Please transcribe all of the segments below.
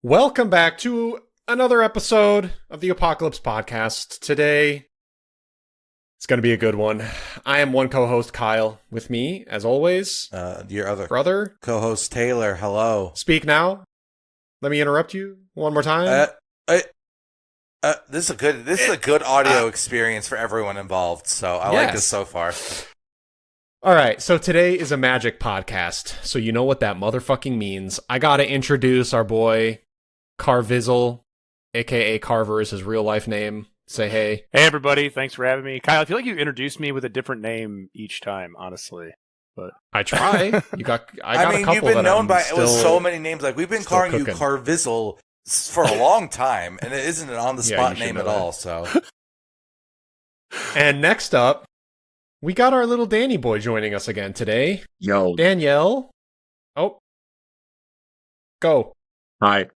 Welcome back to another episode of the Apocalypse Podcast. Today, it's going to be a good one. I am one co-host, Kyle. With me, as always, your other brother, co-host, Taylor. Hello. Speak now. Let me interrupt you one more time. This is a good audio experience for everyone involved. So I like this so far. All right, so today is a magic podcast, so you know what that motherfucking means. I gotta introduce our boy, Carvizzle, a.k.a. Carver is his real life name. Say hey. Hey, everybody. Thanks for having me. Kyle, I feel like you introduced me with a different name each time, honestly. But I try. I got a couple you've been known by still, with so many names. Like, we've been calling cooking. you Carvizzle for a long time, and it isn't an on-the-spot name at all, so. And next up, we got our little Danny boy joining us again today. Yo. Danielle. Oh. Go. Hi.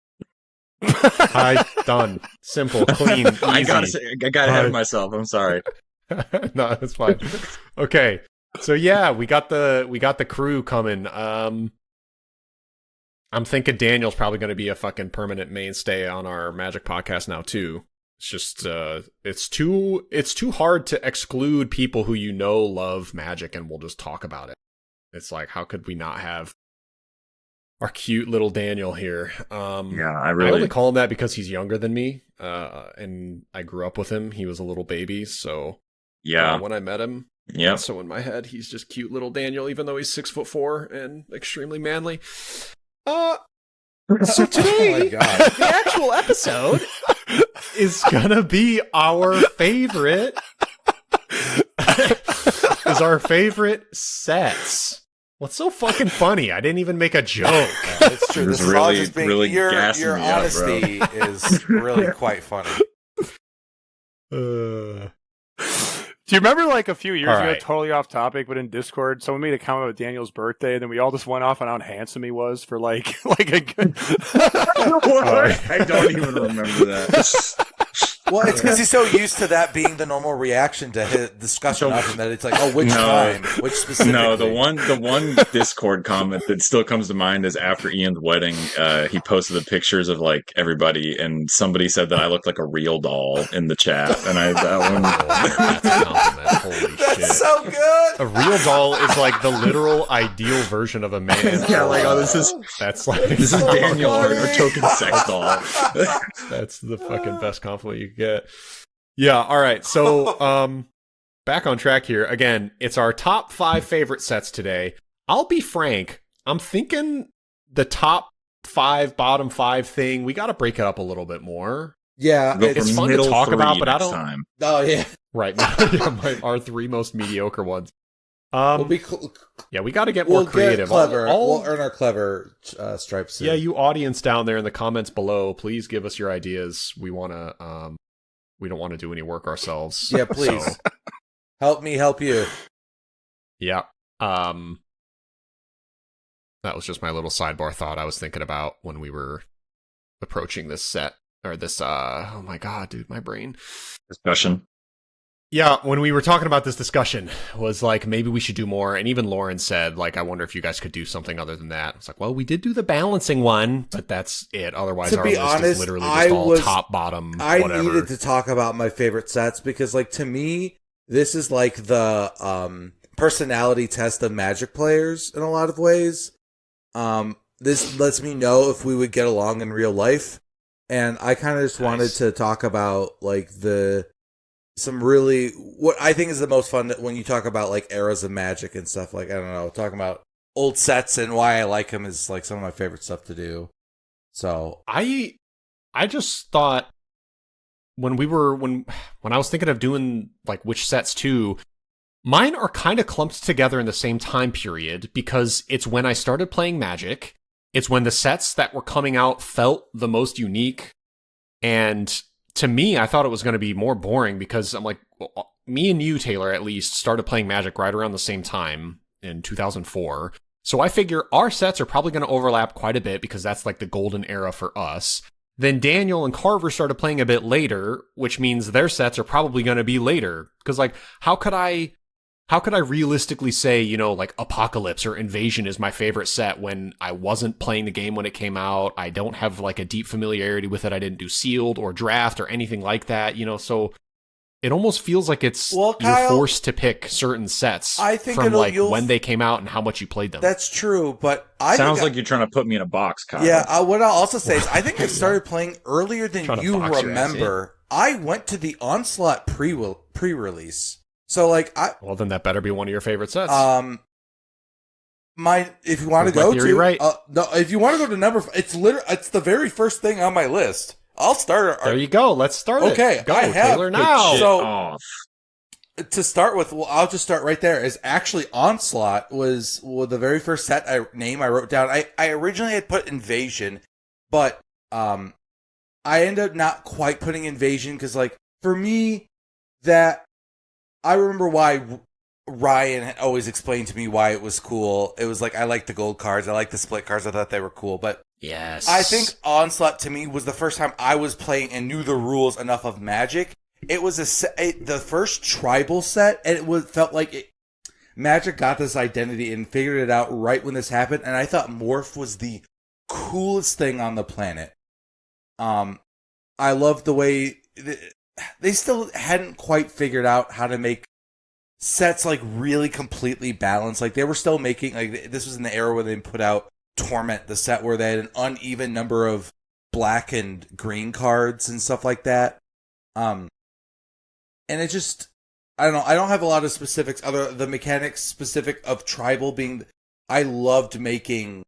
Hi. Done. Simple. Clean. Easy. I got ahead of myself. I'm sorry. No, that's fine. Okay. So yeah, we got the crew coming. I'm thinking Daniel's probably going to be a fucking permanent mainstay on our Magic podcast now too. It's just it's too hard to exclude people who you know love Magic and will just talk about it. It's like, how could we not have our cute little Daniel here? I I only call him that because he's younger than me, and I grew up with him. He was a little baby, so when I met him, so in my head, he's just cute little Daniel, even though he's 6'4" and extremely manly. So today, the actual episode is gonna be our favorite sets. What's so fucking funny? I didn't even make a joke. It's true. This This is all just being, really your gassing me up, honesty is really quite funny. do you remember, like, a few years All ago, right. totally off topic, but in Discord, someone made a comment about Daniel's birthday, and then we all just went off on how handsome he was for, like a good... I don't even remember that. Well, it's because he's so used to that being the normal reaction to his discussion of him that it's like, oh, which time? Which specifically? No, the one Discord comment that still comes to mind is after Ian's wedding, he posted the pictures of like everybody, and somebody said that I looked like a real doll in the chat, and that one. That's a compliment. Holy That's shit! so good. A real doll is like the literal ideal version of a man. Yeah, like, oh, this is Daniel, our token sex doll. That's the fucking best compliment you could get. Yeah, all right. So, back on track here. Again, it's our top 5 favorite sets today. I'll be frank. I'm thinking the top 5, bottom 5 thing, we got to break it up a little bit more. Yeah, It's fun to talk about, but I don't... Time. Oh, yeah. Right. Our 3 most mediocre ones. We'll be yeah, we got to get more creative. Get clever. We'll earn our clever stripes soon. Yeah, you audience down there in the comments below, please give us your ideas. We want to... we don't want to do any work ourselves. Yeah, please. So, help me help you. yeah. That was just my little sidebar thought I was thinking about when we were approaching this set, or this, oh my god, dude, my brain. Discussion. Yeah, when we were talking about this discussion, was like, maybe we should do more, and even Lauren said, like, I wonder if you guys could do something other than that. It's like, well, we did do the balancing one, but that's it. Otherwise, To our be list honest, is literally just all top, bottom, whatever. I needed to talk about my favorite sets because, like, to me, this is like the personality test of Magic players in a lot of ways. This lets me know if we would get along in real life, and I kind of just wanted to talk about, like, some really, what I think is the most fun when you talk about, like, eras of Magic and stuff, like, I don't know, talking about old sets and why I like them is, like, some of my favorite stuff to do. So I just thought when I was thinking of doing, like, which sets too, mine are kind of clumped together in the same time period because it's when I started playing Magic. It's when the sets that were coming out felt the most unique, and to me, I thought it was going to be more boring because I'm like, well, me and you, Taylor, at least, started playing Magic right around the same time in 2004. So I figure our sets are probably going to overlap quite a bit because that's like the golden era for us. Then Daniel and Carver started playing a bit later, which means their sets are probably going to be later. Because, like, how could I how could I realistically say, like Apocalypse or Invasion is my favorite set when I wasn't playing the game when it came out? I don't have like a deep familiarity with it. I didn't do sealed or draft or anything like that, so it almost feels like it's Well, you're Kyle, forced to pick certain sets I think from like you'll when they came out and how much you played them. That's true, but I Sounds think like you're trying to put me in a box, Kyle. yeah. What I'll also say is I think I started playing earlier than Trying to you box your ass remember. I went to the Onslaught pre-release, so like Well, then that better be one of your favorite sets. if you want to Was my go theory to right? no, if you want to go to it's the very first thing on my list. I'll start. There you go. Let's start it. Okay, Go, I have- Taylor, Get now. shit So- off. To start with, well, I'll just start right there. Is actually Onslaught was the very first set I wrote down. I originally had put Invasion, but I ended up not quite putting Invasion because, like, for me, that I remember why Ryan had always explained to me why it was cool. It was like I like the gold cards, I like the split cards. I thought they were cool, but Yes. I think Onslaught to me was the first time I was playing and knew the rules enough of Magic. It was the first tribal set, and felt like Magic got this identity and figured it out right when this happened. And I thought Morph was the coolest thing on the planet. I loved the way they still hadn't quite figured out how to make sets like really completely balanced. Like they were still making this was in the era where they put out Torment, the set where they had an uneven number of black and green cards and stuff like that. And it just, I don't know. I don't have a lot of specifics other the mechanics specific of tribal being. I loved making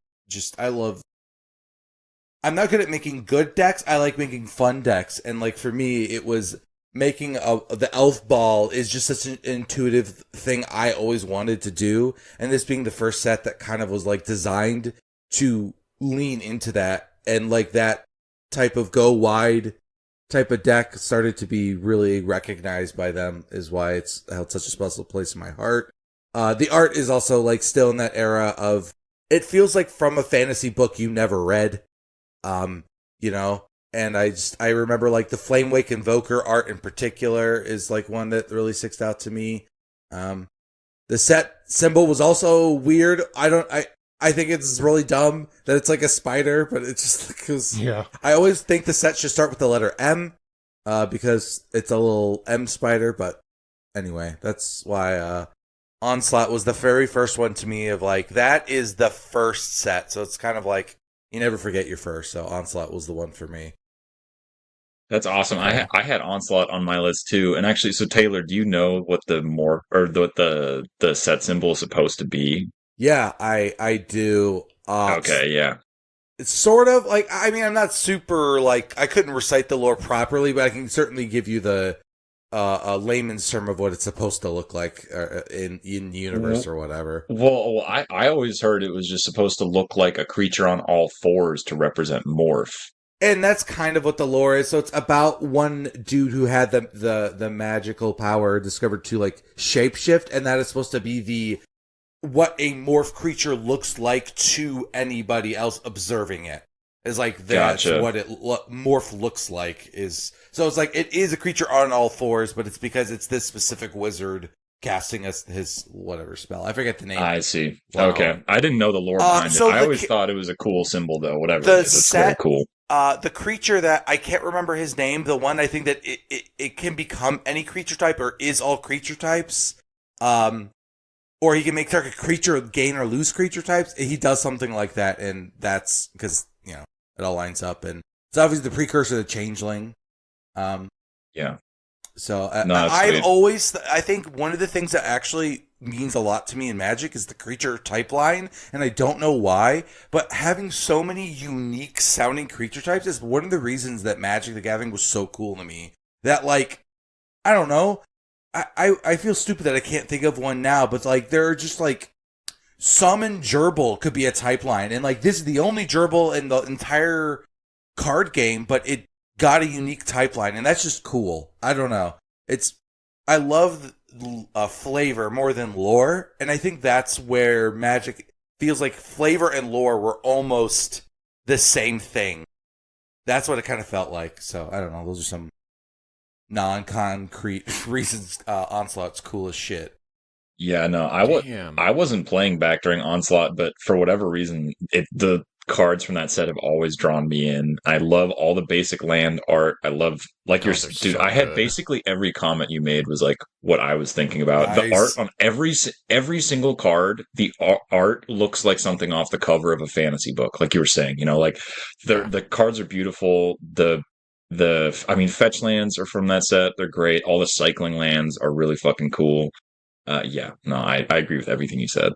I'm not good at making good decks. I like making fun decks, and like for me, it was making the elf ball is just such an intuitive thing I always wanted to do, and this being the first set that kind of was like designed to lean into that, and like that type of go wide type of deck started to be really recognized by them, is why it's held such a special place in my heart. The art is also like still in that era of, it feels like from a fantasy book you never read, and I remember like the Flame Wake Invoker art in particular is like one that really sticks out to me. The set symbol was also weird. I think it's really dumb that it's like a spider, but it's just because I always think the set should start with the letter M, because it's a little M spider. But anyway, that's why Onslaught was the very first one to me of like, that is the first set. So it's kind of like, you never forget your first. So Onslaught was the one for me. That's awesome. I had Onslaught on my list too. And actually, so Taylor, do you know what the the set symbol is supposed to be? Yeah, I do. Okay, yeah. It's sort of like, I mean, I'm not super like, I couldn't recite the lore properly, but I can certainly give you the a layman's term of what it's supposed to look like in the universe or whatever. Well, I always heard it was just supposed to look like a creature on all fours to represent Morph. And that's kind of what the lore is. So it's about one dude who had the magical power discovered to like shapeshift, and that is supposed to be what a morph creature looks like to anybody else observing it. Is like that's Gotcha. what morph looks like is. So it's like it is a creature on all fours, but it's because it's this specific wizard casting his whatever spell. I forget the name. I see. Wow. Okay. I didn't know the lore behind so it. I the always thought it was a cool symbol, though. Whatever the it is, it's very set- cool. The creature that I can't remember his name, the one I think that it can become any creature type or is all creature types. Or he can make target creature gain or lose creature types. He does something like that, and that's because, it all lines up. And it's obviously the precursor to Changeling. Yeah. So No, that's I've sweet. always, I think one of the things that actually means a lot to me in Magic is the creature type line, and I don't know why, but having so many unique sounding creature types is one of the reasons that Magic the Gathering was so cool to me. That, like, I don't know, I feel stupid that I can't think of one now, but like there are just like Summon Gerbil could be a type line, and like this is the only Gerbil in the entire card game, but it got a unique type line, and that's just cool. I don't know. I love flavor more than lore, and I think that's where Magic feels like flavor and lore were almost the same thing. That's what it kind of felt like. So I don't know. Those are some non-concrete reasons Onslaught's cool as shit. Yeah, no, Damn. I wasn't playing back during Onslaught, but for whatever reason, the cards from that set have always drawn me in. I love all the basic land art. I love like Oh, they're dude. so I had good. basically every comment you made was like what I was thinking about. The art Nice. on every single card, the art looks like something off the cover of a fantasy book, like you were saying. You know, like Yeah. the cards are beautiful. I mean, fetch lands are from that set. They're great. All the cycling lands are really fucking cool. Yeah, no, I agree with everything you said.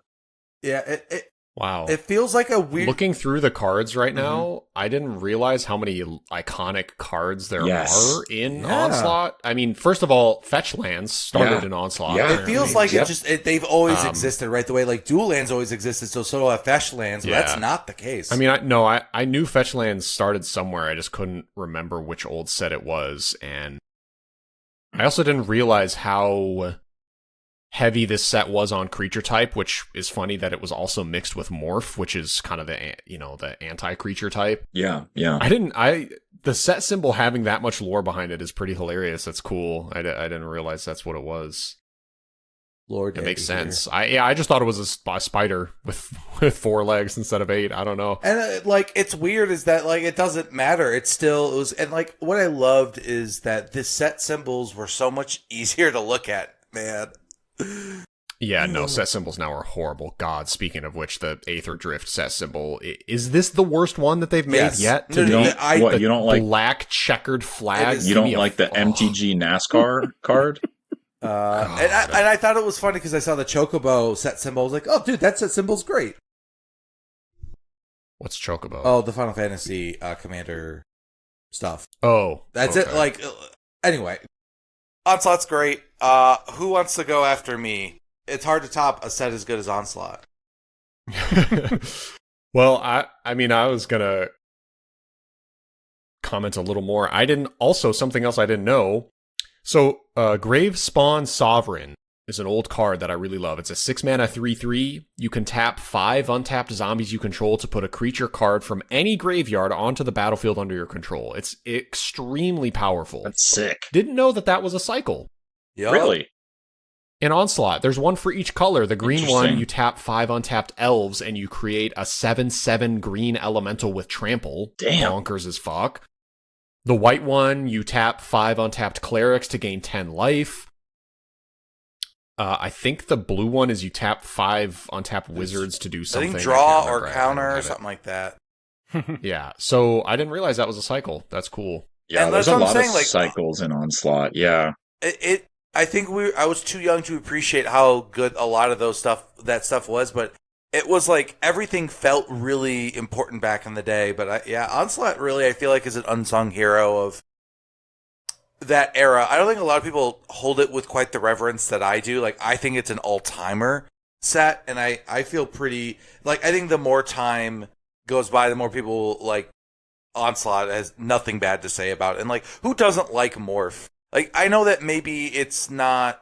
Yeah, it Wow. feels like a weird. Looking through the cards right Mhm. now, I didn't realize how many iconic cards there Yes. are in Yeah. Onslaught. I mean, first of all, fetch lands started Yeah. in Onslaught. Yeah. It feels Apparently. like Yep. they've always Um, existed, right? The way like dual lands always existed, so do have fetch lands, but that's Yeah. not the case. I mean, I knew fetch lands started somewhere. I just couldn't remember which old set it was, and I also didn't realize how heavy this set was on creature type, which is funny that it was also mixed with morph, which is kind of the anti-creature type. Yeah. Yeah. The set symbol having that much lore behind it is pretty hilarious. That's cool. I didn't realize that's what it was. Lord, It makes sense. I just thought it was a spider with with 4 legs instead of 8. I don't know. And like it's weird is that like it doesn't matter. It was, and like what I loved is that the set symbols were so much easier to look at, man. Yeah, no, set symbols now are horrible. God, speaking of which, the Aether Drift set symbol, is this the worst one that they've made Yes. yet? No, You no, don't, I- what, The you don't like black checkered flag? It is- you Give me don't a- like the oh. MTG NASCAR card? And I thought it was funny because I saw the Chocobo set symbol. I was like, oh, dude, that set symbol's great. What's Chocobo? Oh, the Final Fantasy Commander stuff. Oh, That's okay. it. Like, anyway, Onslaught's great. Who wants to go after me? It's hard to top a set as good as Onslaught. Well, I mean, I was gonna comment a little more. Something else I didn't know. So, Grave Spawn Sovereign is an old card that I really love. It's a 6-mana 3/3. You can tap 5 untapped zombies you control to put a creature card from any graveyard onto the battlefield under your control. It's extremely powerful. That's sick. Didn't know that was a cycle. Yep. Really? In Onslaught, there's one for each color. The green one, Interesting. you tap 5 untapped elves and you create a 7/7 green elemental with trample. Damn. Bonkers as fuck. The white one, you tap 5 untapped clerics to gain 10 life. I think the blue one is you tap 5 untapped wizards to do I something. think draw can't or remember. I counter don't or have it. something like that. Yeah, so I didn't realize that was a cycle. That's cool. Yeah, And there's that's a what I'm lot saying, of like- cycles in Onslaught. Yeah. I think I was too young to appreciate how good a lot of that stuff was, but it was like everything felt really important back in the day. But Onslaught really I feel like is an unsung hero of that era. I don't think a lot of people hold it with quite the reverence that I do. Like I think it's an all-timer set, and I feel pretty like I think the more time goes by, the more people like Onslaught has nothing bad to say about it. And like who doesn't like Morph? Like, I know that maybe it's not.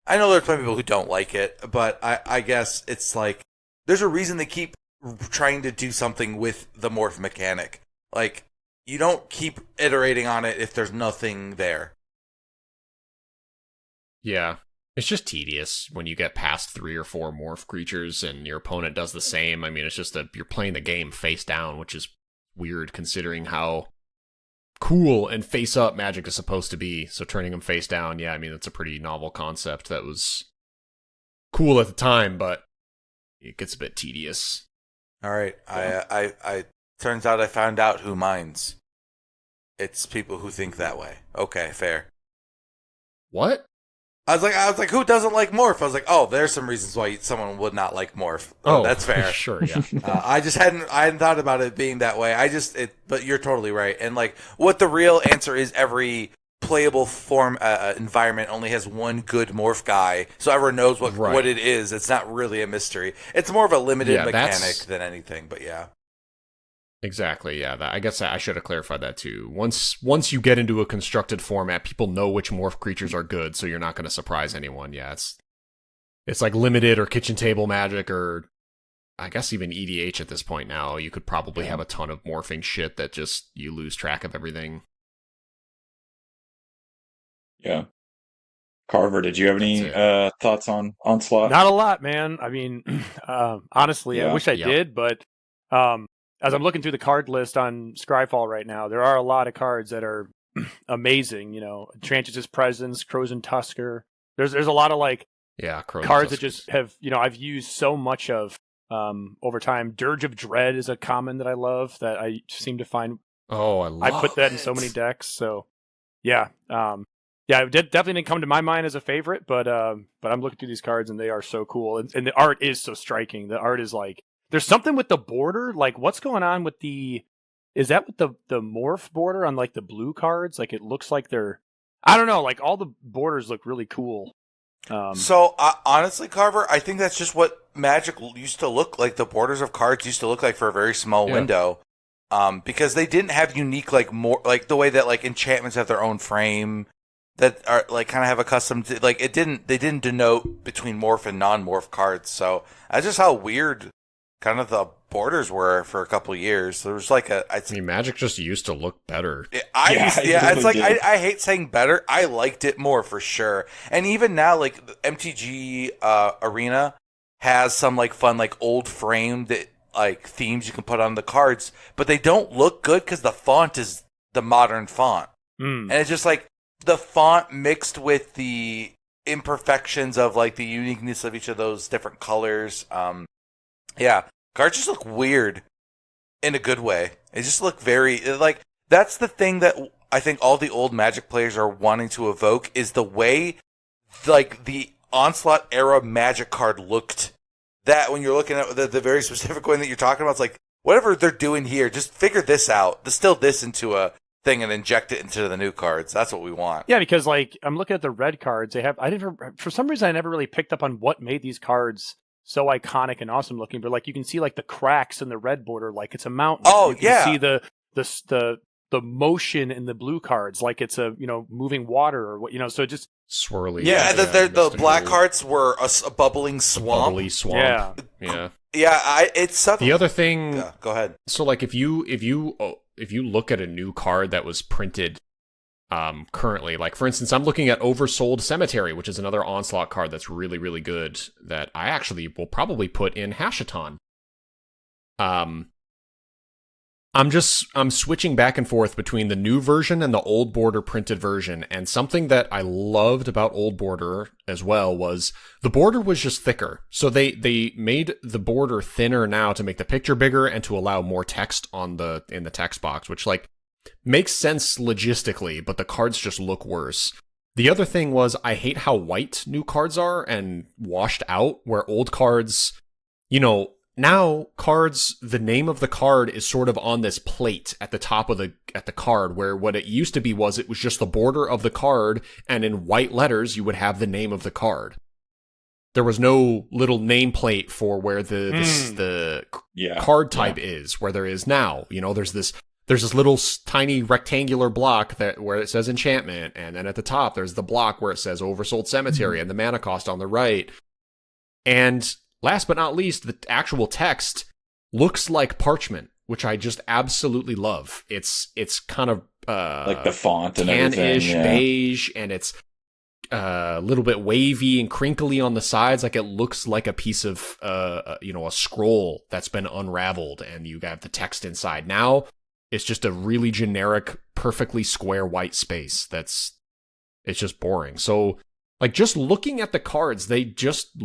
I know there's plenty of people who don't like it, but I guess it's like there's a reason they keep trying to do something with the morph mechanic. Like, you don't keep iterating on it if there's nothing there. Yeah. It's just tedious when you get past 3 or 4 morph creatures and your opponent does the same. I mean, it's just you're playing the game face down, which is weird considering how cool and face up Magic is supposed to be. So turning them face down, yeah, I mean, that's a pretty novel concept that was cool at the time, but it gets a bit tedious. All right, I turns out I found out who minds. It's people who think that way. Okay, fair. What? I was like, who doesn't like morph? I was like, oh, there's some reasons why someone would not like morph. Oh, That's fair. Sure, yeah. I hadn't thought about it being that way. But you're totally right. And like, what the real answer is, every playable form environment only has one good morph guy, so everyone knows what it is. It's not really a mystery. It's more of a limited mechanic than anything. But yeah. Exactly, yeah. I guess I should have clarified that too. Once you get into a constructed format, people know which morph creatures are good, so you're not going to surprise anyone. Yeah, it's like limited or kitchen table Magic, or I guess even EDH at this point now. You could probably have a ton of morphing shit that just you lose track of everything. Yeah. Carver, did you have any thoughts on Onslaught? Not a lot, man. I mean, honestly, I Yeah. wish I did, but as I'm looking through the card list on Scryfall right now, there are a lot of cards that are amazing. You know, Tranch's Presence, Crows and Tusker. There's a lot of like cards that just have, you know, I've used so much of over time. Dirge of Dread is a common that I love that I seem to find. Oh, I put that in so many decks. So yeah, yeah, it definitely didn't come to my mind as a favorite, but I'm looking through these cards and they are so cool, and the art is so striking. The art is like, there's something with the border, like what's going on with the, is that with the morph border on like the blue cards? Like it looks like they're, I don't know, like all the borders look really cool. So honestly, Carver, I think that's just what Magic used to look like. The borders of cards used to look like for a very small window, because they didn't have unique like more like the way that like enchantments have their own frame that are like kind of have a custom like they didn't denote between morph and non-morph cards. So that's just how weird kind of the borders were for a couple of years. There was like I mean, Magic just used to look better. It's like I hate saying better. I liked it more for sure. And even now, like the MTG Arena has some like fun like old framed like themes you can put on the cards, but they don't look good because the font is the modern font, and it's just like the font mixed with the imperfections of like the uniqueness of each of those different colors. Yeah, cards just look weird in a good way. They just look very like, that's the thing that I think all the old Magic players are wanting to evoke is the way like the Onslaught era Magic card looked. That when you're looking at the very specific one that you're talking about, it's like whatever they're doing here, just figure this out, distill this into a thing and inject it into the new cards. That's what we want. Yeah, because like I'm looking at the red cards, for some reason I never really picked up on what made these cards so iconic and awesome looking, but like you can see like the cracks in the red border like it's a mountain. Oh, you can see the motion in the blue cards like it's a, you know, moving water or what, you know, so it just swirly. Yeah, the black cards were a bubbling swamp. Bubbly swamp. Yeah. It's subtle. The other thing. Yeah, go ahead. So like if you look at a new card that was printed currently, like for instance, I'm looking at Oversold Cemetery, which is another Onslaught card that's really, really good that I actually will probably put in Hashaton. I'm switching back and forth between the new version and the old border printed version, and something that I loved about old border as well was the border was just thicker. So they made the border thinner now to make the picture bigger and to allow more text in the text box, which like makes sense logistically, but the cards just look worse. The other thing was I hate how white new cards are and washed out, where old cards, you know, now cards, the name of the card is sort of on this plate at the top of the card, where what it used to be was it was just the border of the card, and in white letters you would have the name of the card. There was no little nameplate for where the card type is, where there is now. You know, there's this little tiny rectangular block where it says enchantment, and then at the top there's the block where it says Oversold Cemetery and the mana cost on the right. And last but not least, the actual text looks like parchment, which I just absolutely love. It's kind of like the font and tan-ish everything, beige, and it's a little bit wavy and crinkly on the sides. Like it looks like a piece of a scroll that's been unraveled, and you got the text inside. Now it's just a really generic, perfectly square white space. It's just boring. So like just looking at the cards, they just,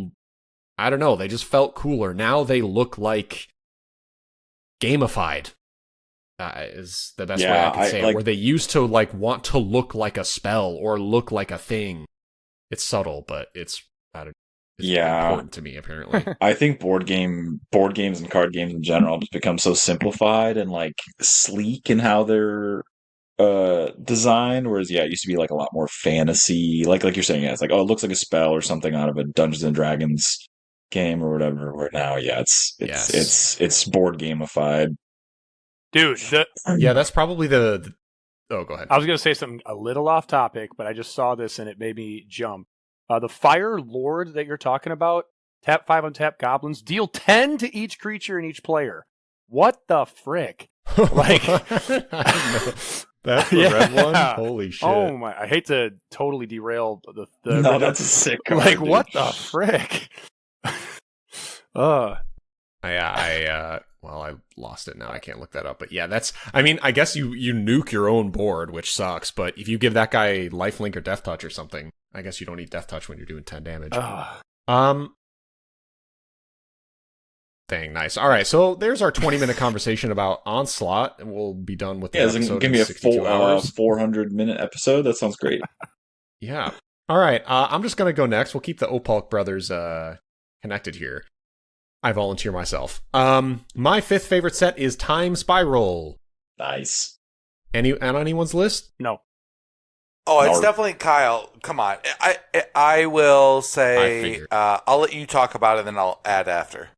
I don't know, they just felt cooler. Now they look like gamified, is the best way I can say it. Where they used to like want to look like a spell or look like a thing. It's subtle, but it's important to me, apparently. I think board games and card games in general just become so simplified and like sleek in how they're designed, whereas it used to be like a lot more fantasy, like you're saying, it's like, oh, it looks like a spell or something out of a Dungeons and Dragons game or whatever, where now it's board gamified, dude. That's probably the oh, go ahead. I was gonna say something a little off topic, but I just saw this and it made me jump. The Fire Lord that you're talking about, tap 5 untap goblins, deal 10 to each creature and each player. What the frick? Like, That's the red one? Holy shit. Oh my! I hate to totally derail the. No, that's a sick card. Like dude. what the frick? Well, I lost it now. I can't look that up. But yeah, I mean, I guess you nuke your own board, which sucks. But if you give that guy lifelink or death touch or something, I guess you don't need death touch when you're doing 10 damage. Dang, nice. All right, so there's our 20-minute conversation about Onslaught, and we'll be done with the episode. Give me a 62 full hours. 400-minute episode. That sounds great. Yeah. All right, I'm just going to go next. We'll keep the Opalk brothers connected here. I volunteer myself. My fifth favorite set is Time Spiral. Nice. On anyone's list? No. Oh, it's No. definitely Kyle. Come on. I will I say, figured. I'll let you talk about it, then I'll add after.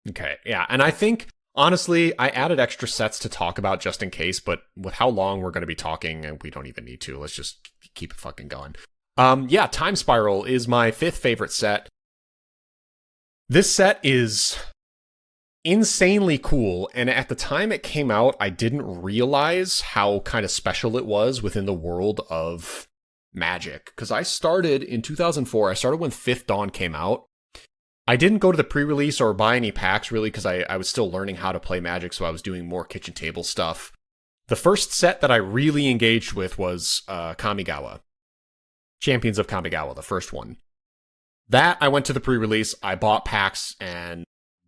Okay, yeah, and I think, honestly, I added extra sets to talk about just in case, but with how long we're going to be talking, and we don't even need to, let's just keep it fucking going. Yeah, Time Spiral is my fifth favorite set. This set is insanely cool, and at the time it came out, I didn't realize how kind of special it was within the world of Magic, because I started in 2004, I started when Fifth Dawn came out. I didn't go to the pre-release or buy any packs, really, because I was still learning how to play Magic, so I was doing more kitchen table stuff. The first set that I really engaged with was Kamigawa. Champions of Kamigawa, the first one. That, I went to the pre-release, I bought packs, and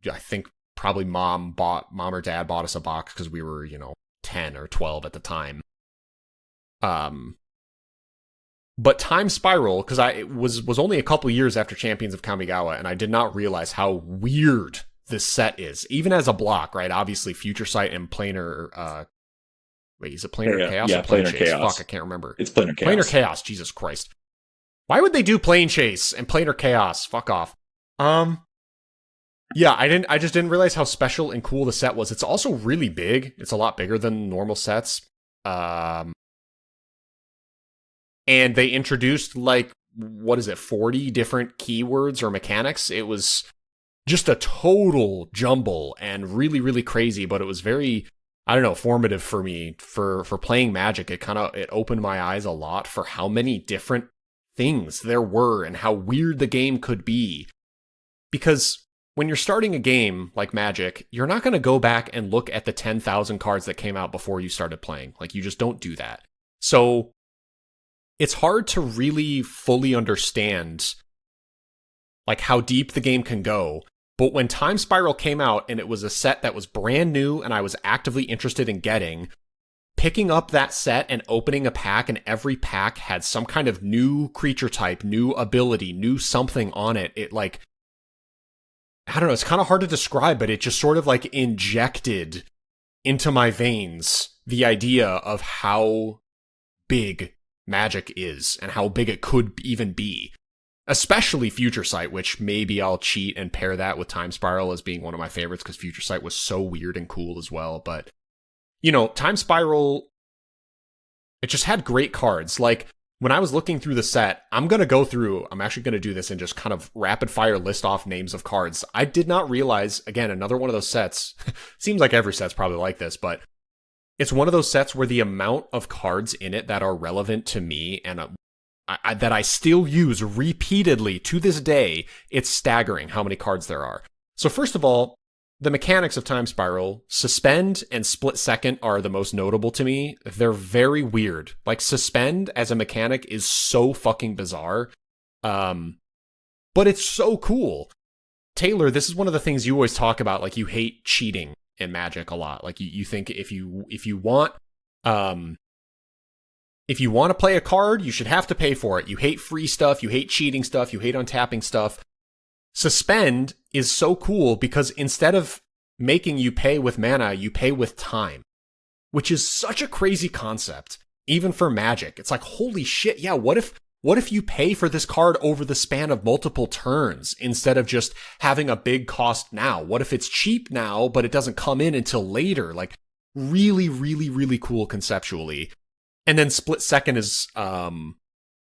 I think probably mom or dad bought us a box because we were, 10 or 12 at the time. But Time Spiral, because it was only a couple years after Champions of Kamigawa, and I did not realize how weird this set is, even as a block, right? Obviously, Future Sight and Planar. Wait, is it Planar Chaos? Yeah, or Plane Planar Chase? Chaos. Fuck, I can't remember. It's Planar Chaos. Planar Chaos. Jesus Christ! Why would they do Plane Chase and Planar Chaos? Fuck off. Yeah, I just didn't realize how special and cool the set was. It's also really big. It's a lot bigger than normal sets. And they introduced, 40 different keywords or mechanics. It was just a total jumble and really, really crazy, but it was very, formative for me for playing Magic. It opened my eyes a lot for how many different things there were and how weird the game could be. Because when you're starting a game like Magic, you're not going to go back and look at the 10,000 cards that came out before you started playing. You just don't do that. So it's hard to really fully understand how deep the game can go. But when Time Spiral came out and it was a set that was brand new and I was actively interested in getting, picking up that set and opening a pack, and every pack had some kind of new creature type, new ability, new something on it. It I don't know, it's kind of hard to describe, but it just sort of injected into my veins the idea of how big Magic is and how big it could even be. Especially Future Sight, which maybe I'll cheat and pair that with Time Spiral as being one of my favorites because Future Sight was so weird and cool as well. But, Time Spiral, it just had great cards. When I was looking through the set, I'm actually going to do this and just kind of rapid fire list off names of cards. I did not realize, again, another one of those sets, seems like every set's probably like this, but it's one of those sets where the amount of cards in it that are relevant to me and that I still use repeatedly to this day, it's staggering how many cards there are. So first of all, the mechanics of Time Spiral, Suspend and Split Second are the most notable to me. They're very weird. Suspend as a mechanic is so fucking bizarre. But it's so cool. Taylor, this is one of the things you always talk about, you hate cheating in Magic a lot. You think if you want to play a card, you should have to pay for it. You hate free stuff, you hate cheating stuff, you hate untapping stuff. Suspend is so cool because instead of making you pay with mana, you pay with time, which is such a crazy concept, even for Magic. It's holy shit, yeah, what if you pay for this card over the span of multiple turns instead of just having a big cost now? What if it's cheap now, but it doesn't come in until later? Really, really, really cool conceptually. And then Split Second is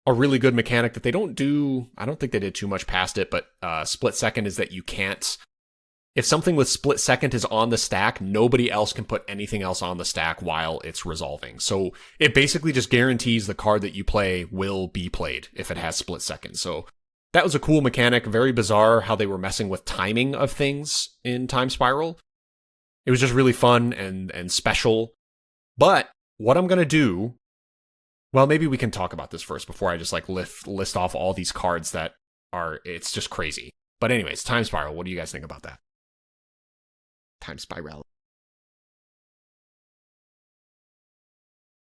a really good mechanic that they don't do. I don't think they did too much past it, but Split Second is that you can't if something with split second is on the stack, nobody else can put anything else on the stack while it's resolving. So it basically just guarantees the card that you play will be played if it has split second. So that was a cool mechanic. Very bizarre how they were messing with timing of things in Time Spiral. It was just really fun and special. But what I'm going to do, well, maybe we can talk about this first before I just like list off all these cards that are, it's just crazy. But anyways, Time Spiral, what do you guys think about that? Time Spiral.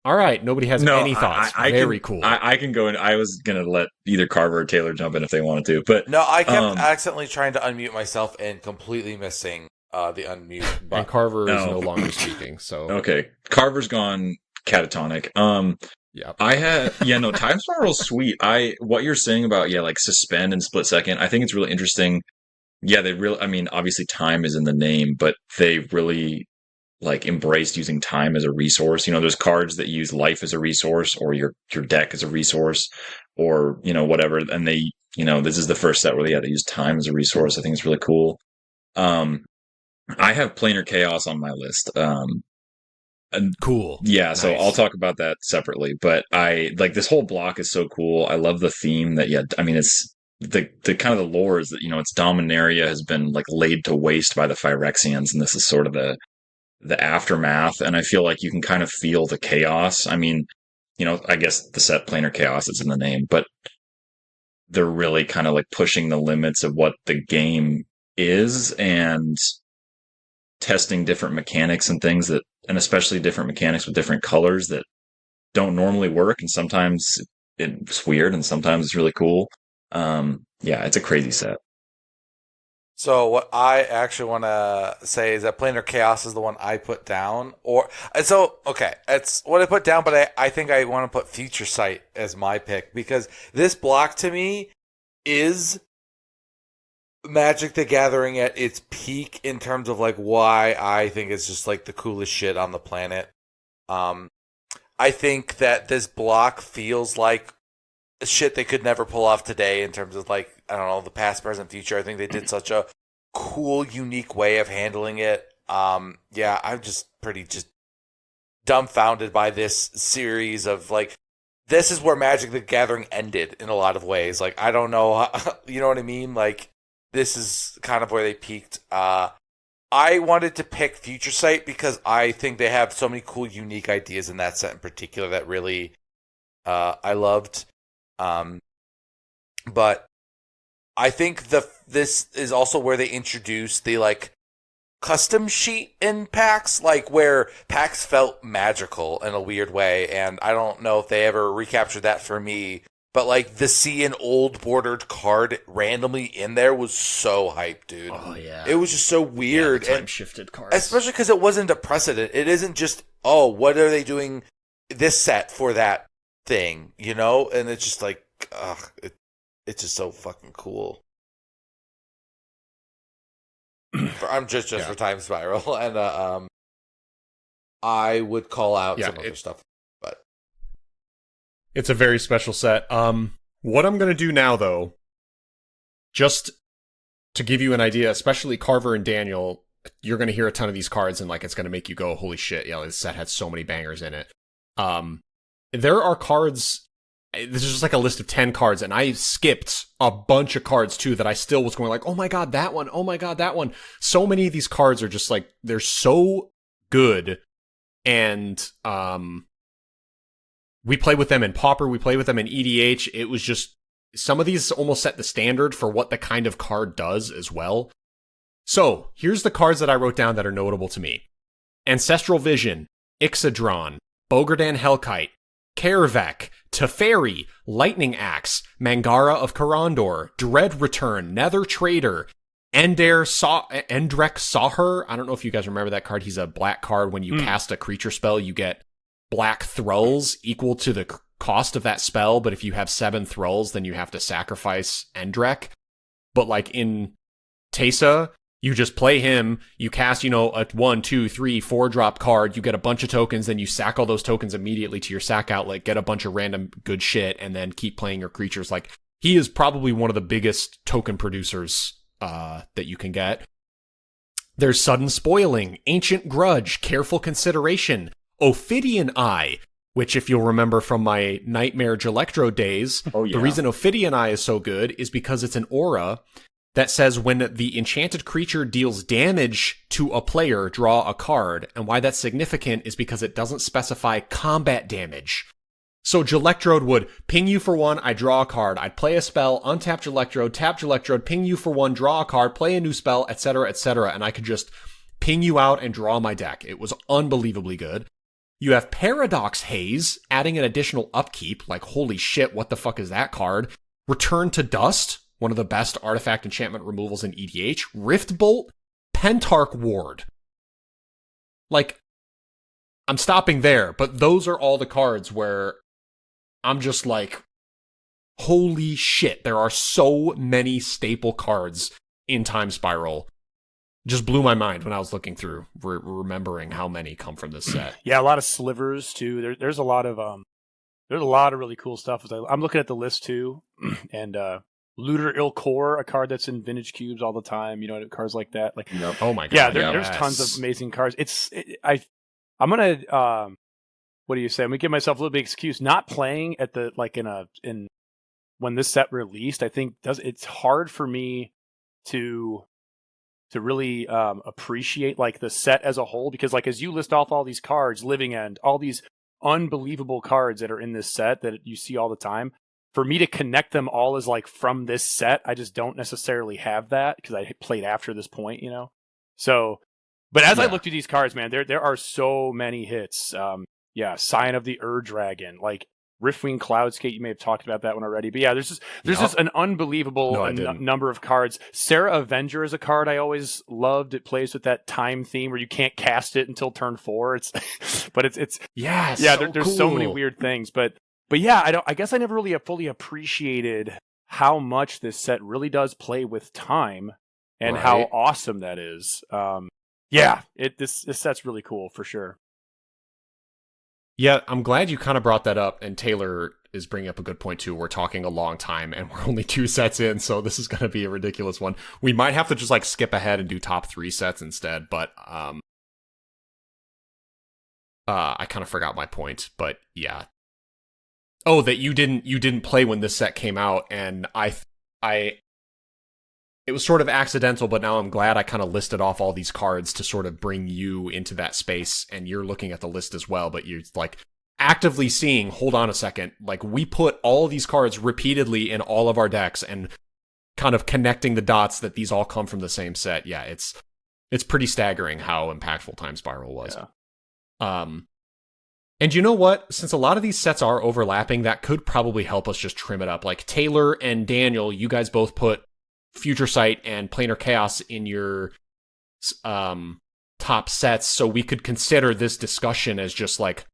All right, nobody has any thoughts. Very cool. I can go in. I was going to let either Carver or Taylor jump in if they wanted to. But no, I kept accidentally trying to unmute myself and completely missing the unmute button. And Carver is no longer speaking. So okay, Carver's gone catatonic. Yeah, Time Spiral's sweet. What you're saying about like suspend and split second, I think it's really interesting. Yeah, obviously time is in the name, but they really like embraced using time as a resource. There's cards that use life as a resource or your deck as a resource or, whatever. And they, this is the first set where they had to use time as a resource. I think it's really cool. I have Planar Chaos on my list. Cool. Yeah, Nice. So I'll talk about that separately. But I like this whole block is so cool. I love the theme that it's the kind of the lore is that its Dominaria has been like laid to waste by the Phyrexians, and this is sort of the aftermath. And I feel like you can kind of feel the chaos. I mean, I guess the set Planar Chaos is in the name, but they're really kind of like pushing the limits of what the game is and testing different mechanics and things and especially different mechanics with different colors that don't normally work. And sometimes it's weird and sometimes it's really cool. It's a crazy set. So what I actually want to say is that Planar Chaos is the one I put down. It's what I put down, but I think I want to put Future Sight as my pick because this block to me is Magic the Gathering at its peak in terms of like why I think it's just like the coolest shit on the planet. I think that this block feels like shit they could never pull off today in terms of like, I don't know, the past, present, future. I think they did such a cool, unique way of handling it. I'm just pretty dumbfounded by this series of like, this is where Magic the Gathering ended in a lot of ways. Like, I don't know, you know what I mean? Like, this is kind of where they peaked. I wanted to pick Future Sight because I think they have so many cool, unique ideas in that set in particular that really I loved. But I think this is also where they introduced the like custom sheet in packs, like where packs felt magical in a weird way, and I don't know if they ever recaptured that for me. But like the see an old bordered card randomly in there was so hype, dude. Oh yeah, it was just so weird. Time shifted cards, especially because it wasn't a precedent. It isn't just what are they doing this set for that thing, And it's just like, it's just so fucking cool. I'm just for Time Spiral, and I would call out some other stuff, but it's a very special set. What I'm gonna do now, though, just to give you an idea, especially Carver and Daniel, you're gonna hear a ton of these cards, and like it's gonna make you go, "Holy shit!" Yeah, this set had so many bangers in it. There are cards. This is just like a list of 10 cards, and I skipped a bunch of cards too that I still was going like, oh my god, that one, oh my god, that one. So many of these cards are just like, they're so good, and we play with them in Pauper, we play with them in EDH. It was just, some of these almost set the standard for what the kind of card does as well. So, here's the cards that I wrote down that are notable to me. Ancestral Vision, Ixodron, Bogardan Hellkite, Kaervek, Teferi, Lightning Axe, Mangara of Karandor, Dread Return, Nether Trader, Endrek Sawher. I don't know if you guys remember that card. He's a black card. When you cast a creature spell, you get black thralls equal to the cost of that spell. But if you have 7 thralls, then you have to sacrifice Endrek. But like in Teysa, you just play him, you cast, a 1, 2, 3, 4 drop card, you get a bunch of tokens, then you sack all those tokens immediately to your sack outlet, get a bunch of random good shit, and then keep playing your creatures. Like, he is probably one of the biggest token producers that you can get. There's Sudden Spoiling, Ancient Grudge, Careful Consideration, Ophidian Eye, which if you'll remember from my Nightmare Gelectro days, Oh, yeah. the reason Ophidian Eye is so good is because it's an aura that says when the enchanted creature deals damage to a player, draw a card. And why that's significant is because it doesn't specify combat damage. So Gelectrode would ping you for 1, I draw a card, I'd play a spell, untap Gelectrode, tap Gelectrode, ping you for 1, draw a card, play a new spell, etc., and I could just ping you out and draw my deck. It was unbelievably good. You have Paradox Haze, adding an additional upkeep, like holy shit, what the fuck is that card? Return to Dust, one of the best artifact enchantment removals in EDH. Rift Bolt, Pentarch Ward. Like, I'm stopping there, but those are all the cards where I'm just like, holy shit, there are so many staple cards in Time Spiral. Just blew my mind when I was looking through, remembering how many come from this set. Yeah, a lot of slivers too. There's a lot of really cool stuff. I'm looking at the list too, and Looter Ilkor, a card that's in vintage cubes all the time. You know, cards like that. Like, Yep. Oh my god! yeah, yes. there's tons of amazing cards. I'm gonna what do you say? I'm gonna give myself a little bit of excuse not playing at the in when this set released. I think it's hard for me to really appreciate like the set as a whole, because like as you list off all these cards, Living End, all these unbelievable cards that are in this set that you see all the time, for me to connect them all as like from this set, I just don't necessarily have that because I played after this point, you know. So, but as I look through these cards, man, there are so many hits. Sign of the Ur-Dragon, like Riftwing Cloudskate, you may have talked about that one already, but yeah, there's just an unbelievable number of cards. Sarah Avenger is a card I always loved. It plays with that time theme where you can't cast it until turn 4. It's there's so many weird things, but yeah, I guess I never really fully appreciated how much this set really does play with time and how awesome that is. This set's really cool for sure. Yeah, I'm glad you kind of brought that up, and Taylor is bringing up a good point too. We're talking a long time, and we're only 2 sets in, so this is going to be a ridiculous one. We might have to just like skip ahead and do top 3 sets instead, but I kind of forgot my point, but yeah. Oh, that you didn't play when this set came out, and it was sort of accidental, but now I'm glad I kind of listed off all these cards to sort of bring you into that space, and you're looking at the list as well, but you're like actively seeing, hold on a second, like we put all these cards repeatedly in all of our decks and kind of connecting the dots that these all come from the same set. Yeah, it's pretty staggering how impactful Time Spiral was. Yeah. And you know what? Since a lot of these sets are overlapping, that could probably help us just trim it up. Like Taylor and Daniel, you guys both put Future Sight and Planar Chaos in your top sets, so we could consider this discussion as just like.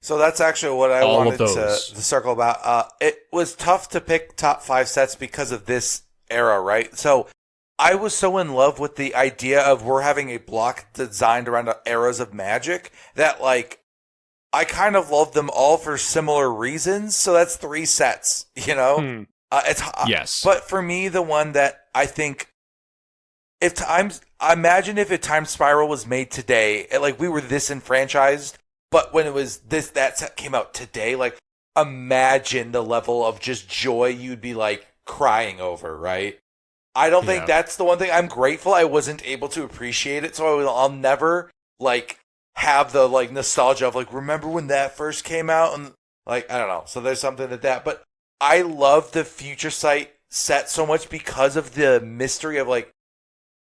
So that's actually what I wanted to circle about. It was tough to pick top 5 sets because of this era, right? So I was so in love with the idea of we're having a block designed around eras of Magic that like I kind of loved them all for similar reasons. So that's 3 sets, you know. Yes. But for me, the one that I think, imagine if a Time Spiral was made today, like we were this enfranchised, but when it was that set came out today, like imagine the level of just joy you'd be like crying over, right? I don't think that's the one thing. I'm grateful I wasn't able to appreciate it, so I'll never like have the like nostalgia of like remember when that first came out, and like I don't know. So there's something to that, but I love the Future Sight set so much because of the mystery of like,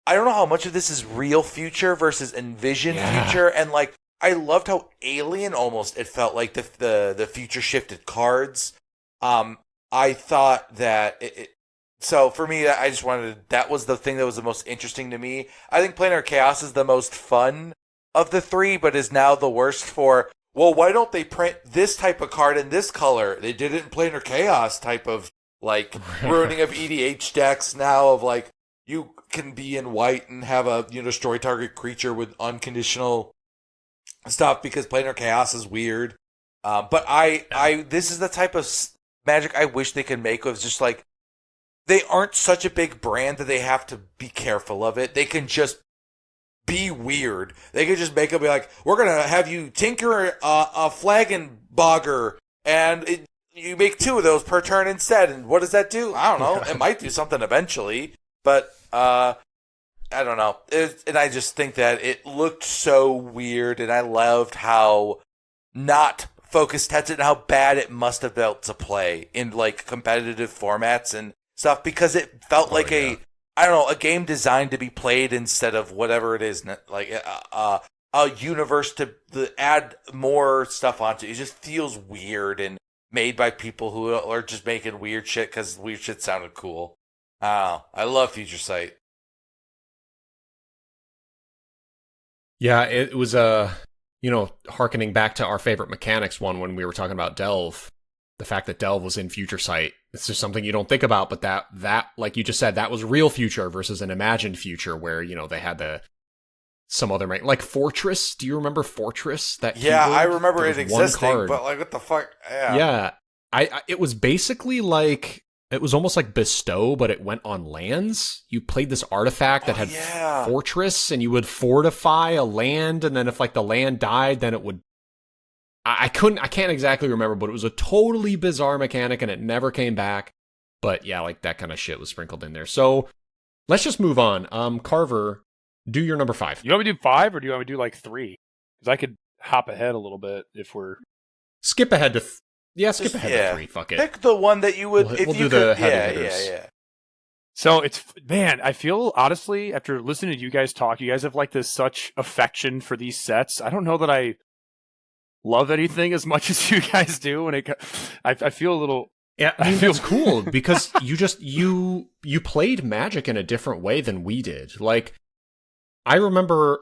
I don't know how much of this is real future versus envisioned future, and like I loved how alien almost it felt like the future shifted cards. I thought that so for me, I just that was the thing that was the most interesting to me. I think Planar Chaos is the most fun of the 3, but is now the worst for. Well, why don't they print this type of card in this color? They did it in Planar Chaos type of, like, ruining of EDH decks now of, like, you can be in white and have a, destroy target creature with unconditional stuff because Planar Chaos is weird. But this is the type of Magic I wish they could make. It was just, like, they aren't such a big brand that they have to be careful of it. They can just be weird. They could just make it be like, we're gonna have you tinker a Flagenbogger, and you make 2 of those per turn instead. And what does that do? I don't know. It might do something eventually, but I don't know. And I just think that it looked so weird, and I loved how not focused tested and how bad it must have felt to play in like competitive formats and stuff, because it felt like a game designed to be played instead of whatever it is, like a universe to add more stuff onto. It just feels weird and made by people who are just making weird shit because weird shit sounded cool. I love Future Sight. Yeah, it was harkening back to our favorite mechanics one when we were talking about Delve, the fact that Delve was in Future Sight. It's just something you don't think about, but that like you just said, that was real future versus an imagined future where, they had some other like Fortress. Do you remember Fortress? I remember it existing, but like what the fuck? Yeah. It was basically like, it was almost like Bestow, but it went on lands. You played this artifact that had Fortress, and you would fortify a land, and then if like the land died, then it would. I can't exactly remember, but it was a totally bizarre mechanic, and it never came back. But yeah, like that kind of shit was sprinkled in there. So let's just move on. Carver, do your number 5. You want me to do 5, or do you want me to do like 3? Because I could hop ahead a little bit if we're skip ahead to. Skip ahead to 3. Fuck it. Pick the one that you would. We'll do the heavy hitters. Yeah. So I feel honestly, after listening to you guys talk, you guys have like this such affection for these sets. I don't know that I love anything as much as you guys do. And I feel a little. Yeah, I mean, it's cool because you played Magic in a different way than we did. Like, I remember,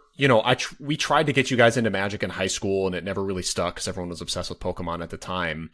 we tried to get you guys into Magic in high school, and it never really stuck because everyone was obsessed with Pokemon at the time.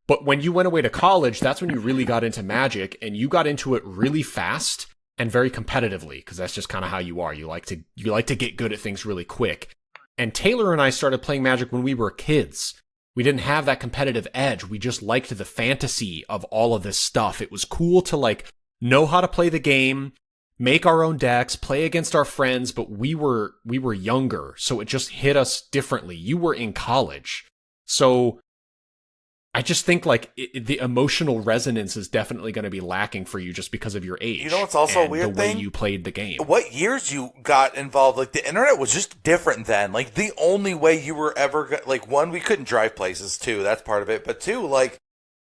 But when you went away to college, that's when you really got into Magic, and you got into it really fast and very competitively, because that's just kind of how you are. You like to get good at things really quick. And Taylor and I started playing Magic when we were kids. We didn't have that competitive edge. We just liked the fantasy of all of this stuff. It was cool to like know how to play the game, make our own decks, play against our friends, but we were younger, so it just hit us differently. You were in college. So I just think like the emotional resonance is definitely going to be lacking for you just because of your age. You know what's also a weird the way thing? you played the game. What years you got involved? Like the internet was just different then. Like the only way you were ever like, one, we couldn't drive places. 2, that's part of it. But 2, like,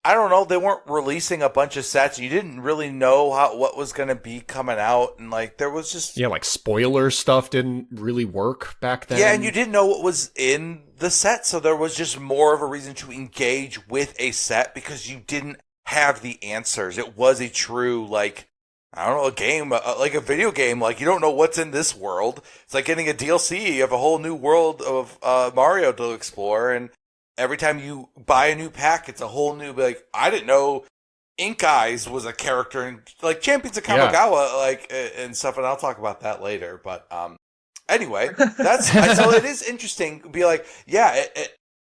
I don't know, they weren't releasing a bunch of sets. You didn't really know what was going to be coming out, and like there was just like spoiler stuff didn't really work back then. Yeah, and you didn't know what was in the set, so there was just more of a reason to engage with a set because you didn't have the answers. It was a true like, I don't know, a game, like a video game. Like you don't know what's in this world. It's like getting a DLC of a whole new world of Mario to explore, and every time you buy a new pack, it's a whole new, like, I didn't know Ink Eyes was a character in, like, Champions of Kamigawa, like, and stuff, and I'll talk about that later. But, anyway, so it is interesting to be like, yeah,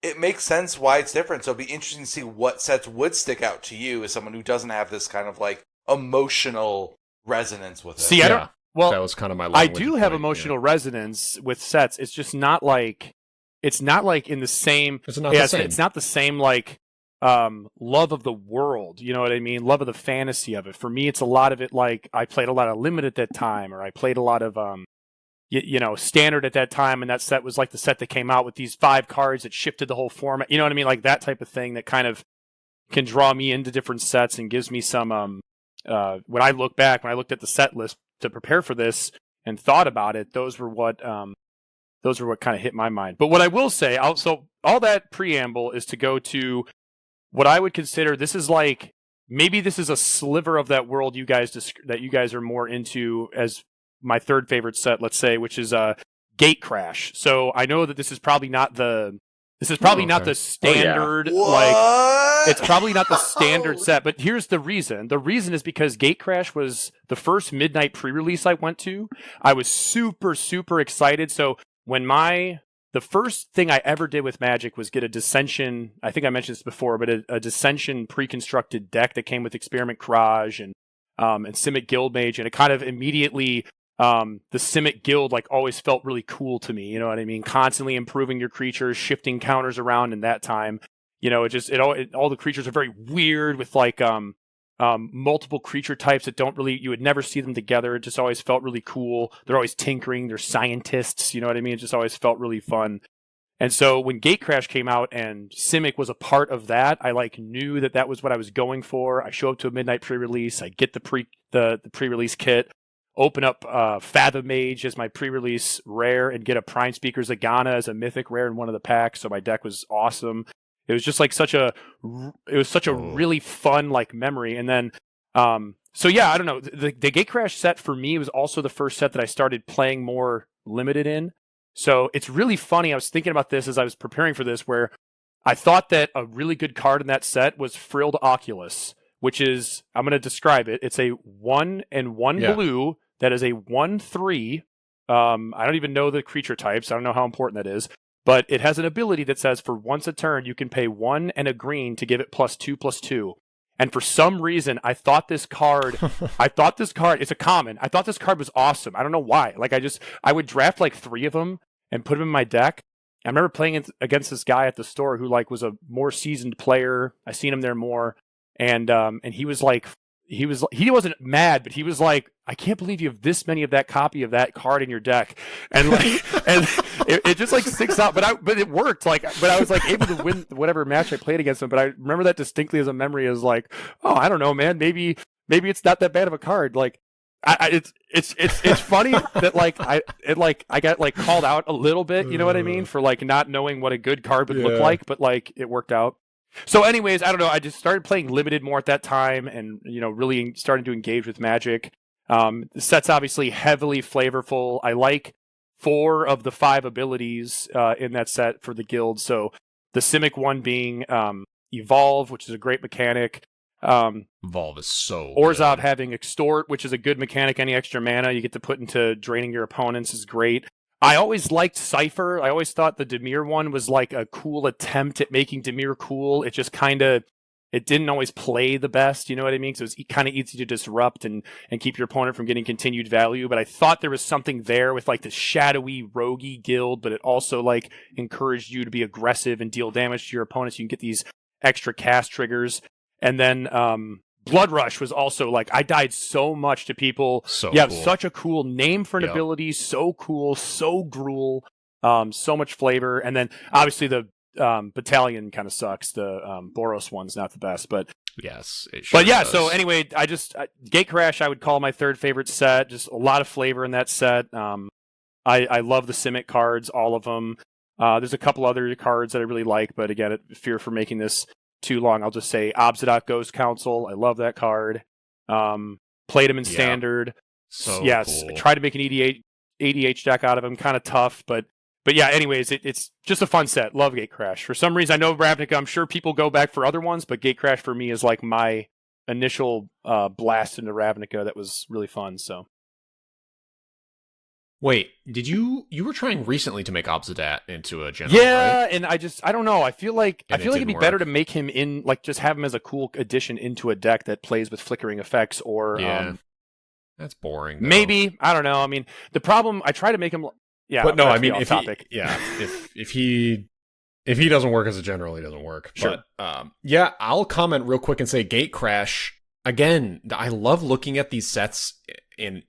it makes sense why it's different. So it'd be interesting to see what sets would stick out to you as someone who doesn't have this kind of, like, emotional resonance with it. See, that was kind of my I do have emotional resonance with sets. It's just not like, it's not like in the same. It's not the same. It's not the same like love of the world. You know what I mean? Love of the fantasy of it. For me, it's a lot of it. Like I played a lot of Limited at that time, or I played a lot of Standard at that time, and that set was like the set that came out with these 5 cards that shifted the whole format. You know what I mean? Like that type of thing that kind of can draw me into different sets and gives me some. When I look back, when I looked at the set list to prepare for this and thought about it, those were what kind of hit my mind. But what I will say, so all that preamble is to go to what I would consider, this is like, maybe this is a sliver of that world you guys that you guys are more into as my 3rd favorite set, let's say, which is Gate Crash. So I know that this is probably not the standard, it's probably not the standard set, but here's the reason. The reason is because Gate Crash was the first midnight pre-release I went to. I was super, super excited. So when the first thing I ever did with Magic was get a Dissension, I think I mentioned this before, but a Dissension pre-constructed deck that came with Experiment Courage and Simic Guildmage, and it kind of immediately the Simic guild like always felt really cool to me. You know what I mean? Constantly improving your creatures, shifting counters around in that time. You know, all the creatures are very weird with like multiple creature types that you would never see them together. It just always felt really cool. They're always tinkering. They're scientists. You know what I mean? It just always felt really fun. And so when Gatecrash came out and Simic was a part of that, I like knew that was what I was going for. I show up to a midnight pre-release. I get the pre-release kit, open up Fathom Mage as my pre-release rare, and get a Prime Speaker Zagana as a mythic rare in one of the packs. So my deck was awesome. It was just like such a really fun like memory. And then, so yeah, I don't know. The Gatecrash set for me was also the first set that I started playing more limited in. So it's really funny. I was thinking about this as I was preparing for this, where I thought that a really good card in that set was Frilled Oculus, which is, I'm going to describe it. It's a 1 and 1 blue that is a 1/3. I don't even know the creature types. I don't know how important that is. But it has an ability that says for once a turn, you can pay 1 and a green to give it +2/+2. And for some reason, I thought this card, it's a common. I thought this card was awesome. I don't know why. Like I would draft like 3 of them and put them in my deck. I remember playing against this guy at the store who like was a more seasoned player. I seen him there more. And he was like, he wasn't mad, but he was like, I can't believe you have this many of that copy of that card in your deck. And like, and it just like sticks out, but it worked. Like, but I was like able to win whatever match I played against him. But I remember that distinctly as a memory as like, oh, I don't know, man, maybe it's not that bad of a card. Like, it's funny that like I got like called out a little bit, you know what I mean? For like not knowing what a good card would look like, but like it worked out. So anyways, I don't know. I just started playing limited more at that time and, you know, really starting to engage with Magic. The set's obviously heavily flavorful. I like 4 of the 5 abilities in that set for the guild. So the Simic one being Evolve, which is a great mechanic. Evolve is so Orzhov good. having Extort, which is a good mechanic. Any extra mana you get to put into draining your opponents is great. I always liked Cypher. I always thought the Dimir one was like a cool attempt at making Dimir cool. It just it didn't always play the best, you know what I mean? So it's kind of easy to disrupt and keep your opponent from getting continued value. But I thought there was something there with like the shadowy, roguey guild, but it also like encouraged you to be aggressive and deal damage to your opponents. You can get these extra cast triggers. And then Blood Rush was also like, I died so much to people. So you have cool. such a cool name for an ability. So cool. So gruel. So much flavor. And then obviously the Battalion kind of sucks. The Boros one's not the best, but yes, it sure but yeah. does. So anyway, Gatecrash I would call my 3rd favorite set. Just a lot of flavor in that set. I love the Simic cards, all of them. There's a couple other cards that I really like, but again, fear for making this too long, I'll just say Obsidian Ghost Council. I love that card. Played him in Standard. So yes, cool. I tried to make an EDH deck out of him. Kind of tough, but yeah. Anyways, it's just a fun set. Love Gatecrash. For some reason, I know Ravnica. I'm sure people go back for other ones, but Gatecrash for me is like my initial blast into Ravnica. That was really fun. So. Wait, did you were trying recently to make Obsidat into a general, yeah, right? and I don't know. I feel like And it'd be better to make him in like just have him as a cool addition into a deck that plays with flickering effects or that's boring. Though. Maybe, I don't know. I mean, the problem I try to make him but no, I mean if topic. if he doesn't work as a general, he doesn't work. Sure. But I'll comment real quick and say Gatecrash again. I love looking at these sets in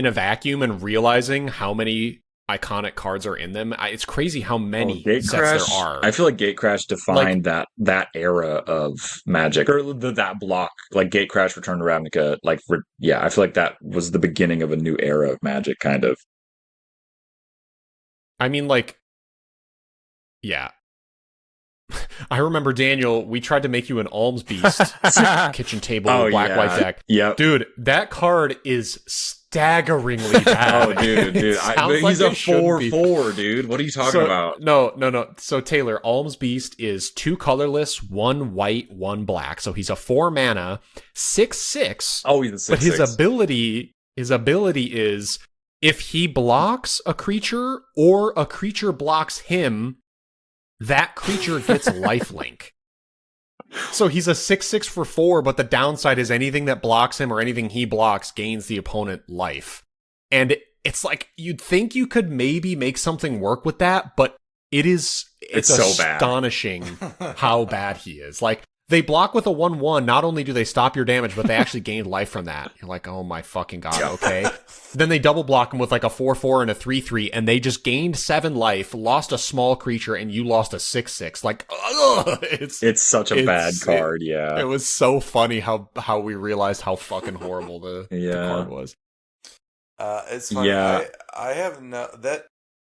a vacuum and realizing how many iconic cards are in them. It's crazy how many sets there are. I feel like Gatecrash defined that era of Magic, or that block. Like Gatecrash, Return to Ravnica. Like, I feel like that was the beginning of a new era of Magic, kind of. I mean, like, yeah. I remember, Daniel, we tried to make you an Alms Beast kitchen table black-white deck. Yep. Dude, that card is staggeringly bad. Oh, dude. He's a 4/4, dude. What are you talking about? No. So, Taylor, Alms Beast is 2 colorless, 1 white, 1 black. So he's a 4 mana, 6/6. Oh, he's a 6/6. But his ability is if he blocks a creature or a creature blocks him, that creature gets lifelink. So he's a 6/6 for 4, but the downside is anything that blocks him or anything he blocks gains the opponent life. And it's like, you'd think you could maybe make something work with that, but it's so bad. astonishing how bad he is. Like, they block with a 1/1. Not only do they stop your damage, but they actually gained life from that. You're like, oh my fucking god, okay. Then they double block him with like a 4/4 and a 3/3, and they just gained 7 life, lost a small creature, and you lost a 6/6. Like, ugh, it's such a bad card. It was so funny how we realized how fucking horrible the card was. It's funny. Yeah.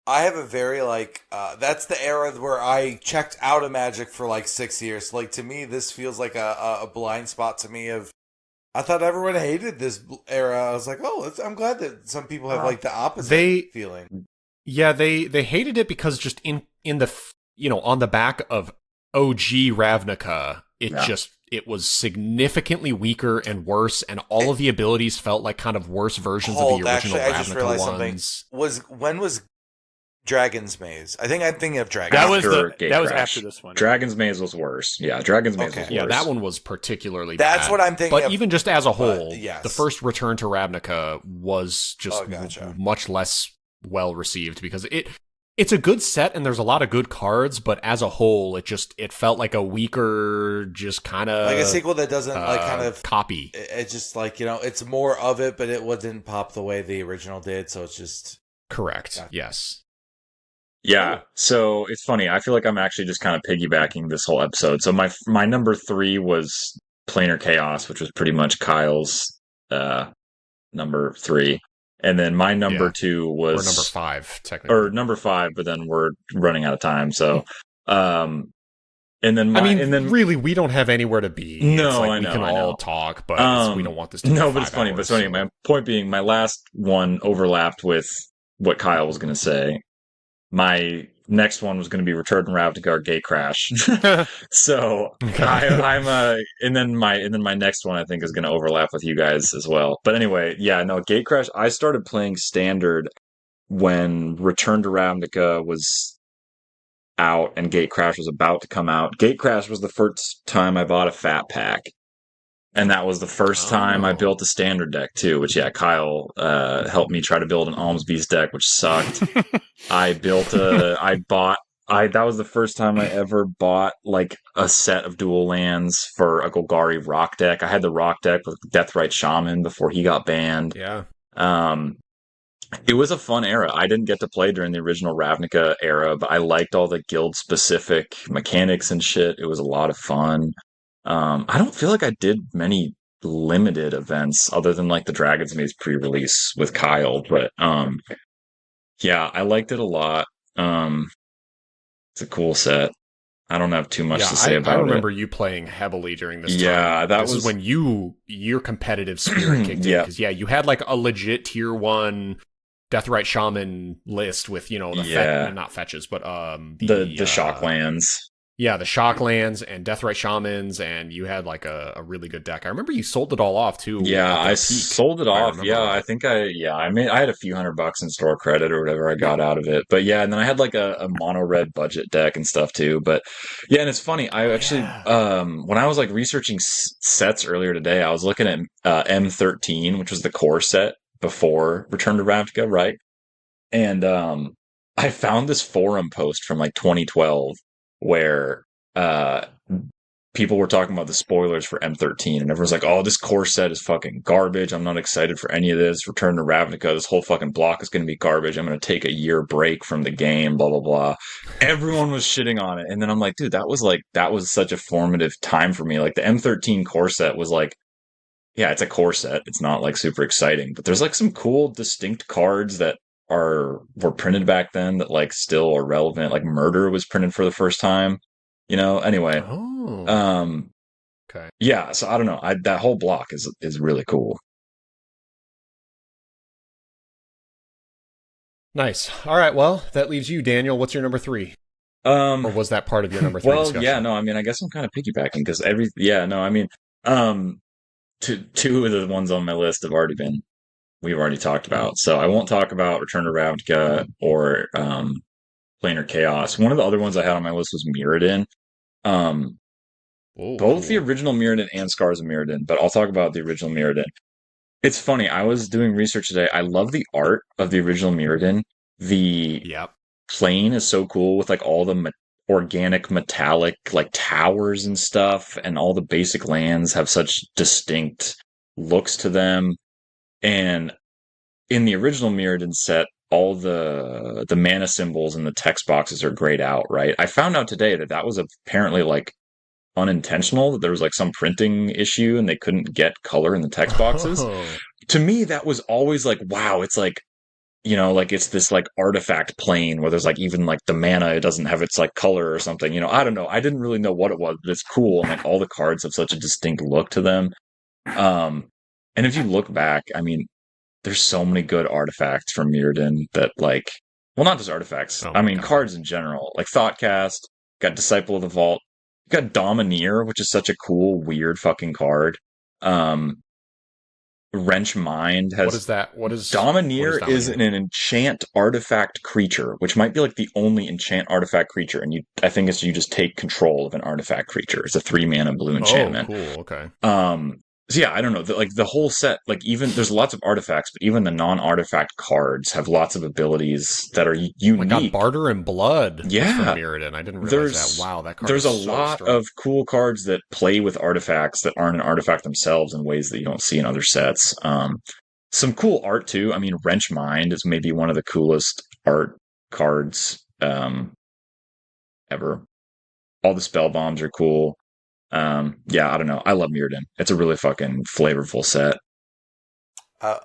I have a very like that's the era where I checked out of Magic for like 6 years. Like, to me, this feels like a blind spot to me. I thought everyone hated this era. I was like, I'm glad that some people have like the opposite feeling. Yeah, they hated it because just in the on the back of OG Ravnica, it was significantly weaker and worse, and all of the abilities felt like kind of worse versions of the original Ravnica I just realized ones. When was Dragon's Maze? I think I'm thinking of Dragon's Maze. Maze. That was after this one. Dragon's Maze was worse. Yeah, Dragon's Maze was worse. Yeah, that one was particularly bad. That's what I'm thinking But of, even just as a whole, yes. the first Return to Ravnica was just much less well received, because it's a good set and there's a lot of good cards, but as a whole, it felt like a weaker, just kind of like a sequel that doesn't like kind of copy. It's just like, it's more of it, but it didn't pop the way the original did. So it's just correct. Yes. Yeah, so it's funny. I feel like I'm actually just kind of piggybacking this whole episode. So my number 3 was Planar Chaos, which was pretty much Kyle's number 3. And then my number 2 was... Or number 5, technically. Or number 5, but then we're running out of time, so... and then really, we don't have anywhere to be. No, it's like I know, we can I know. all talk, but we don't want this to be No, 5 but it's funny. hours, But so anyway, my point being, my last one overlapped with what Kyle was going to say. My next one was going to be Return to Ravnica or Gate Crash. So and then my next one I think is going to overlap with you guys as well. But anyway, yeah, no, Gate Crash. I started playing Standard when Return to Ravnica was out and Gate Crash was about to come out. Gate Crash was the first time I bought a fat pack. And that was the first time I built a Standard deck too, which Kyle helped me try to build an Alms Beast deck, which sucked. That was the first time I ever bought like a set of dual lands for a Golgari Rock deck. I had the Rock deck with Deathrite Shaman before he got banned. Yeah. It was a fun era. I didn't get to play during the original Ravnica era, but I liked all the guild specific mechanics and shit. It was a lot of fun. I don't feel like I did many limited events other than like the Dragon's Maze pre-release with Kyle, but yeah, I liked it a lot. It's a cool set. I don't have too much to say about it. I remember you playing heavily during this time. Yeah, this is when your competitive spirit kicked in, because you had like a legit tier 1 Deathrite Shaman list with not fetches, but the shock lands. Yeah, the shock lands and Deathrite Shamans, and you had like a really good deck. I remember you sold it all off too. Yeah, I sold it off. Yeah, I think I had a few $100 in store credit or whatever I got out of it. But yeah, and then I had like a mono red budget deck and stuff too. But yeah, and it's funny. I actually when I was like researching sets earlier today, I was looking at M13, which was the core set before Return to Ravnica, right? And I found this forum post from like 2012 where people were talking about the spoilers for M13, and everyone's like, oh, this core set is fucking garbage. I'm not excited for any of this. Return to Ravnica, this whole fucking block is going to be garbage. I'm going to take a year break from the game, blah, blah, blah. Everyone was shitting on it. And then I'm like, dude, that was such a formative time for me. Like the M13 core set was like, yeah, it's a core set. It's not like super exciting, but there's like some cool distinct cards that were printed back then that like still are relevant. Like Murder was printed for the first time, anyway. Okay. Yeah, so I don't know. That whole block is really cool. Nice. All right, well, that leaves you, Daniel. What's your number 3? Or was that part of your number 3 well, discussion? yeah, no, I mean, I guess I'm kind of piggybacking because two of the ones on my list we've already talked about. So I won't talk about Return to Ravnica or Planar Chaos. One of the other ones I had on my list was Mirrodin. Both the original Mirrodin and Scars of Mirrodin, but I'll talk about the original Mirrodin. It's funny. I was doing research today. I love the art of the original Mirrodin. The Yep. plane is so cool with like all the organic metallic like towers and stuff, and all the basic lands have such distinct looks to them. And in the original Mirrodin set, all the mana symbols and the text boxes are grayed out, right? I found out today that that was apparently like unintentional, that there was like some printing issue and they couldn't get color in the text boxes. Oh. To me, that was always like, wow, it's like, like it's this like artifact plane where there's like even like the mana, it doesn't have its like color or something. I don't know. I didn't really know what it was, but it's cool. And like all the cards have such a distinct look to them. Um, and if you look back, I mean, there's so many good artifacts from Mirrodin that like, well, not just artifacts. Oh I my mean, God. cards in general, like Thoughtcast, got Disciple of the Vault, got Domineer, which is such a cool, weird fucking card. Wrench Mind What has is that? What is Domineer is Domineer? an enchant artifact creature, which might be like the only enchant artifact creature, and I think it's you just take control of an artifact creature. It's a 3-mana blue enchantment. Oh, cool. Okay. So yeah, I don't know. Like the whole set, like even there's lots of artifacts, but even the non-artifact cards have lots of abilities that are Oh my God, unique. Barter and Blood. Was Yeah. from Mirrodin. I didn't realize that. Wow, that card. There's is a so lot strong. of cool cards that play with artifacts that aren't an artifact themselves in ways that you don't see in other sets. Some cool art too. I mean, Wrench Mind is maybe one of the coolest art cards ever. All the spell bombs are cool. Yeah, I don't know. I love Mirrodin. It's a really fucking flavorful set.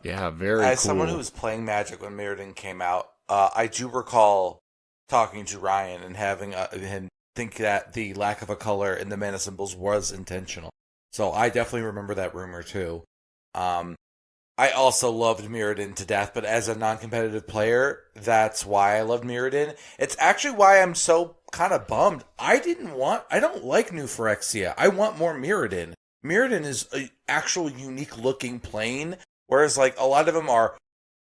Yeah, very As cool. someone who was playing Magic when Mirrodin came out, I do recall talking to Ryan and having him think that the lack of a color in the mana symbols was intentional. So I definitely remember that rumor too. I also loved Mirrodin to death, but as a non-competitive player, that's why I loved Mirrodin. It's actually why I'm so kind of bummed. I don't like New Phyrexia. I want more Mirrodin. Mirrodin is an actual unique looking plane, whereas like a lot of them are,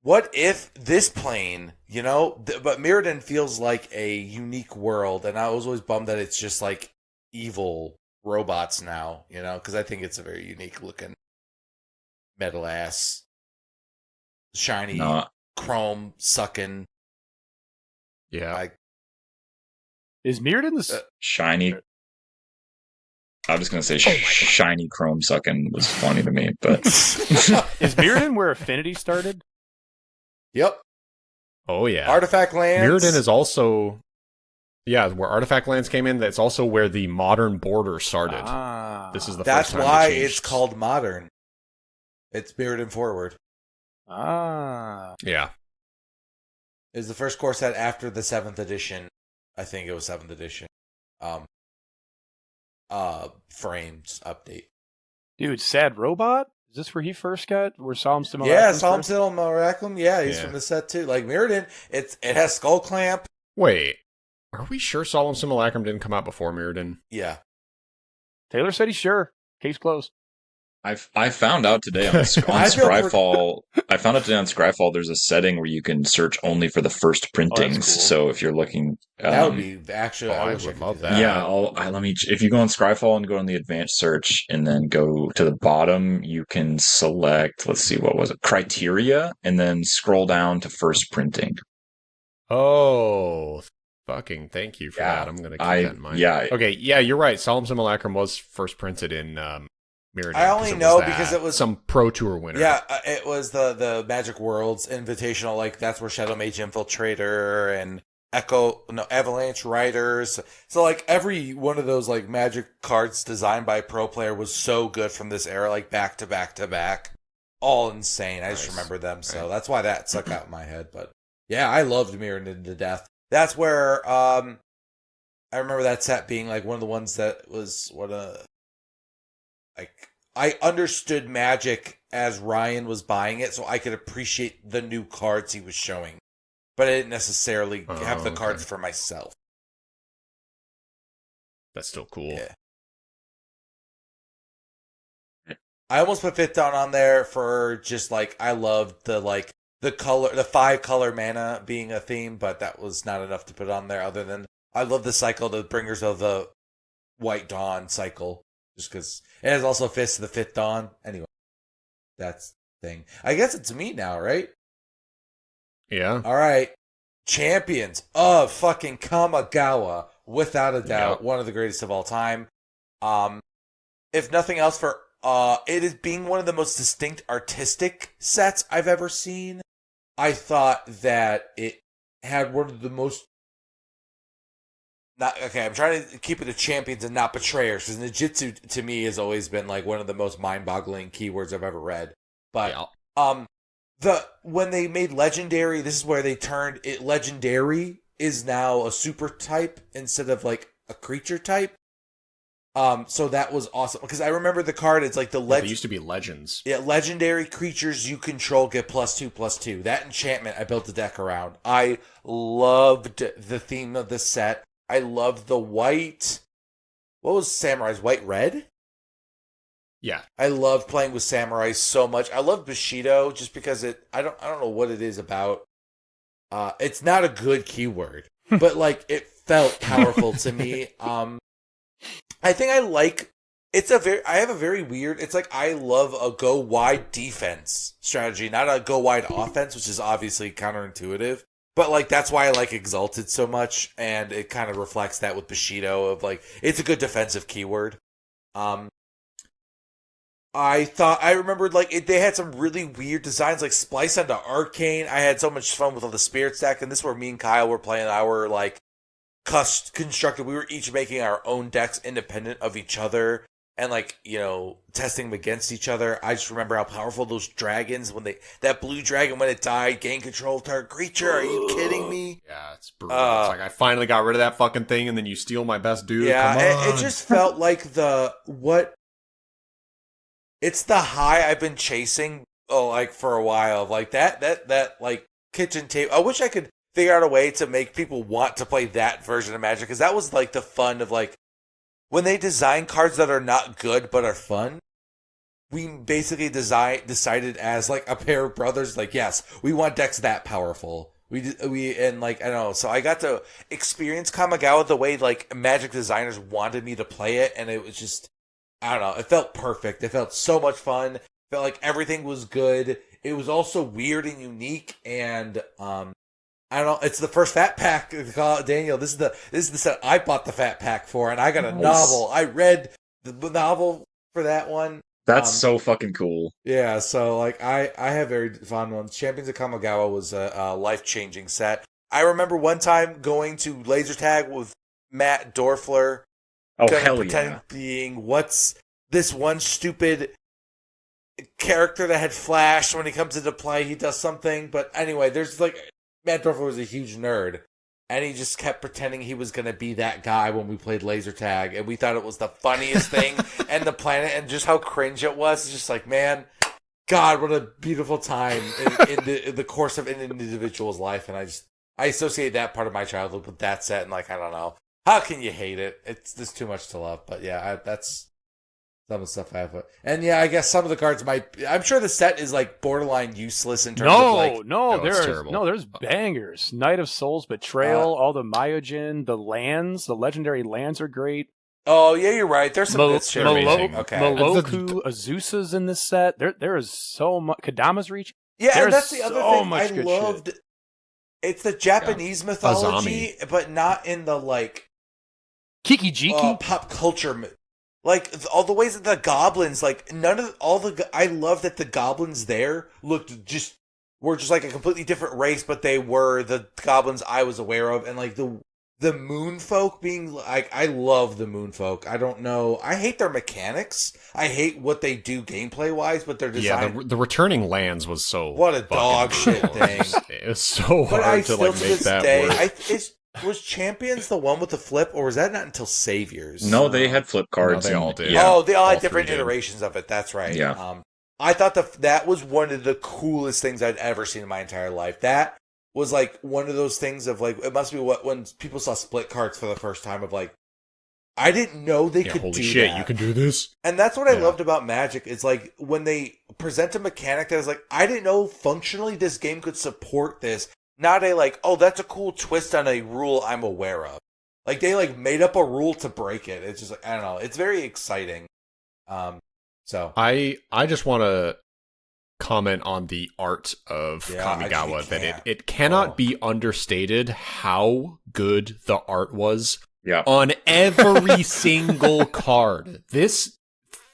what if this plane, but Mirrodin feels like a unique world, and I was always bummed that it's just like evil robots now, because I think it's a very unique looking metal ass, shiny, No, chrome sucking. Yeah. Is Mirrodin this? shiny. I was gonna say shiny chrome sucking was funny to me, but Is Mirrodin where Affinity started? Yep. Oh yeah. Artifact lands. Mirrodin is also, where Artifact Lands came in. That's also where the modern border started. This is the That's first time why they changed. it's called modern. It's Mirrodin Forward. Yeah. Is the first core set after the 7th edition. I think it was 7th edition. Frames update. Dude, Sad Robot? Is this where he first got? Where Solemn Simulacrum? Yeah, Solemn Simulacrum. Yeah, he's Yeah. from the set too. Like Mirrodin, it has Skull Clamp. Wait. Are we sure Solemn Simulacrum didn't come out before Mirrodin? Yeah. Taylor said he's sure. Case closed. I found out today on Scryfall. I found out today on Scryfall. There's a setting where you can search only for the first printings. cool. So if you're looking, That would be actually. I wish would could love do that. yeah. Let me. If you go on Scryfall and go on the advanced search and then go to the bottom, you can select. Let's see, what was it? Criteria, and then scroll down to first printing. Oh, fucking thank you for Yeah, that. I'm going to keep that in mind. yeah. Okay, yeah, you're right. Solemn Simulacrum was first printed in Mirrodin. I only 'cause know that. because it was- some Pro Tour winner. Yeah, it was the Magic Worlds Invitational. Like that's where Shadow Mage Infiltrator and Avalanche Riders. So like every one of those like Magic cards designed by a pro player was so good from this era, like back to back to back, all insane. I just Nice. remember them, so Right. that's why that stuck out in my head. But yeah, I loved Mirrodin to death. That's where I remember that set being like one of the ones that was like I understood Magic as Ryan was buying it, so I could appreciate the new cards he was showing. But I didn't necessarily have the okay. cards for myself. That's still cool. Yeah. I almost put Fifth Dawn on there for just like I loved the color, the 5-color mana being a theme, but that was not enough to put on there. Other than I love the cycle, the Bringers of the White Dawn cycle, just because it has also Fist of the Fifth Dawn. Anyway, that's thing. I guess it's me now, right? Yeah. All right. Champions of fucking Kamigawa, without a doubt, Yeah. one of the greatest of all time. If nothing else, for it is being one of the most distinct artistic sets I've ever seen. I thought that it had one of the most. Not okay. I'm trying to keep it to champions and not betrayers, because Ninjutsu to me has always been like one of the most mind-boggling keywords I've ever read. But Yeah. when they made legendary, this is where they turned it. Legendary is now a super type instead of like a creature type. So that was awesome because I remember the card. It's like the They used to be legends. Yeah, legendary creatures you control get +2/+2. That enchantment I built a deck around. I loved the theme of the set. I loved the white. What was Samurai's white red? Yeah. I loved playing with Samurai so much. I love Bushido just because I don't know what it is about. It's not a good keyword, but like it felt powerful to me. I think I like I have a very weird, it's like I love a go wide defense strategy, not a go wide offense, which is obviously counterintuitive. But like that's why I like Exalted so much, and it kind of reflects that with Bushido of like it's a good defensive keyword. I remembered like they had some really weird designs like Splice onto Arcane. I had so much fun with all the Spirit Stack, and this is where me and Kyle were playing our like constructed. We were each making our own decks independent of each other and like, you know, testing them against each other. I just remember how powerful those dragons that blue dragon when it died gain control of target creature. Are you kidding me? Yeah, it's brutal. It's like I finally got rid of that fucking thing and then you steal my best dude. Yeah, Come on. it just felt like it's the high I've been chasing like for a while. Like that like kitchen table. I wish I could figure out a way to make people want to play that version of Magic, because that was like the fun of like when they design cards that are not good but are fun. We basically decided as like a pair of brothers, like yes, we want decks that powerful. We and like I don't know. So I got to experience Kamigawa the way like Magic designers wanted me to play it, and it was just I don't know. It felt perfect. It felt so much fun. It felt like everything was good. It was also weird and unique, and I don't know. It's the first fat pack. Daniel, this is the set I bought the fat pack for, and I got a novel. I read the novel for that one. That's so fucking cool. Yeah, so like I have very fond ones. Champions of Kamigawa was a life-changing set. I remember one time going to laser tag with Matt Dorfler. Oh hell pretending yeah! Being what's this one stupid character that had flash when he comes into play, he does something. But anyway, there's like Matt Dorfler was a huge nerd, and he just kept pretending he was going to be that guy when we played laser tag, and we thought it was the funniest thing and the planet, and just how cringe it was. It's just like, man, God, what a beautiful time in the course of an individual's life, and I associate that part of my childhood with that set, and like I don't know, how can you hate it? There's too much to love, but yeah, that's some of the stuff I have. And yeah, I guess some of the cards I'm sure the set is like borderline useless in terms of like. There's bangers. Knight of Souls, Betrayal, all the Myojin, the legendary lands are great. Oh yeah, you're right. There's some good shit. Okay. Moloku, Azusa's in this set. There is so much. Kadama's Reach. Yeah, and that's the other thing I loved. Shit. It's the Japanese mythology, but not in the like Kikijiki pop culture. Like all the ways that the goblins, like I love that the goblins there were just like a completely different race, but they were the goblins I was aware of, and like the moon folk being like, I love the moon folk. I don't know. I hate their mechanics. I hate what they do gameplay wise, but their design. Yeah, the returning lands was so what a dog shit thing. It was so hard to like make that work. Was Champions the one with the flip, or was that not until Saviors? No, they had flip cards. No, they all did. Yeah, oh, they all had different iterations of it. That's right. Yeah. I thought that was one of the coolest things I'd ever seen in my entire life. That was like one of those things of like, it must be when people saw split cards for the first time of like, I didn't know they could holy do shit, that. You can do this? And that's what I loved about Magic. It's like when they present a mechanic that is like, I didn't know functionally this game could support this. Not a like, oh, that's a cool twist on a rule I'm aware of. Like they like made up a rule to break it. It's just like, I don't know. It's very exciting. So I just want to comment on the art of Kamigawa that it cannot be understated how good the art was on every single card. This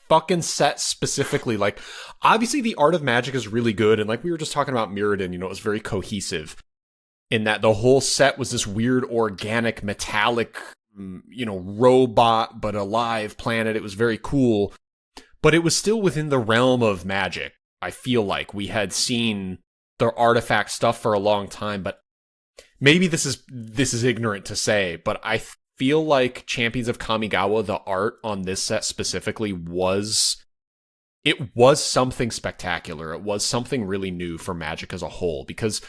fucking set specifically, like, obviously the art of Magic is really good, and like we were just talking about Mirrodin, you know, it was very cohesive in that the whole set was this weird organic metallic, you know, robot but alive planet. It was very cool, but it was still within the realm of Magic. I feel like we had seen the artifact stuff for a long time, but maybe this is ignorant to say, but I feel like Champions of Kamigawa, the art on this set specifically was something spectacular. It was something really new for Magic as a whole, because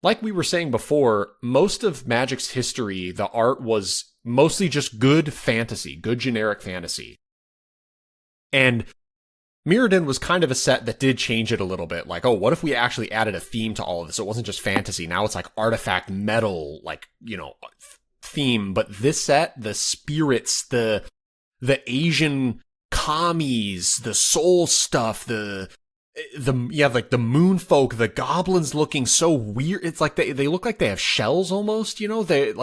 like we were saying before, most of Magic's history, the art was mostly just good fantasy, good generic fantasy. And Mirrodin was kind of a set that did change it a little bit. Like, oh, what if we actually added a theme to all of this? It wasn't just fantasy. Now it's like artifact metal, like, you know, theme. But this set, the spirits, the Asian commies, the soul stuff, the like the moon folk, the goblins looking so weird. It's like they look like they have shells almost, you know? They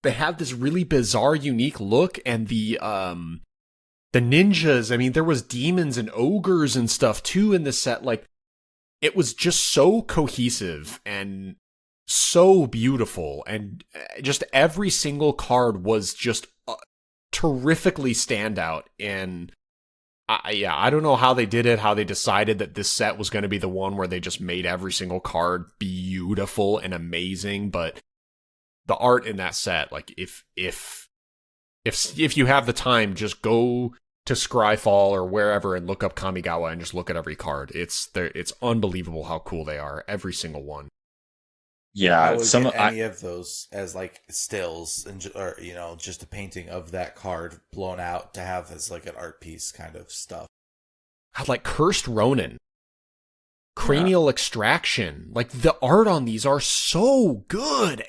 have this really bizarre, unique look, and the ninjas, I mean, there was demons and ogres and stuff too in this set. Like, it was just so cohesive and so beautiful, and just every single card was just terrifically standout. And I don't know how they did it, how they decided that this set was going to be the one where they just made every single card beautiful and amazing, but the art in that set, like, if you have the time, just go to Scryfall or wherever and look up Kamigawa and just look at every card. It's unbelievable how cool they are, every single one. Yeah, I would get any of those as like stills, or you know, just a painting of that card blown out to have as like an art piece kind of stuff. Like Cursed Ronin, Cranial Extraction, like the art on these are so good.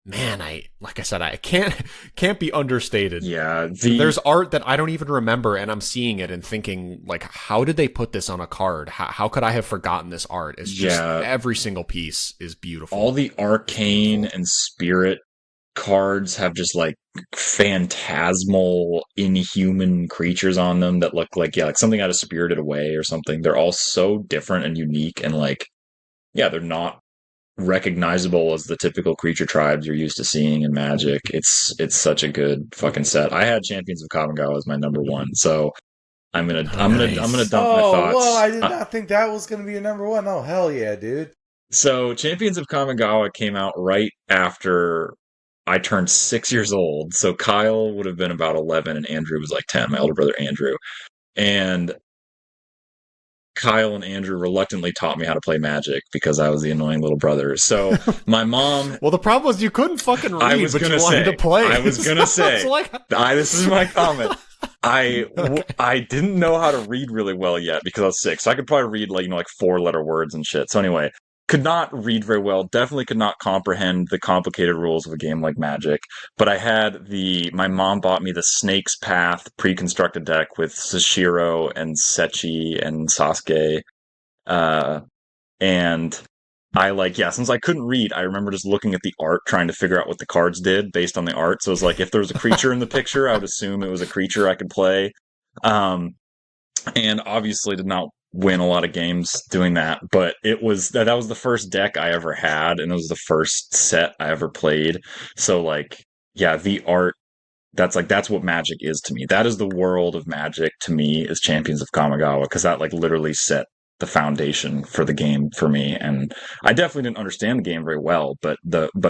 Man, like I said, I can't be understated. Yeah, there's art that I don't even remember, and I'm seeing it and thinking, like, how did they put this on a card? How could I have forgotten this art? It's just every single piece is beautiful. All the arcane and spirit cards have just like phantasmal, inhuman creatures on them that look like something out of Spirited Away or something. They're all so different and unique, and like, they're not recognizable as the typical creature tribes you're used to seeing in Magic. It's such a good fucking set. I had Champions of Kamigawa as my number one, so I'm gonna dump my thoughts. Whoa, I did not think that was gonna be your number one. Oh, hell yeah, dude. So Champions of Kamigawa came out right after I turned 6 years old. So Kyle would have been about 11 and Andrew was like 10, my older brother Andrew. And Kyle and Andrew reluctantly taught me how to play Magic because I was the annoying little brother. So my mom... Well, the problem was you couldn't fucking read, but you wanted to play. I was going to say, this is my comment. I didn't know how to read really well yet because I was 6. So I could probably read like 4-letter words and shit. So anyway, could not read very well. Definitely could not comprehend the complicated rules of a game like Magic. But I had my mom bought me the Snake's Path pre-constructed deck with Sashiro and Sechi and Sasuke. And I since I couldn't read, I remember just looking at the art, trying to figure out what the cards did based on the art. So it was like, if there was a creature in the picture, I would assume it was a creature I could play. And obviously did not win a lot of games doing that, but that was the first deck I ever had, and it was the first set I ever played. So the art, that's what Magic is to me. That is the world of Magic to me, is Champions of Kamigawa, because that literally set the foundation for the game for me. And I definitely didn't understand the game very well, but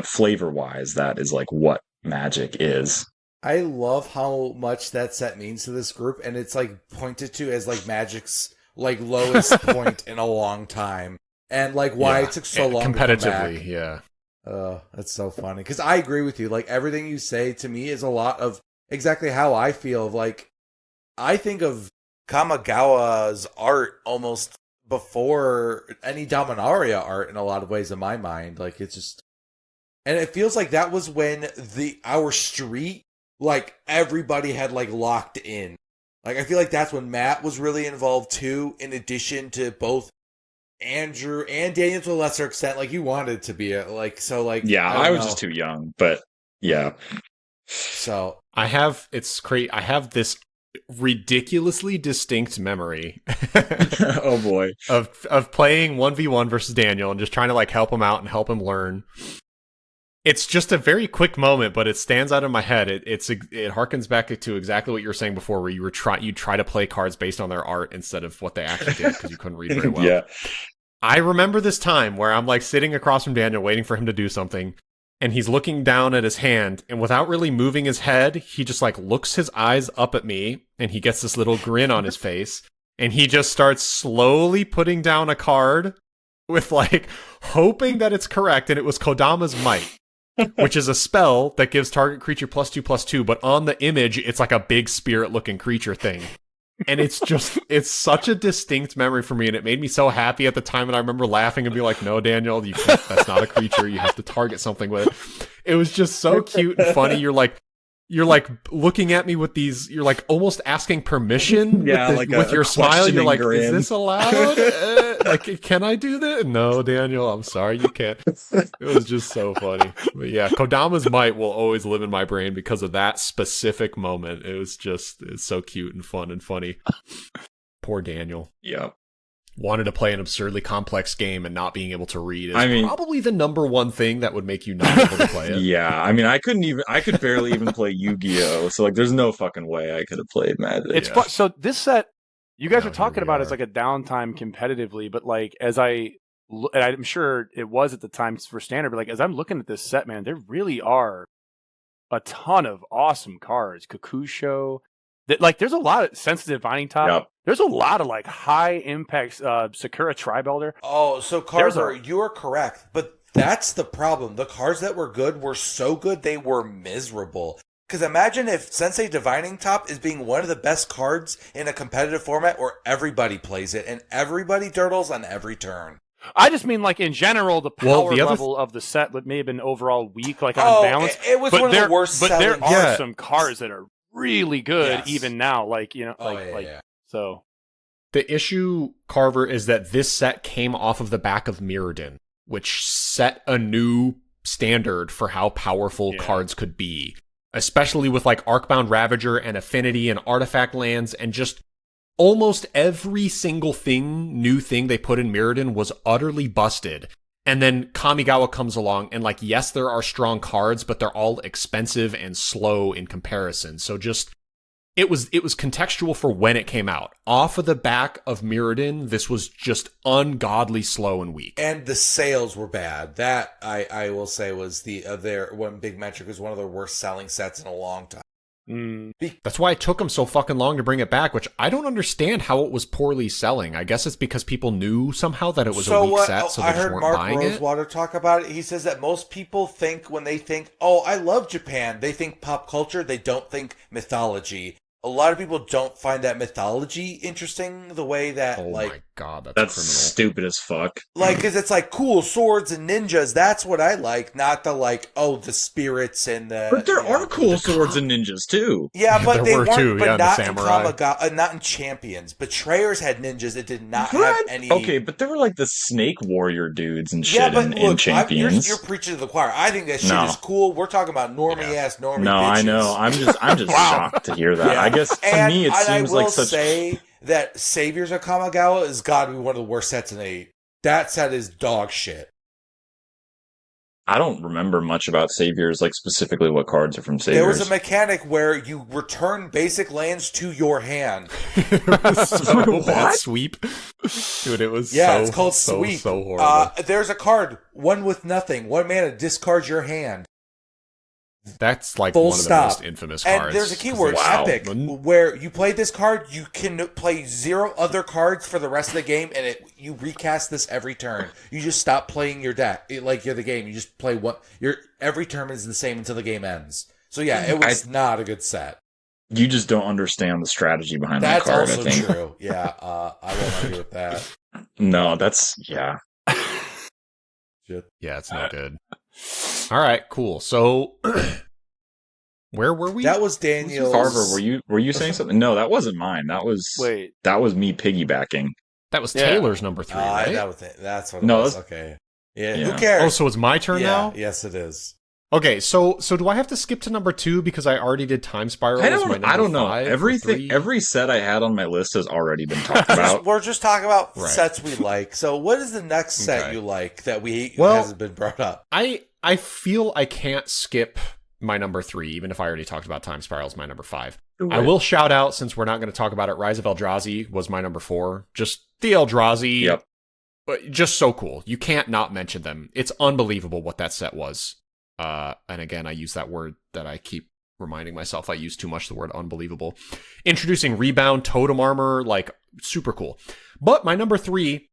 flavor wise, that is what Magic is. I love how much that set means to this group, and it's pointed to as Magic's lowest point in a long time, and why it took so long competitively to come back. That's so funny, because I agree with you. Everything you say to me is a lot of exactly how I feel. I think of Kamigawa's art almost before any Dominaria art in a lot of ways in my mind. It's just, and it feels like that was when our street, everybody had locked in. Like, I feel like that's when Matt was really involved too, in addition to both Andrew and Daniel to a lesser extent. Like, you wanted to be Yeah, I was just too young, but yeah. So I have this ridiculously distinct memory Oh boy. of playing 1v1 versus Daniel and just trying to like help him out and help him learn. It's just a very quick moment, but it stands out in my head. It harkens back to exactly what you were saying before, where you try to play cards based on their art instead of what they actually did because you couldn't read very well. Yeah. I remember this time where I'm like sitting across from Daniel waiting for him to do something, and he's looking down at his hand, and without really moving his head, he just like looks his eyes up at me, and he gets this little grin on his face, and he just starts slowly putting down a card with like hoping that it's correct, and it was Kodama's Might. Which is a spell that gives target creature +2/+2, but on the image, it's like a big spirit-looking creature thing. And it's such a distinct memory for me, and it made me so happy at the time, and I remember laughing and being like, no, Daniel, that's not a creature, you have to target something with it. It was just so cute and funny. You're like looking at me with these, you're like almost asking permission with your smile. You're like, grin. Is this allowed? Like, can I do that? No, Daniel, I'm sorry, you can't. It was just so funny. But yeah, Kodama's Might will always live in my brain because of that specific moment. It's so cute and fun and funny. Poor Daniel. Yeah. Wanted to play an absurdly complex game and not being able to read is probably the number one thing that would make you not able to play it. Yeah, I mean, I could barely even play Yu-Gi-Oh! So, like, there's no fucking way I could have played Magic. It's fun. So this set, you guys are talking about as like a downtime competitively, but like and I'm sure it was at the time for Standard, but like as I'm looking at this set, man, there really are a ton of awesome cards. Kakusho. Like, there's a lot of sensitive Vining Top. Yep. There's a lot of like high impact Sakura Tribe Elder. Oh, so Carver, you are correct, but that's the problem. The cards that were good were so good they were miserable. Because imagine if Sensei Divining Top is being one of the best cards in a competitive format where everybody plays it and everybody dirtles on every turn. I just mean, like, in general, the power level of the set may have been overall weak, like on balance. It was one of the worst. But there are some cards that are really good even now. Like, you know, so. The issue, Carver, is that this set came off of the back of Mirrodin, which set a new standard for how powerful cards could be. Especially with like Arcbound Ravager and Affinity and Artifact lands, and just almost every single new thing they put in Mirrodin was utterly busted. And then Kamigawa comes along, and like, yes, there are strong cards, but they're all expensive and slow in comparison. So just, it was contextual for when it came out. Off of the back of Mirrodin, this was just ungodly slow and weak. And the sales were bad. That, I will say, was their one big metric, was one of their worst selling sets in a long time. That's why it took them so fucking long to bring it back, which I don't understand how it was poorly selling. I guess it's because people knew somehow that it was a weak set, so they just weren't buying it. I heard Mark Rosewater talk about it. He says that most people think, when they think, oh, I love Japan, they think pop culture, they don't think mythology. A lot of people don't find that mythology interesting the way that, my god, that's stupid as fuck. Like, because it's like cool swords and ninjas. That's what I like, not the the spirits and the. But there are cool swords and ninjas too. Yeah, but they weren't. Too, but not in Kamigawa, not in Champions. Betrayers had ninjas. It did not have any. Okay, but there were like the Snake Warrior dudes and shit in Champions. You're preaching to the choir. I think that shit is cool. We're talking about normie bitches. No, I know. I'm just shocked to hear that. Yeah. I guess to me it seems like such. Say that Saviors of Kamigawa has got to be one of the worst sets in the. That set is dog shit. I don't remember much about Saviors, like specifically what cards are from Saviors. There was a mechanic where you return basic lands to your hand. Bad sweep. Dude, it was it's called sweep. So horrible. There's a card, 1 with nothing, 1 mana, discard your hand. That's like one of the most infamous cards. And there's a keyword, epic, where you play this card, you can play 0 other cards for the rest of the game, and you recast this every turn. You just stop playing your deck like you're the game. You just play every turn is the same until the game ends. So yeah, it was not a good set. You just don't understand the strategy behind that card. That's also true. Yeah, I won't argue with that. No, that's yeah. Yeah, it's not good. All right, cool. So Where were we? That was Daniel's. Carver, were you saying something? No, that wasn't mine. That was me piggybacking. That was Taylor's number 3, right? That's what it No, was. Okay. Yeah. Yeah. Who cares? Oh, so it's my turn now? Yes, it is. Okay, so do I have to skip to number 2 because I already did Time Spiral? I as my number don't know. 5 or Everything, 3? every set I had on my list has already been talked about. We're just talking about Right. sets we like. So, what is the next set Okay. you like that Well- hasn't been brought up? I feel I can't skip my number 3, even if I already talked about Time Spiral as my number 5. I will shout out, since we're not going to talk about it, Rise of Eldrazi was my number 4. Just the Eldrazi. Yep. Just so cool. You can't not mention them. It's unbelievable what that set was. And again, I use that word that I keep reminding myself I use too much, the word unbelievable. Introducing Rebound, Totem Armor, like, super cool. But my number 3,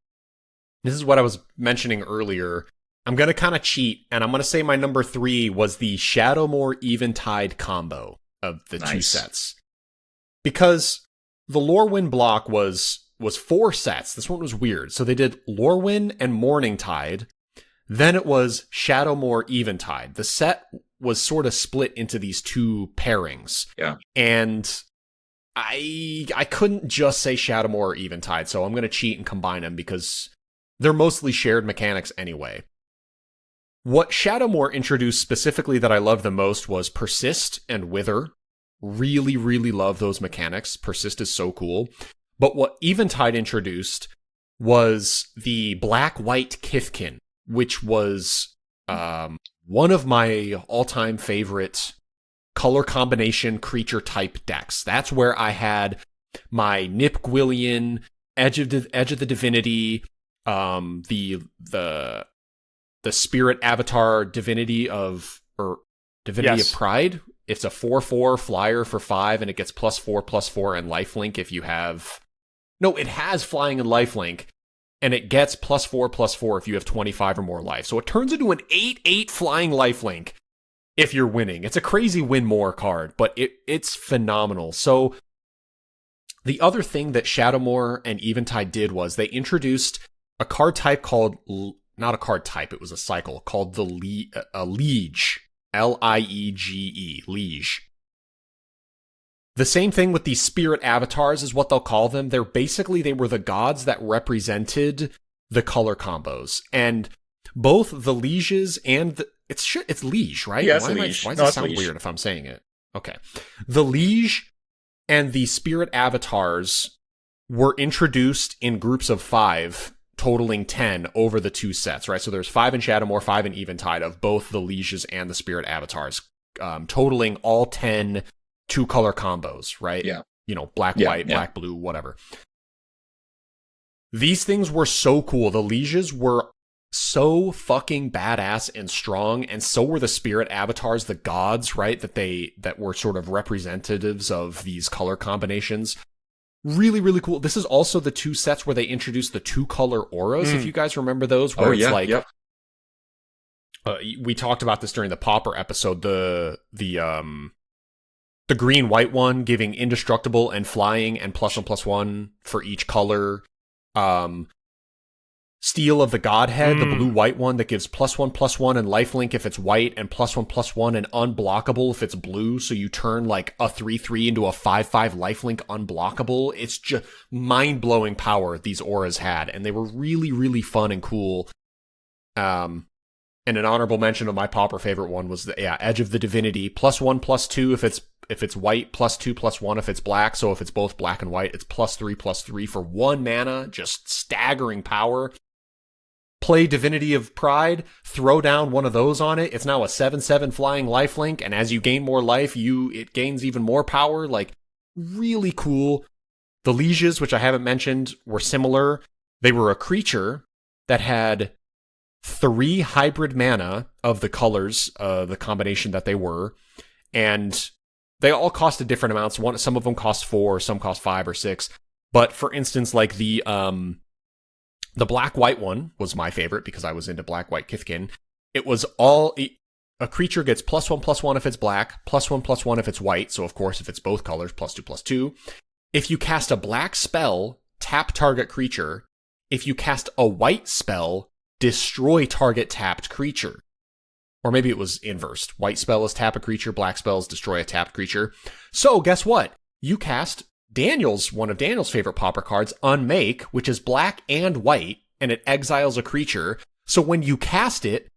this is what I was mentioning earlier. I'm going to kind of cheat, and I'm going to say my number 3 was the Shadowmoor Eventide combo of the 2 sets. Because the Lorwyn block was 4 sets. This one was weird. So they did Lorwyn and Morningtide. Then it was Shadowmoor Eventide. The set was sort of split into these 2 pairings. Yeah. And I couldn't just say Shadowmoor or Eventide, so I'm going to cheat and combine them because they're mostly shared mechanics anyway. What Shadowmoor introduced specifically that I loved the most was Persist and Wither. Really, really love those mechanics. Persist is so cool. But what Eventide introduced was the Black-White Kithkin, which was one of my all-time favorite color combination creature type decks. That's where I had my Nip Gwillian, Edge of the Divinity, the Spirit Avatar Divinity of Pride. It's a 4/4 flyer for 5, and it gets +4/+4 and lifelink if you have. No, it has flying and lifelink, and it gets +4/+4 if you have 25 or more life. So it turns into an 8/8 flying lifelink if you're winning. It's a crazy win more card, but it's phenomenal. So the other thing that Shadowmoor and Eventide did was they introduced a card type called, not a card type, it was a cycle, called the Liege. Liege. Liege. The same thing with these spirit avatars is what they'll call them. They were the gods that represented the color combos. And both the lieges and it's liege, right? Yeah, it's liege. Why does it sound weird if I'm saying it? Okay. The liege and the spirit avatars were introduced in groups of 5, totaling 10 over the 2 sets, right? So there's 5 in Shadowmoor, 5 in Eventide of both the lieges and the spirit avatars, totaling all 10 2-color combos, right? Yeah. You know, black, white, yeah. black, blue, whatever. These things were so cool. The lieges were so fucking badass and strong, and so were the spirit avatars, the gods, right? That were sort of representatives of these color combinations. Really, really cool. This is also the 2 sets where they introduced the 2-color auras, if you guys remember those, where we talked about this during the Pauper episode, the green-white one giving indestructible and flying and +1/+1 for each color. Steel of the Godhead, the blue-white one that gives +1/+1 and lifelink if it's white, and +1/+1 and unblockable if it's blue. So you turn like a 3/3 into a 5/5 lifelink unblockable. It's just mind-blowing power these auras had, and they were really, really fun and cool. And an honorable mention of my Pauper favorite one was the Edge of the Divinity, +1/+2 if it's white, +2/+1 if it's black. So if it's both black and white, it's +3/+3 for 1 mana, just staggering power. Play Divinity of Pride, throw down one of those on it. It's now a 7/7 flying lifelink, and as you gain more life, it gains even more power. Like, really cool. The Lieges, which I haven't mentioned, were similar. They were a creature that had 3 hybrid mana of the colors, the combination that they were, and they all costed different amounts. Some of them cost 4, some cost 5 or 6. But for instance, like the black-white one was my favorite because I was into black-white Kithkin. It was a creature gets +1/+1 if it's black, +1/+1 if it's white. So of course, if it's both colors, +2/+2. If you cast a black spell, tap target creature. If you cast a white spell, destroy target tapped creature. Or maybe it was inversed. White spells tap a creature, black spells destroy a tapped creature. So guess what? You cast one of Daniel's favorite pauper cards, Unmake, which is black and white, and it exiles a creature. So when you cast it,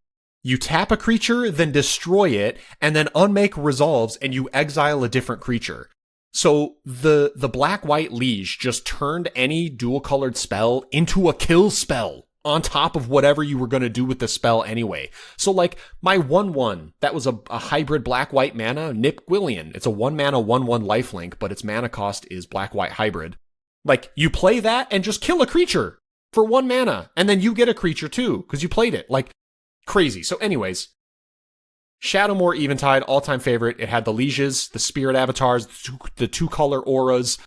you tap a creature, then destroy it, and then Unmake resolves, and you exile a different creature. So the black-white liege just turned any dual-colored spell into a kill spell on top of whatever you were going to do with the spell anyway. So like my 1/1, that was a hybrid black-white mana, Nip Gwillian. It's a 1-mana 1/1 lifelink, but its mana cost is black-white hybrid. Like, you play that and just kill a creature for 1 mana, and then you get a creature too, because you played it. Like, crazy. So anyways, Shadowmoor Eventide, all-time favorite. It had the lieges, the spirit avatars, the two-color auras.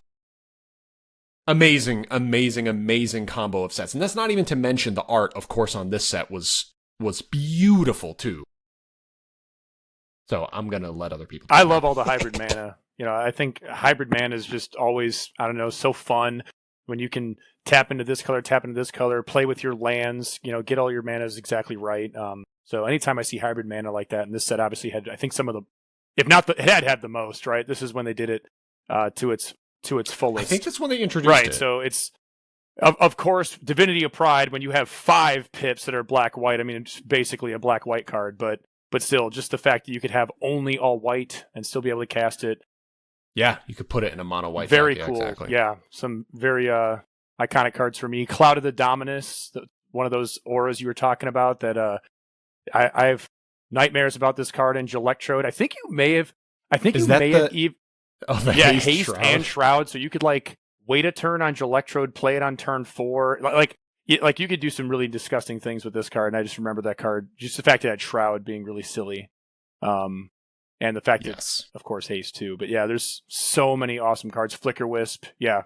Amazing, amazing, amazing combo of sets. And that's not even to mention the art, of course, on this set was beautiful, too. So I'm going to let other people. I love all the hybrid mana. I think hybrid mana is just always, I don't know, so fun when you can tap into this color, play with your lands, get all your manas exactly right. So anytime I see hybrid mana like that, and this set obviously had, I think some of the, if not, it had the most, right? This is when they did it to its fullest. I think that's when they introduced right, it. So it's, of course, Divinity of Pride, when you have 5 pips that are black-white, I mean, it's basically a black-white card, but still, just the fact that you could have only all white and still be able to cast it. Yeah, you could put it in a mono white. Very deck. cool. Yeah, exactly. Yeah, some very iconic cards for me. Cloud of the Dominus, one of those auras you were talking about that I have nightmares about this card in Electrode. I think you may have. Oh, the haste Shroud. And Shroud. So you could wait a turn on Electrode, play it on turn 4. Like you could do some really disgusting things with this card. And I just remember that card, just the fact that it had Shroud being really silly. And the fact that, of course, haste too. But yeah, there's so many awesome cards. Flicker Wisp. Yeah.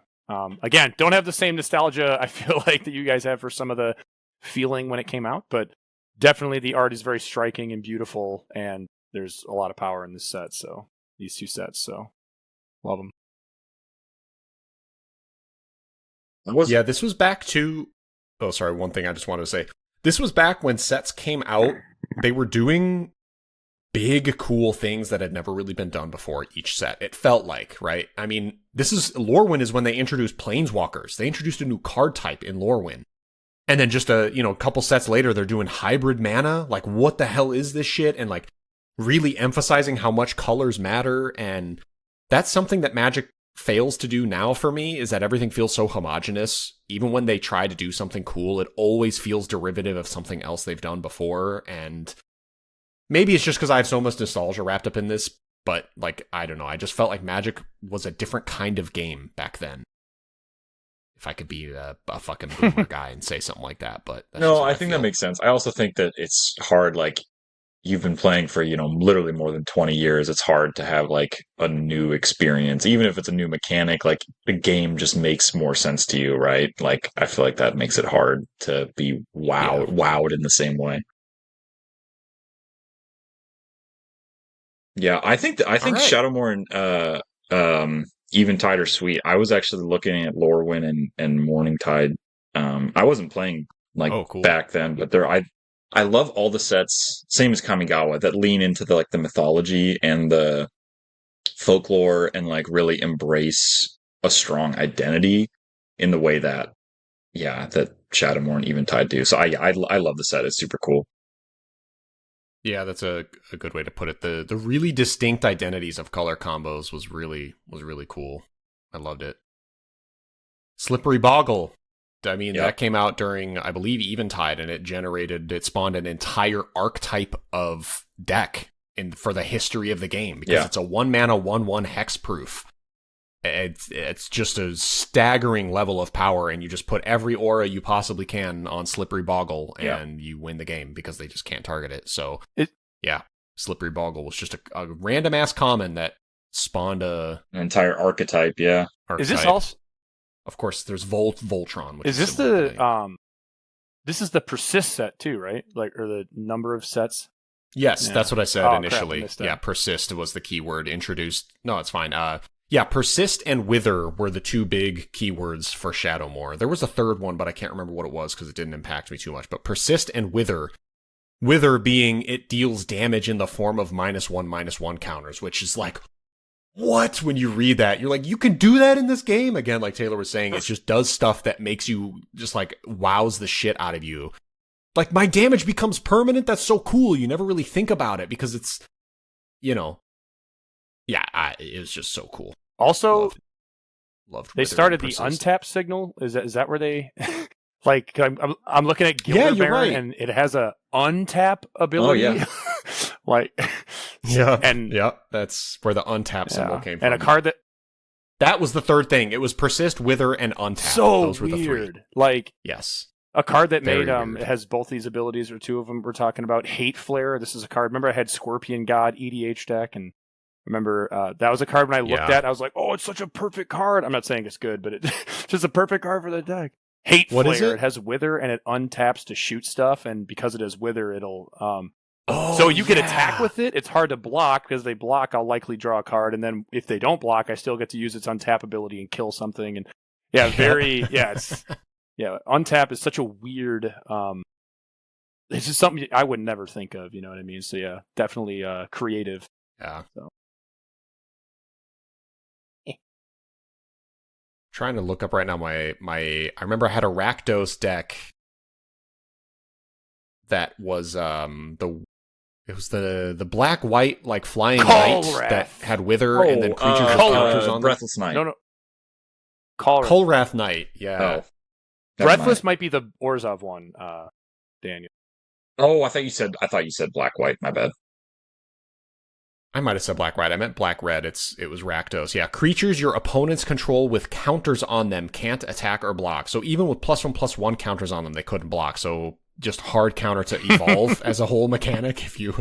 Again, don't have the same nostalgia I feel like that you guys have for some of the feeling when it came out, but definitely the art is very striking and beautiful, and there's a lot of power in this set. So these 2 sets, so love them. Yeah, this was back to. Oh, sorry. One thing I just wanted to say. This was back when sets came out. They were doing big, cool things that had never really been done before each set. It felt like, right? I mean, Lorwyn is when they introduced Planeswalkers. They introduced a new card type in Lorwyn. And then just a couple sets later, they're doing hybrid mana. Like, what the hell is this shit? And really emphasizing how much colors matter. And that's something that Magic fails to do now for me, is that everything feels so homogenous. Even when they try to do something cool, it always feels derivative of something else they've done before. And maybe it's just because I have so much nostalgia wrapped up in this, but I don't know. I just felt like Magic was a different kind of game back then. If I could be a fucking boomer guy and say something like that, but that's no, I think that makes sense. I also think that it's hard. You've been playing for literally more than 20 years. It's hard to have a new experience, even if it's a new mechanic. The game just makes more sense to you, right? I feel like that makes it hard to be wowed in the same way. Yeah, I think right. Shadowmoor and Eventide are sweet. I was actually looking at Lorwyn and Morningtide. I wasn't playing cool. back then, but I love all the sets, same as Kamigawa, that lean into the mythology and the folklore and really embrace a strong identity in the way that Shadowmoor and Eventide do. So I love the set. It's super cool. Yeah, that's a good way to put it. The really distinct identities of color combos was really cool. I loved it. Slippery Boggle. I mean, that came out during, I believe, Eventide, and it spawned an entire archetype of deck for the history of the game, because it's a 1-mana 1/1 hexproof. It's just a staggering level of power, and you just put every aura you possibly can on Slippery Boggle, and you win the game because they just can't target it. So, Slippery Boggle was just a random-ass common that spawned an entire archetype, Archetype. Is this also... Of course, there's Voltron. Which is this this is the persist set too, right? Or the number of sets? Yes, that's what I said initially. Persist was the keyword introduced. No, it's fine. Persist and Wither were the 2 big keywords for Shadowmoor. There was a third one, but I can't remember what it was because it didn't impact me too much. But Persist and Wither Wither being it deals damage in the form of -1/-1 counters, which is like, what? When you read that, you're like, you can do that in this game? Again, like Taylor was saying, it just does stuff that makes you just like wows the shit out of you. Like, my damage becomes permanent? That's so cool. You never really think about it because it's, you know, yeah, it was just so cool. Also, loved they Wither started and the Persist. untap signal. Is that where they like? I'm looking at Gilder Yeah, you're Baron, right. and it has a untap ability. Oh, yeah. Like, Yeah, and that's where the untap symbol came from. and a card that was the third thing. It was Persist, Wither, and Untap. so Those were the three. weird. Like, Yes. a card that Very made weird. it has both these abilities, or two of them we're talking about. Hate Flare. This is a card. Remember, I had Scorpion God EDH deck, and remember that was a card when I looked at. I was like, oh, it's such a perfect card. I'm not saying it's good, but it's just a perfect card for the deck. Hate What Flare. is it? It has Wither and it untaps to shoot stuff, and because it has Wither, it'll Oh, so you can attack with it. It's hard to block because they block. I'll likely draw a card, and then if they don't block, I still get to use its untap ability and kill something. And it's untap is such a weird. It's just something I would never think of. You know what I mean? So yeah, definitely creative. Yeah. So. Trying to look up right now my I remember I had a Rakdos deck that was the black white like flying knight Kolrath. that had Wither and then creatures with counters on them. Breathless Night. No. Kolrath. Kolrath Knight, yeah. Oh, never Breathless mind. might be the Orzhov one, Daniel. Oh, I thought you said black white. My bad. I might have said black white. I meant black red. It was Rakdos. Yeah, creatures your opponents control with counters on them can't attack or block. So even with +1/+1 counters on them, they couldn't block. So just hard counter to evolve as a whole mechanic if you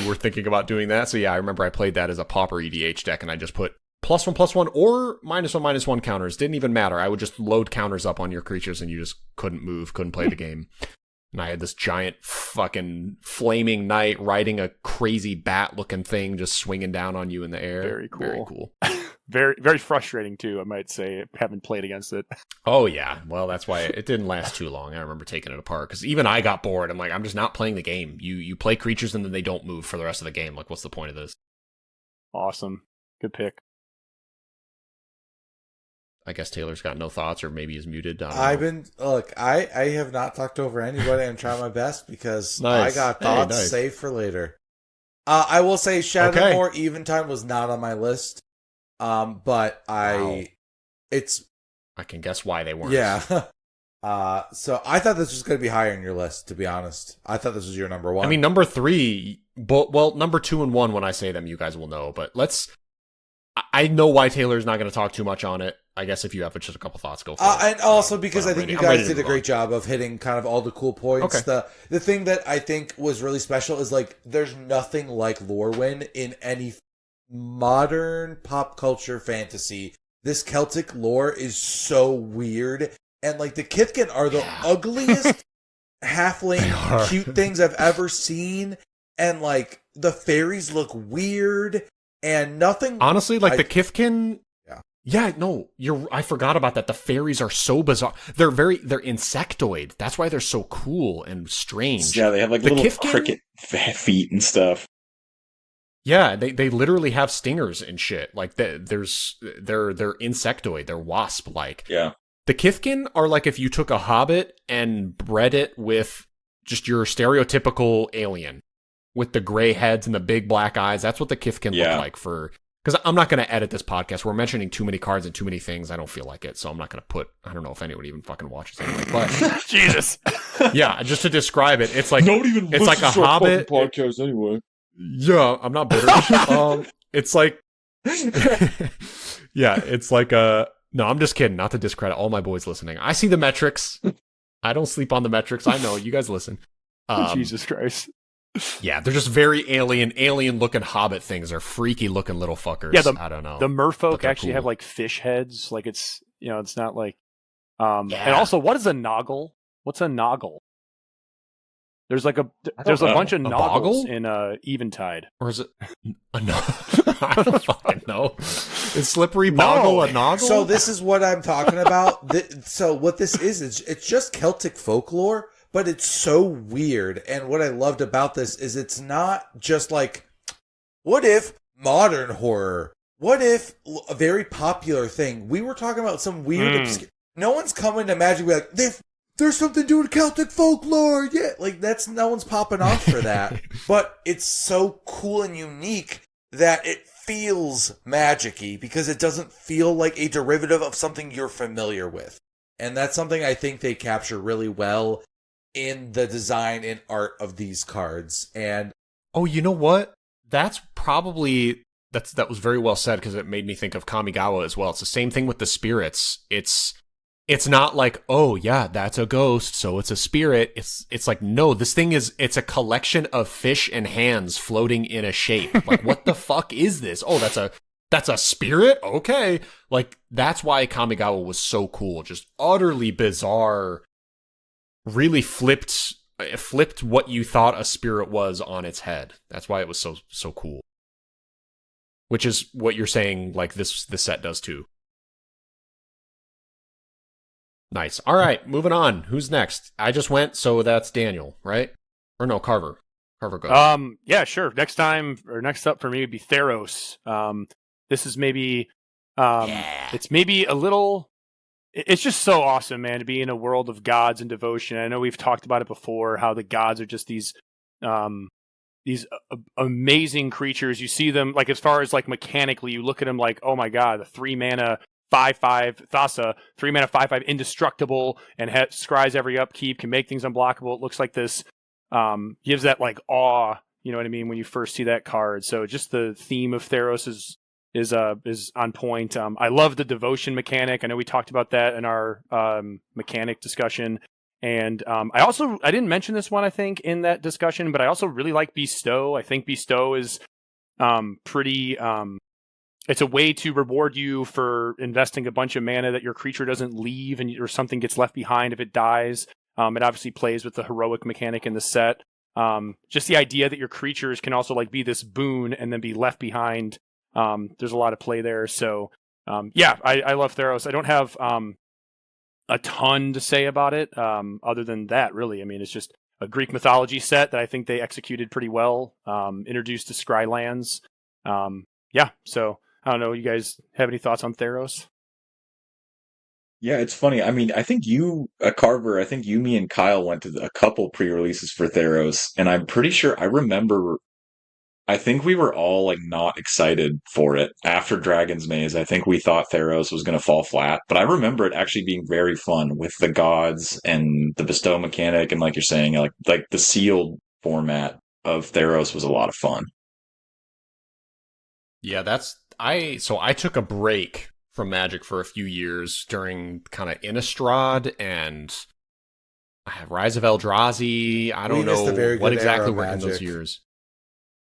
were thinking about doing that. So yeah, I remember I played that as a Pauper EDH deck, and I just put +1/+1 or -1/-1 counters. Didn't even matter. I would just load counters up on your creatures, and you just couldn't move, couldn't play the game. And I had this giant fucking flaming knight riding a crazy bat-looking thing just swinging down on you in the air. Very cool. Very cool. Very, very frustrating too, I might say, having played against it. Oh, yeah. Well, that's why it didn't last too long. I remember taking it apart because even I got bored. I'm like, I'm just not playing the game. You play creatures and then they don't move for the rest of the game. Like, what's the point of this? Awesome. Good pick. I guess Taylor's got no thoughts or maybe he's muted. I have not talked over anybody. I'm trying my best because Nice. I got Hey, thoughts nice. saved for later. I will say Shadowmoor Eventide was not on my list. But Wow. it's I can guess why they weren't. yeah. So I thought this was going to be higher in your list, to be honest. I thought this was your number one. I mean, number 3, well, number 2 and 1, when I say them, you guys will know. But I know why Taylor's not going to talk too much on it. I guess if you have just a couple thoughts, go for it. And also because But I I'm think ready- you I'm ready guys to did a move great on. job of hitting kind of all the cool points. Okay. The thing that I think was really special is like there's nothing like Lorwyn in any modern pop culture fantasy. This Celtic lore is so weird, and like the Kithkin are the ugliest halfling cute things I've ever seen, and like the fairies look weird, and nothing. Honestly, like the Kithkin. Yeah. Yeah, no, I forgot about that. The fairies are so bizarre. They're insectoid. That's why they're so cool and strange. Yeah, they have like The little Kithkin- cricket feet and stuff. Yeah, they literally have stingers and shit. Like they're insectoid. They're wasp like. Yeah. The Kithkin are like if you took a hobbit and bred it with just your stereotypical alien with the gray heads and the big black eyes. That's what the Kithkin look like for. Because I'm not going to edit this podcast. We're mentioning too many cards and too many things. I don't feel like it, so I'm not going to put. I don't know if anyone even fucking watches anyway. But Jesus. yeah, just to describe it, it's like Nobody even it's like a hobbit. podcast anyway. Yeah, I'm not bitter. It's like, yeah, it's like a. No, I'm just kidding. Not to discredit all my boys listening. I see the metrics. I don't sleep on the metrics. I know you guys listen. Jesus Christ. Yeah, they're just very alien looking hobbit things. They're freaky looking little fuckers. Yeah, I don't know. The merfolk But they're actually cool. have like fish heads. Like it's it's not like. And Yeah. also, what is a noggle? What's a noggle? There's like there's a know. bunch of A noggles boggle? in Eventide. Or is it a no? I don't fucking know. Is slippery boggle a noggle? So this is what I'm talking about. So what this is it's just Celtic folklore, but it's so weird. And what I loved about this is it's not just like, what if modern horror? What if a very popular thing? We were talking about some weird, no one's coming to Magic and be like, there's something to do with Celtic folklore. Yeah, like no one's popping off for that. But it's so cool and unique that it feels magic-y because it doesn't feel like a derivative of something you're familiar with. And that's something I think they capture really well in the design and art of these cards. And oh, you know what? That's probably that was very well said because it made me think of Kamigawa as well. It's the same thing with the spirits. It's not like, oh yeah, that's a ghost, so it's a spirit. It's like, no, this thing it's a collection of fish and hands floating in a shape. Like, what the fuck is this? Oh, that's a spirit? Okay. Like, that's why Kamigawa was so cool. Just utterly bizarre. Really flipped what you thought a spirit was on its head. That's why it was so cool. Which is what you're saying, like this set does too. Nice. All right, moving on. Who's next? I just went, so that's Daniel, right? Or no, Carver. Carver goes. Yeah, sure. Next up for me would be Theros. This is maybe it's maybe a little. It's just so awesome, man, to be in a world of gods and devotion. I know we've talked about it before, how the gods are just these amazing creatures. You see them, like, as far as like mechanically, you look at them like, oh my god, the 3-mana 5/5 Thassa, 3-mana 5/5 indestructible, and scries every upkeep, can make things unblockable. It looks like this, gives that like awe, you know what I mean, when you first see that card. So just the theme of Theros is on point. I love the devotion mechanic. I know we talked about that in our mechanic discussion. And I didn't mention this one, I think, in that discussion, but I also really like Bestow. I think Bestow is pretty... it's a way to reward you for investing a bunch of mana that your creature doesn't leave or something gets left behind if it dies. It obviously plays with the heroic mechanic in the set. Just the idea that your creatures can also like be this boon and then be left behind. There's a lot of play there. So I love Theros. I don't have a ton to say about it other than that, really. I mean, it's just a Greek mythology set that I think they executed pretty well, introduced to Scry lands. So I don't know. You guys have any thoughts on Theros? Yeah, it's funny. I mean, I think Carver, me, and Kyle went to a couple pre-releases for Theros, and I'm pretty sure I think we were all like not excited for it after Dragon's Maze. I think we thought Theros was going to fall flat, but I remember it actually being very fun with the gods and the bestow mechanic, and like you're saying, like the sealed format of Theros was a lot of fun. Yeah, I took a break from Magic for a few years during kind of Innistrad and Rise of Eldrazi. I don't know what exactly were in those years.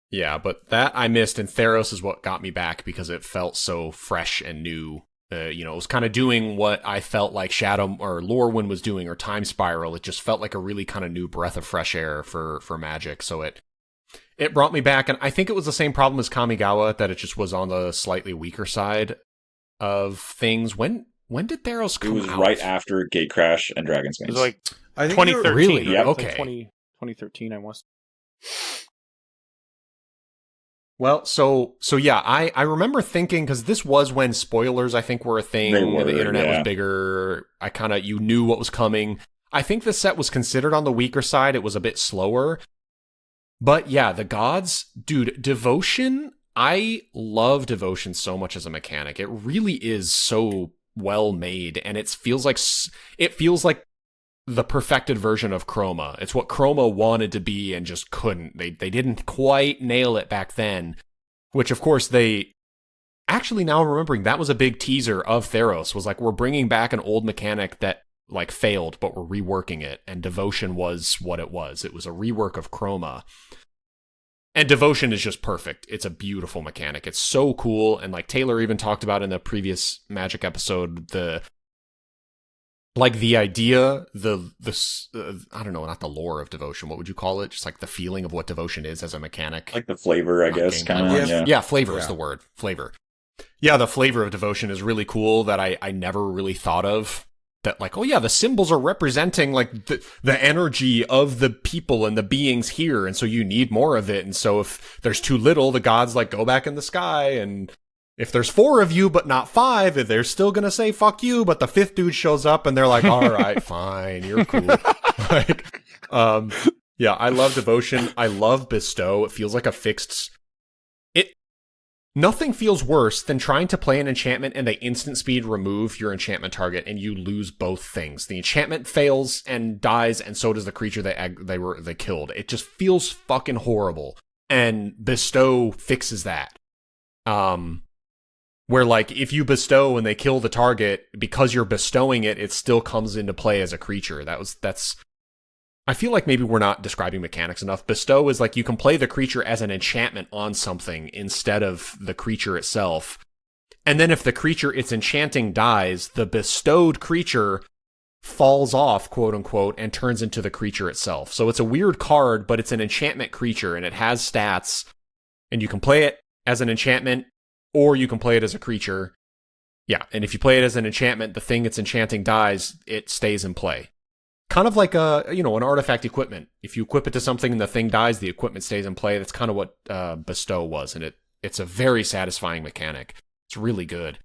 Yeah, but that I missed, and Theros is what got me back because it felt so fresh and new. It was kind of doing what I felt like Shadow or Lorwyn was doing, or Time Spiral. It just felt like a really kind of new breath of fresh air for Magic. So it brought me back, and I think it was the same problem as Kamigawa, that it just was on the slightly weaker side of things. When did Theros come out? It was right after Gatecrash and Dragon's Maze. It was like I think 2013. Really? Right? Okay. Like 2013, I was. Well, so yeah, I remember thinking, because this was when spoilers, I think, were a thing. The internet was bigger. You knew what was coming. I think the set was considered on the weaker side. It was a bit slower. But yeah, the gods, dude, Devotion, I love Devotion so much as a mechanic. It really is so well made, and it feels like the perfected version of Chroma. It's what Chroma wanted to be and just couldn't. They didn't quite nail it back then, which of course they actually, now I'm remembering, that was a big teaser of Theros, was like, we're bringing back an old mechanic that like failed, but we're reworking it. And Devotion was what it was. It was a rework of Chroma. And Devotion is just perfect. It's a beautiful mechanic. It's so cool. And like Taylor even talked about in the previous Magic episode, the idea, I don't know, not the lore of Devotion. What would you call it? Just like the feeling of what Devotion is as a mechanic. Like the flavor, I guess, kind of. Yeah, flavor is the word. Flavor. Yeah, the flavor of Devotion is really cool that I never really thought of that like, oh yeah, the symbols are representing like the energy of the people and the beings here, and so you need more of it. And so if there's too little, the gods like go back in the sky, and if there's 4 of you but not 5, they're still gonna say fuck you, but the 5th dude shows up and they're like, all right, fine, you're cool. Like, yeah, I love Devotion. I love Bestow. It feels like a fixed. Nothing feels worse than trying to play an enchantment and they instant speed remove your enchantment target and you lose both things. The enchantment fails and dies, and so does the creature they killed. It just feels fucking horrible. And Bestow fixes that. Where like if you bestow and they kill the target, because you're bestowing it, it still comes into play as a creature. That's I feel like maybe we're not describing mechanics enough. Bestow is like you can play the creature as an enchantment on something instead of the creature itself. And then if the creature it's enchanting dies, the bestowed creature falls off, quote unquote, and turns into the creature itself. So it's a weird card, but it's an enchantment creature and it has stats. And you can play it as an enchantment or you can play it as a creature. Yeah, and if you play it as an enchantment, the thing it's enchanting dies, it stays in play. Kind of like an artifact equipment. If you equip it to something and the thing dies, the equipment stays in play. That's kind of what Bestow was, and it's a very satisfying mechanic. It's really good.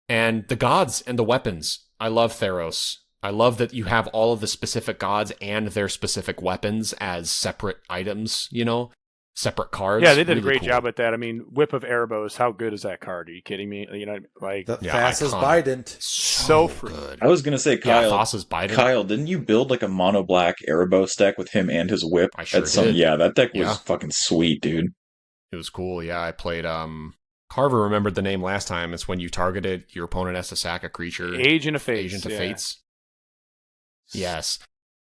And the gods and the weapons. I love Theros. I love that you have all of the specific gods and their specific weapons as separate items, separate cards. Yeah, they did really a great cool. job at that. I mean, Whip of Erebos, how good is that card? Are you kidding me? Like The fastest Bident. so good. I was gonna say, Yeah, Kyle. Thassa's Bident. Kyle, didn't you build like a mono black Erebos deck with him and his whip? I sure At some, did. Yeah, that deck was Yeah. fucking sweet, dude. It was cool. Yeah, I played Carver remembered the name last time. It's when you target it, your opponent has to sack a creature. Agent of Fates. Agent of Fates. Yes.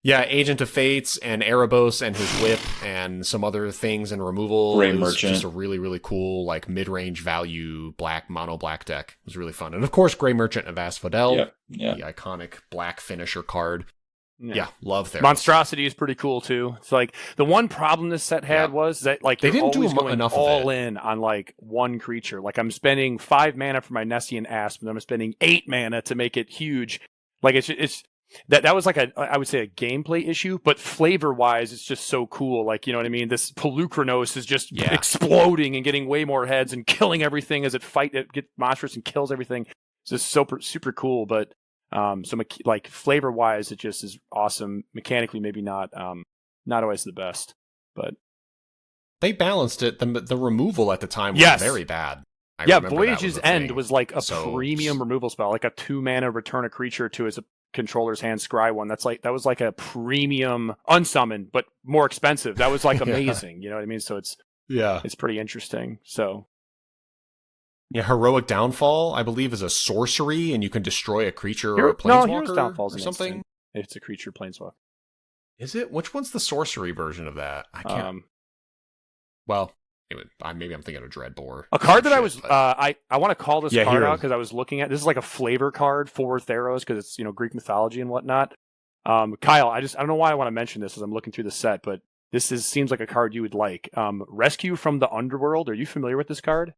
Yeah, Agent of Fates and Erebos and his whip and some other things and removal. Gray It was Merchant. just a really, really cool, like mid-range value mono black deck. It was really fun. And of course, Gray Merchant of Asphodel, Yeah. the iconic black finisher card. Yeah, love Theros. Monstrosity is pretty cool too. It's like the one problem this set had was that like They you're didn't do always going enough of all it. in on like one creature. Like I'm spending 5 mana for my Nessian Asp, and I'm spending 8 mana to make it huge. Like it's that was like I would say a gameplay issue, but flavor wise, it's just so cool. Like, you know what I mean? This Pelucranos is just exploding and getting way more heads and killing everything as it gets monstrous and kills everything. It's just super cool. But like flavor wise, it just is awesome. Mechanically, maybe not always the best, but They balanced it. The removal at the time was Yes. very bad. I yeah, remember that Voyage's was a End thing. was like a So- premium removal spell, like a 2 mana return a creature to his controller's hand, scry one. That was like a premium unsummoned, but more expensive. That was like Yeah. amazing. You know what I mean? So it's pretty interesting. So Yeah, Heroic Downfall, I believe, is a sorcery, and you can destroy a creature or a planeswalker Hero's Downfall's or an something. instant. It's a creature planeswalker. Is it? Which one's the sorcery version of that? I can't. Well, maybe I'm thinking of Dreadbore. A card that I was but- I want to call this Yeah, card here. out because I was looking at this is like a flavor card for Theros because it's Greek mythology and whatnot. Kyle, I don't know why I want to mention this as I'm looking through the set, but seems like a card you would like. Rescue from the Underworld. Are you familiar with this card?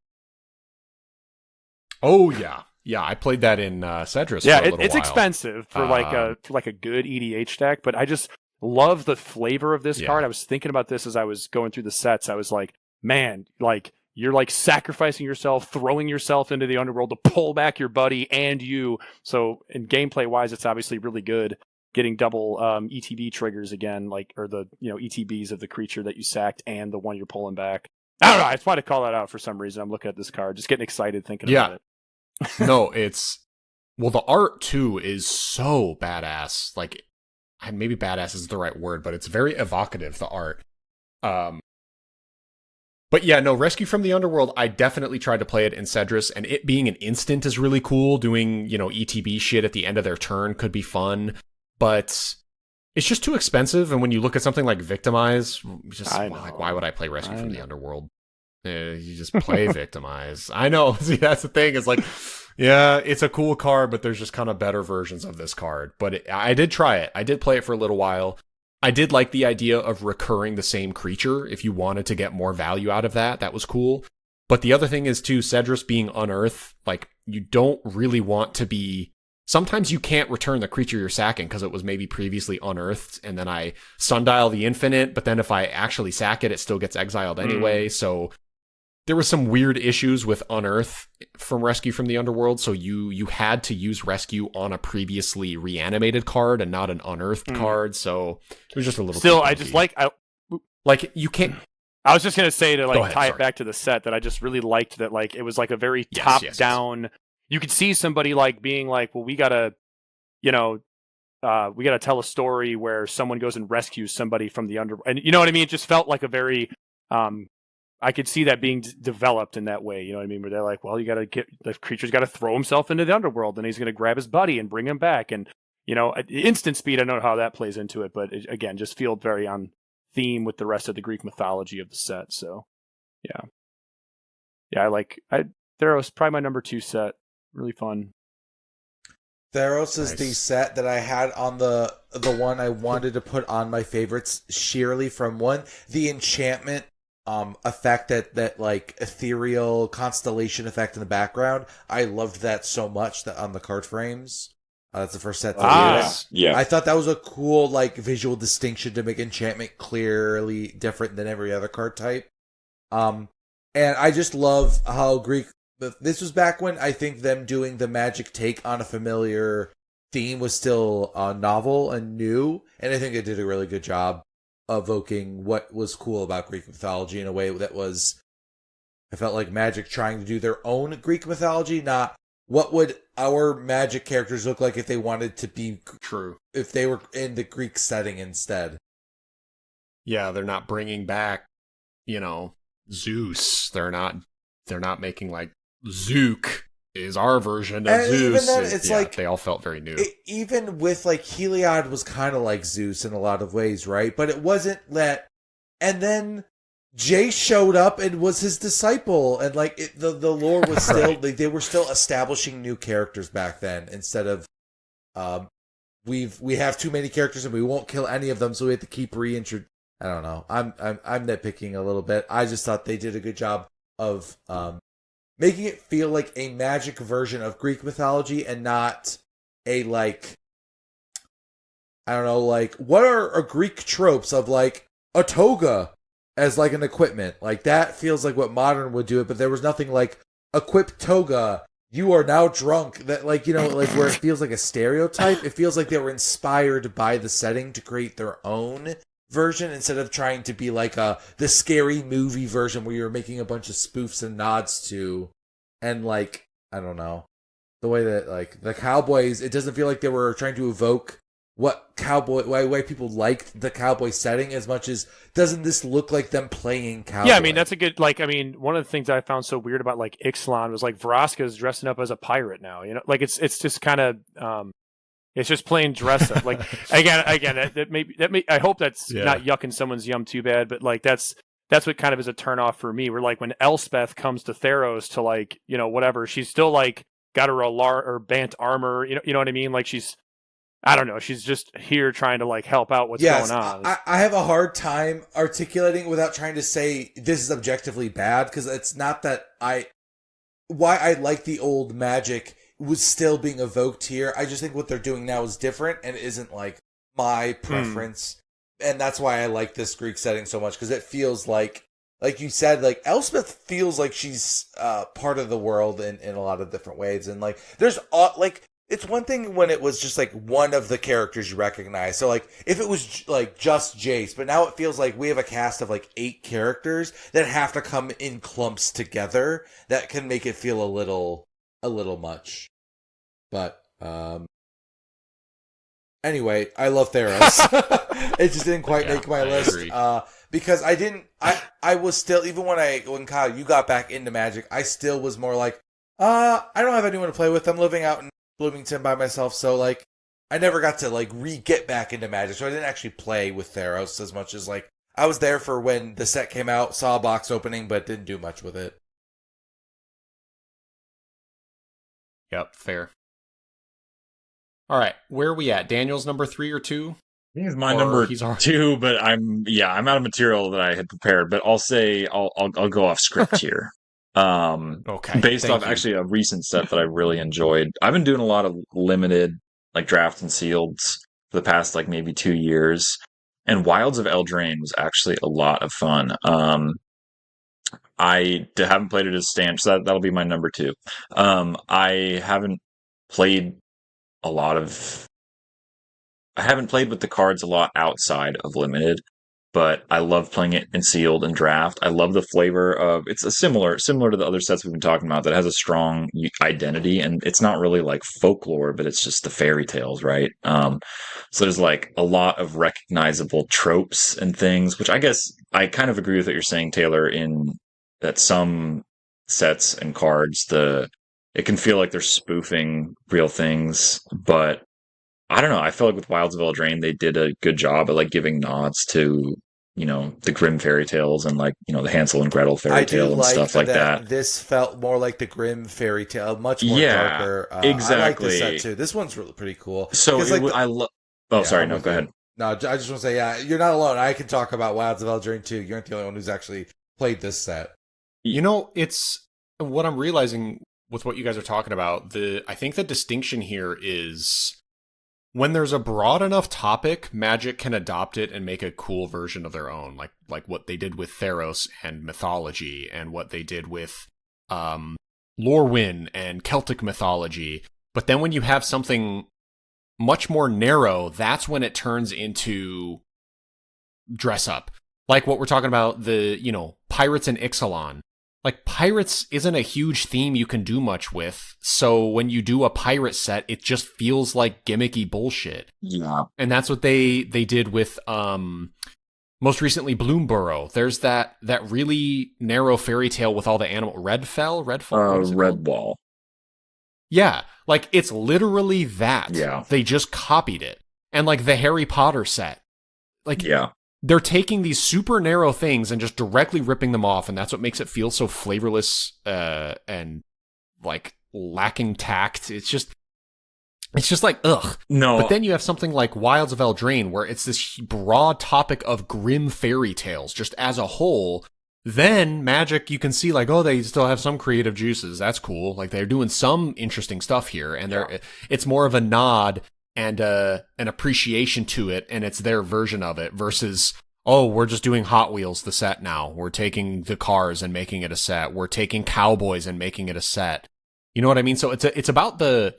Oh yeah, I played that in Cedrus. Yeah, for a little it's while. expensive for like a good EDH deck, but I just love the flavor of this Yeah. card. I was thinking about this as I was going through the sets. I was like, man, like you're like sacrificing yourself, throwing yourself into the underworld to pull back your buddy and you. So in gameplay wise, it's obviously really good. Getting double ETB triggers again, or the ETBs of the creature that you sacked and the one you're pulling back. I don't know. I just wanted to call that out for some reason. I'm looking at this card, just getting excited thinking about it. No, the art too is so badass. Like, maybe badass isn't the right word, but it's very evocative, the art. But yeah, no, Rescue from the Underworld, I definitely tried to play it in Cedrus, and it being an instant is really cool. Doing, ETB shit at the end of their turn could be fun, but it's just too expensive. And when you look at something like Victimize, why would I play Rescue from the Underworld? You just play Victimize. I know. See, that's the thing. It's like, yeah, it's a cool card, but there's just kind of better versions of this card. But I did try it. I did play it for a little while. I did like the idea of recurring the same creature if you wanted to get more value out of that. That was cool. But the other thing is, too, Cedrus being unearthed, like, you don't really want to be sometimes you can't return the creature you're sacking because it was maybe previously unearthed, and then I sundial the infinite, but then if I actually sack it, it still gets exiled anyway. So there was some weird issues with unearth from Rescue from the Underworld, so you had to use Rescue on a previously reanimated card and not an unearthed card, so it was just a little Still, too I just clunky. Like you can't. I was just gonna say to like ahead, tie sorry. it back to the set that I just really liked that like it was like a very Yes, top yes. down. You could see somebody like being like, well, we gotta tell a story where someone goes and rescues somebody from the underworld, and you know what I mean. It just felt like a very I could see that being developed in that way. You know what I mean? Where they're like, well, the creature's got to throw himself into the underworld, and he's going to grab his buddy and bring him back, and instant speed. I don't know how that plays into it, but again, just feel very on theme with the rest of the Greek mythology of the set. So, yeah, Theros, probably my number 2 set. Really fun. Theros is Nice. the set that I had on the one I wanted to put on my favorites sheerly from one, the enchantment effect, that like ethereal constellation effect in the background. I loved that so much that on the card frames. That's the first set to do it. Yeah. I thought that was a cool like visual distinction to make enchantment clearly different than every other card type. And I just love how Greek. This was back when I think them doing the Magic take on a familiar theme was still novel and new, and I think it did a really good job evoking what was cool about Greek mythology in a way that was, I felt like Magic trying to do their own Greek mythology, not what would our Magic characters look like if they wanted to be True. if they were in the Greek setting instead. Yeah, they're not bringing back, Zeus. They're not making like Zook is our version of And Zeus. even then, it's like they all felt very new. Even with like Heliod was kind of like Zeus in a lot of ways, right? But it wasn't that. And then Jace showed up and was his disciple, and like the lore was still Right. they were still establishing new characters back then instead of we have too many characters and we won't kill any of them, so we have to keep reintroducing. I don't know. I'm nitpicking a little bit. I just thought they did a good job of making it feel like a Magic version of Greek mythology and not a like, I don't know, like what are Greek tropes of like a toga as like an equipment? Like that feels like what modern would do it, but there was nothing like equip toga. You are now drunk. That like like where it feels like a stereotype. It feels like they were inspired by the setting to create their own version instead of trying to be like the scary movie version where you're making a bunch of spoofs and nods to, and like I don't know, the way that like the cowboys, it doesn't feel like they were trying to evoke why people liked the cowboy setting as much as doesn't this look like them playing cowboy? Yeah, I mean that's a good one of the things I found so weird about like Ixalan was like Vraska's dressing up as a pirate now. Like it's just kind of it's just plain dress up. Like again, that may I hope that's not yucking someone's yum too bad, but like that's what kind of is a turn off for me. Where like when Elspeth comes to Theros to like whatever, she's still like got her Alar or Bant armor. You know what I mean? Like I don't know. She's just here trying to like help out what's going on. I have a hard time articulating without trying to say this is objectively bad, because it's not that why I like the old Magic was still being evoked here. I just think what they're doing now is different and isn't like my preference. And that's why I like this Greek setting so much, because it feels like you said, like Elspeth feels like she's part of the world in a lot of different ways. And like there's like, it's one thing when it was just like one of the characters you recognize. So like if it was like just Jace, but now it feels like we have a cast of like 8 characters that have to come in clumps together. That can make it feel a little much. But anyway, I love Theros. It just didn't quite make my list because I was still, even when Kyle, you got back into Magic, I still was more like I don't have anyone to play with. I'm living out in Bloomington by myself, so like I never got to like get back into Magic, so I didn't actually play with Theros as much as like I was there for when the set came out, saw a box opening, but didn't do much with it. Yep, fair. All right, where are we at? Daniel's number 3 or 2? I think it's my number 2, but I'm out of material that I had prepared. But I'll say I'll go off script here. Okay, Based thank off you. actually a recent set that I really enjoyed. I've been doing a lot of limited, like drafts and sealeds for the past like maybe 2 years, and Wilds of Eldraine was actually a lot of fun. Haven't played it as standard, so that'll be my number two. I haven't played a lot of. I haven't played with the cards a lot outside of limited, but I love playing it in sealed and draft. I love the flavor of it's a similar to the other sets we've been talking about that has a strong identity, and it's not really like folklore, but it's just the fairy tales, right? So there's like a lot of recognizable tropes and things, which I guess I kind of agree with what you're saying, Taylor, in that some sets and cards it can feel like they're spoofing real things, but I don't know. I feel like with Wilds of Eldraine, they did a good job at like giving nods to, the Grimm fairy tales and like, the Hansel and Gretel I fairy do tale and like stuff like that. this felt more like the Grimm fairy tale, much more Yeah, darker. I like this exactly. set too. This one's really pretty cool. So 'Cause, like, I love. Oh, Yeah, sorry. I'm No, with go you. ahead. No, I just want to say, yeah, you're not alone. I can talk about Wilds of Eldraine too. You're not the only one who's actually played this set. It's what I'm realizing with what you guys are talking about. I think the distinction here is when there's a broad enough topic, Magic can adopt it and make a cool version of their own, like what they did with Theros and mythology, and what they did with Lorwyn and Celtic mythology. But then when you have something much more narrow, that's when it turns into dress up. Like what we're talking about, pirates and Ixalan. Like, pirates isn't a huge theme you can do much with, so when you do a pirate set, it just feels like gimmicky bullshit. Yeah. And that's what they did with, most recently, Bloomborough. There's that really narrow fairy tale with all the animal... Redfall? What is it called? Redwall. Yeah, like, it's literally that. Yeah. They just copied it. And, like, the Harry Potter set. Like, Yeah. they're taking these super narrow things and just directly ripping them off, and that's what makes it feel so flavorless and like lacking tact. It's just like ugh. No. But then you have something like Wilds of Eldraine, where it's this broad topic of grim fairy tales, just as a whole. Then Magic, you can see like, oh, they still have some creative juices. That's cool. Like they're doing some interesting stuff here, and it's more of a nod and an appreciation to it, and it's their version of it versus, oh, we're just doing Hot Wheels the set now. We're taking the cars and making it a set. We're taking Cowboys and making it a set. You know what I mean? So it's about the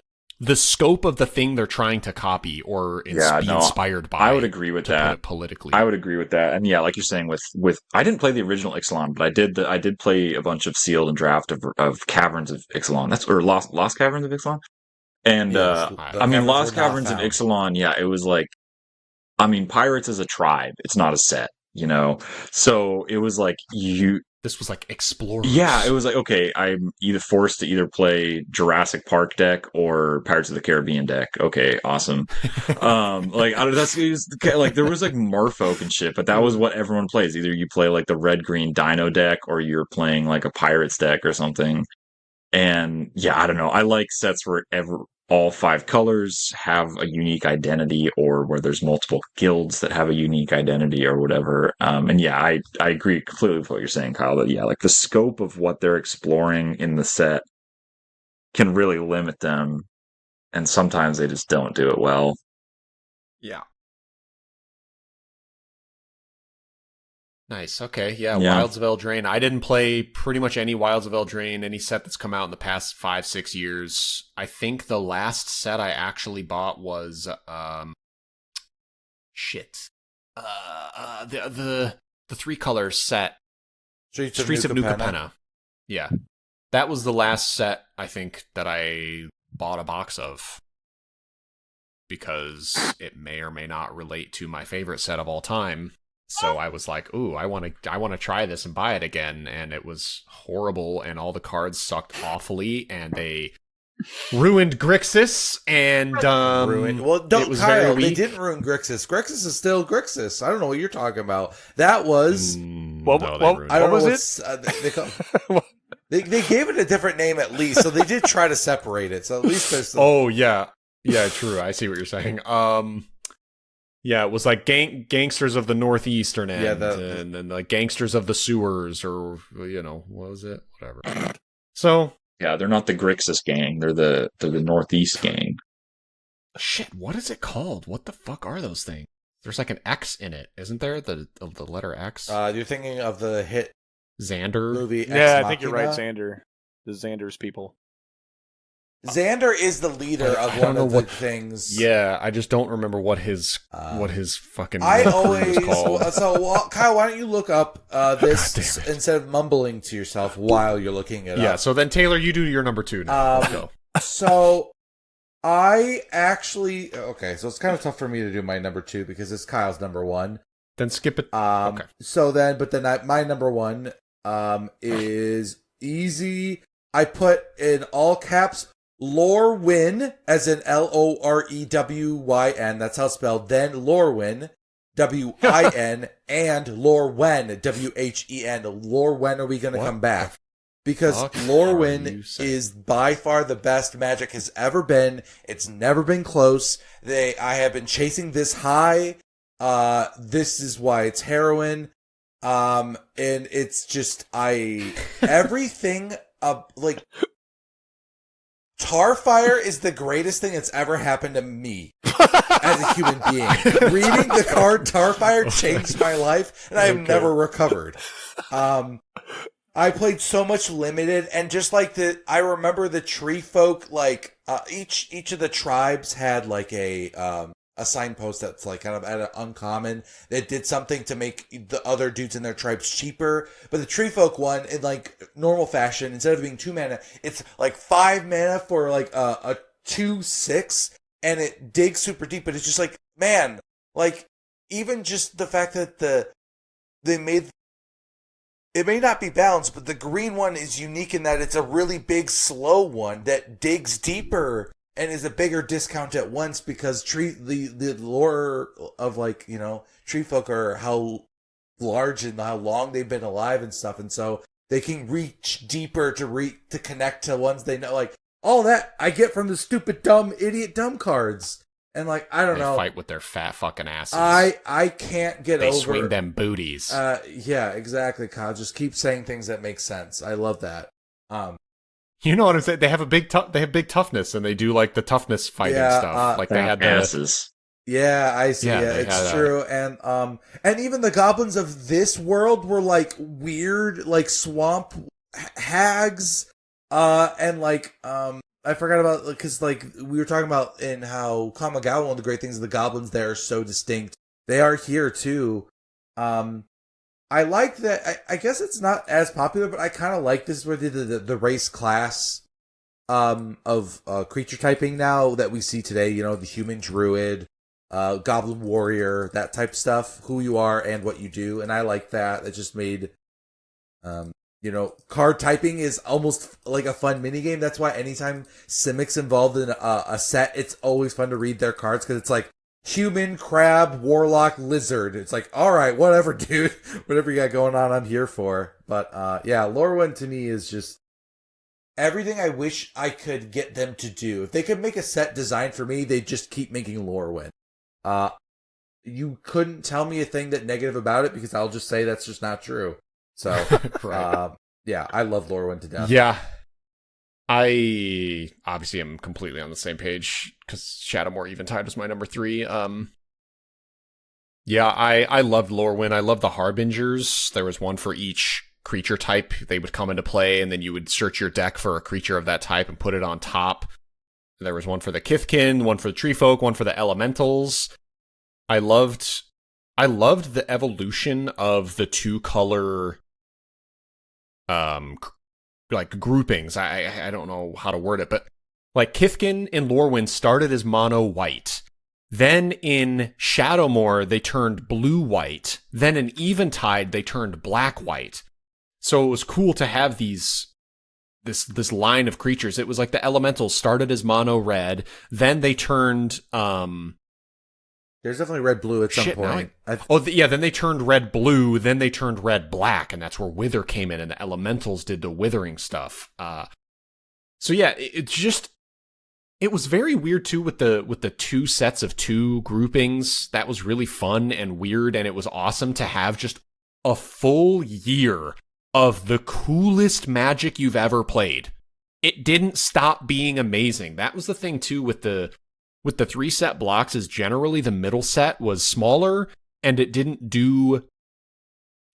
scope of the thing they're trying to copy or inspired by. I would agree with that. Put it politically. I would agree with that. And yeah, like you're saying with I didn't play the original Ixalan, but I did play a bunch of sealed and draft of Caverns of Ixalan. That's or Lost Caverns of Ixalan. And Lost Caverns of Ixalan, yeah, it was like, pirates as a tribe. It's not a set, So it was like This was like Explorers. Yeah, it was like, okay, I'm either forced to either play Jurassic Park deck or Pirates of the Caribbean deck. Okay, awesome. There was like Merfolk and shit, but that was what everyone plays. Either you play like the red green Dino deck or you're playing like a Pirates deck or something. And yeah, I don't know. I like sets where all 5 colors have a unique identity, or where there's multiple guilds that have a unique identity or whatever. And yeah, I agree completely with what you're saying, Kyle, that yeah, like the scope of what they're exploring in the set can really limit them. And sometimes they just don't do it well. Yeah. Nice. Okay. Yeah. Yeah. Wilds of Eldraine. I didn't play pretty much any Wilds of Eldraine, any set that's come out in the past 5-6 years. I think the last set I actually bought was the 3-color set. Streets of New Capenna. Yeah. That was the last set I think that I bought a box of, because it may or may not relate to my favorite set of all time. So I was like, ooh, I want to try this and buy it again. And it was horrible. And all the cards sucked awfully. And they ruined Grixis. And, Well, don't, Kyle, they didn't ruin Grixis. Grixis is still Grixis. I don't know what you're talking about. That was... I don't know it? They gave it a different name at least. So they did try to separate it. So at least there's some... Oh, yeah. Yeah, true. I see what you're saying. Yeah, it was like gangsters of the northeastern end, Yeah, and then like gangsters of the sewers, or what was it? Whatever. So Yeah, they're not the Grixis gang. They're the Northeast gang. shit. What is it called? What the fuck are those things? There's like an X in it, isn't there? The letter X. You're thinking of the hit Xander movie. Ex Yeah, I think you're right, Machina? Xander. The Xander's people. Xander is the leader of I don't one know of the what- things. Yeah, I just don't remember what his fucking. I crew always is called. Kyle, why don't you look up this God damn it. instead of mumbling to yourself while you're looking it Yeah. up? So then Taylor, you do your number 2 now. Let's go. So I actually so it's kind of tough for me to do my number 2 because it's Kyle's number 1. Then skip it. Okay. Okay. So then, my number 1 is easy. I put in all caps Lorewyn, as in Lorewyn. That's how it's spelled. Then Lorewyn, Win, and Lorwen, When. Lore, when are we going to What come back? Because fuck are you Lorewyn saying? is by far the best Magic has ever been. It's never been close. I have been chasing this high. This is why it's heroin. And it's just everything like Tarfire is the greatest thing that's ever happened to me as a human being. Reading the card Tarfire changed my life, and I have never recovered. I played so much limited, and just like I remember the tree folk, like each of the tribes had like a signpost that's like kind of at an uncommon that did something to make the other dudes in their tribes cheaper. But the tree folk one, in like normal fashion, instead of being 2 mana, it's like 5 mana for like a 2/6, and it digs super deep. But it's just like, man, like even just the fact that they made it may not be balanced, but the green one is unique in that it's a really big, slow one that digs deeper and is a bigger discount at once because the lore of like, tree folk are how large and how long they've been alive and stuff, and so they can reach deeper to connect to ones they know. Like all that I get from the stupid, dumb, idiot, dumb cards. And like I don't They know, fight with their fat fucking asses. I can't get they over. swing them booties. Yeah, exactly, Kyle. Just keep saying things that make sense. I love that. You know what I'm saying? They have big toughness, and they do like the toughness fighting stuff. Like they had the asses. Yeah, I see. Yeah, Yeah, they it's had, true. And even the goblins of this world were like weird, like swamp hags. And like I forgot about, because like we were talking about in how Kamigawa, one of the great things of the goblins there are so distinct. They are here too. I like that. I guess it's not as popular, but I kind of like this where they did the race class of creature typing now that we see today. The human druid, goblin warrior, that type of stuff. Who you are and what you do, and I like that. It just made card typing is almost like a fun minigame. That's why anytime Simic's involved in a set, it's always fun to read their cards because it's like human, crab, warlock, lizard. It's like, all right, whatever, dude. Whatever you got going on, I'm here for. But yeah, Lorewyn to me is just everything I wish I could get them to do. If they could make a set designed for me, they'd just keep making Lorewyn. You couldn't tell me a thing that negative about it because I'll just say that's just not true. So, Right. yeah, I love Lorewyn to death. Yeah. I obviously am completely on the same page because Shadowmoor Eventide was my number 3. Yeah, I loved Lorewyn. I loved the Harbingers. There was one for each creature type. They would come into play, and then you would search your deck for a creature of that type and put it on top. There was one for the Kithkin, one for the Tree Folk, one for the Elementals. I loved the evolution of the 2-color like groupings. I don't know how to word it, but like Kithkin in Lorewyn started as mono white. Then in Shadowmoor they turned blue white. Then in Eventide they turned black white. So it was cool to have this line of creatures. It was like the Elementals started as mono red, then they turned There's definitely red blue at some Shit, point. then they turned red blue, then they turned red black, and that's where Wither came in, and the Elementals did the withering stuff. So yeah, it's just It was very weird too with the two sets of two groupings. That was really fun and weird, and it was awesome to have just a full year of the coolest Magic you've ever played. It didn't stop being amazing. That was the thing too with the 3-set blocks, is generally the middle set was smaller and it didn't do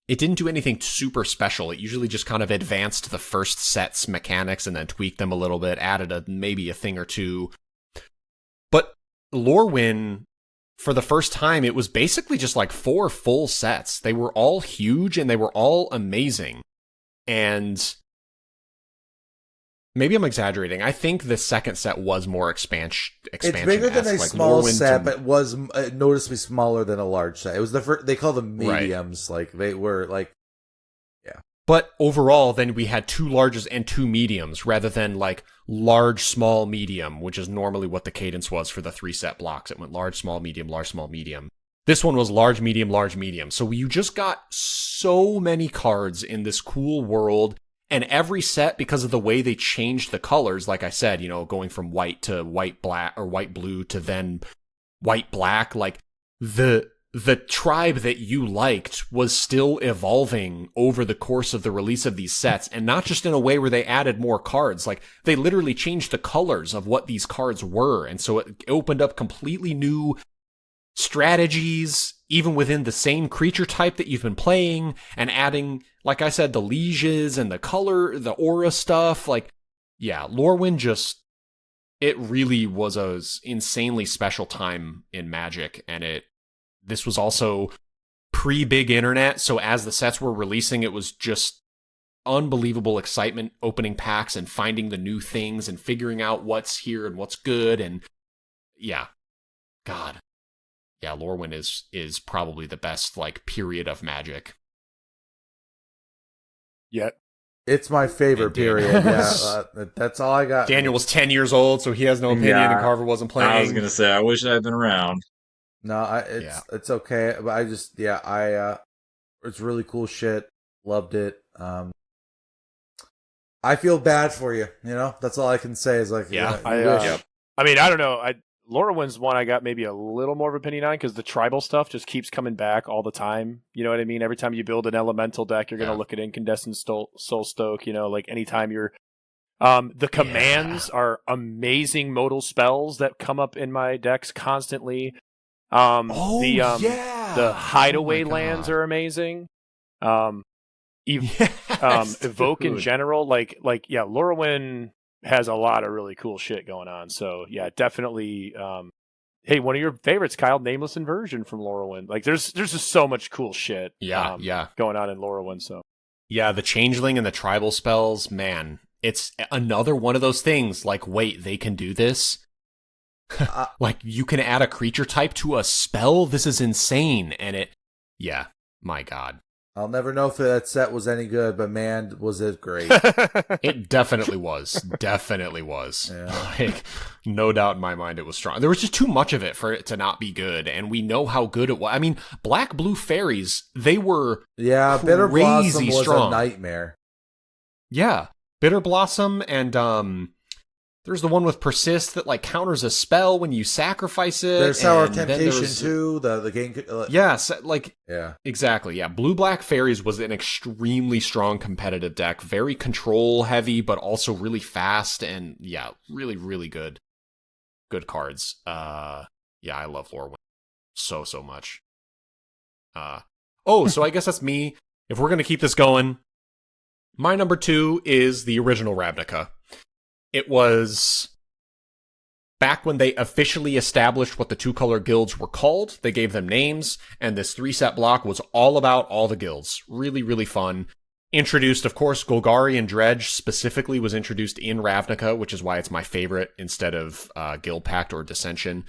anything super special. It usually just kind of advanced the first set's mechanics and then tweaked them a little bit, added maybe a thing or two. But Lorwyn, for the first time, it was basically just like 4 full sets. They were all huge and they were all amazing. And maybe I'm exaggerating. I think the second set was more expansion. It's bigger than a small set, but was noticeably smaller than a large set. It was the first, they call them mediums. Right. Like they were like, yeah. But overall, then we had 2 larges and 2 mediums rather than like large, small, medium, which is normally what the cadence was for the 3-set blocks. It went large, small, medium, large, small, medium. This one was large, medium, large, medium. So you just got so many cards in this cool world. And every set, because of the way they changed the colors, like I said, going from white to white black or white blue to then white black, like the tribe that you liked was still evolving over the course of the release of these sets, and not just in a way where they added more cards. Like they literally changed the colors of what these cards were, and so it opened up completely new strategies, even within the same creature type that you've been playing, and adding, like I said, the lieges and the color, the aura stuff. Like, yeah, Lorwyn it really was a insanely special time in Magic, and this was also pre-big internet, so as the sets were releasing, it was just unbelievable excitement opening packs and finding the new things and figuring out what's here and what's good, and yeah, God. Yeah, Lorwyn is probably the best like period of Magic. Yeah, it's my favorite period. Yeah, that's all I got. Daniel was 10 years old, so he has no opinion, and Carver wasn't playing. I was gonna say, I wish I had been around. No, it's okay, but I just it's really cool shit. Loved it. I feel bad for you. That's all I can say. Is like, I mean, I don't know. Lorwyn's one I got maybe a little more of an opinion on because the tribal stuff just keeps coming back all the time. You know what I mean? Every time you build an elemental deck, you're going to look at Incandescent Soul Stoke. Like anytime you're... the commands are amazing modal spells that come up in my decks constantly. The hideaway lands are amazing. Evoke in general, Lorwyn has a lot of really cool shit going on. So yeah, definitely. Hey, one of your favorites, Kyle, Nameless Inversion from Lorwyn. Like there's just so much cool shit. Going on in Lorwyn. So yeah, the Changeling and the tribal spells, man, it's another one of those things. Like, wait, they can do this. Like you can add a creature type to a spell. This is insane. And my God. I'll never know if that set was any good, but man, was it great. It definitely was. Definitely was. Yeah. Like, no doubt in my mind it was strong. There was just too much of it for it to not be good, and we know how good it was. I mean, Black Blue Fairies, they were Bitter Blossom was strong. A nightmare. Yeah. Bitter Blossom and there's the one with Persist that like counters a spell when you sacrifice it. There's Sour Temptation too. The game. Exactly. Yeah, Blue-Black Fairies was an extremely strong competitive deck, very control heavy, but also really fast, and really, really good cards. I love Lorwyn so much. So I guess that's me. If we're gonna keep this going, my number 2 is the original Ravnica. It was back when they officially established what the 2-color guilds were called. They gave them names, and this 3-set block was all about all the guilds. Really, really fun. Introduced, of course, Golgari and Dredge specifically was introduced in Ravnica, which is why it's my favorite instead of Guild Pact or Dissension.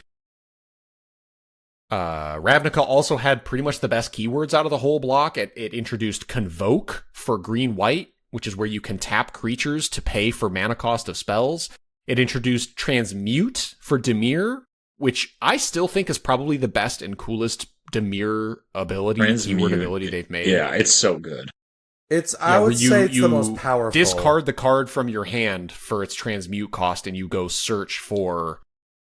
Ravnica also had pretty much the best keywords out of the whole block. It introduced Convoke for green-white, which is where you can tap creatures to pay for mana cost of spells. It introduced Transmute for Dimir, which I still think is probably the best and coolest Dimir ability, keyword ability they've made. Yeah, it's so good. I would say it's the most powerful. Discard the card from your hand for its transmute cost, and you go search for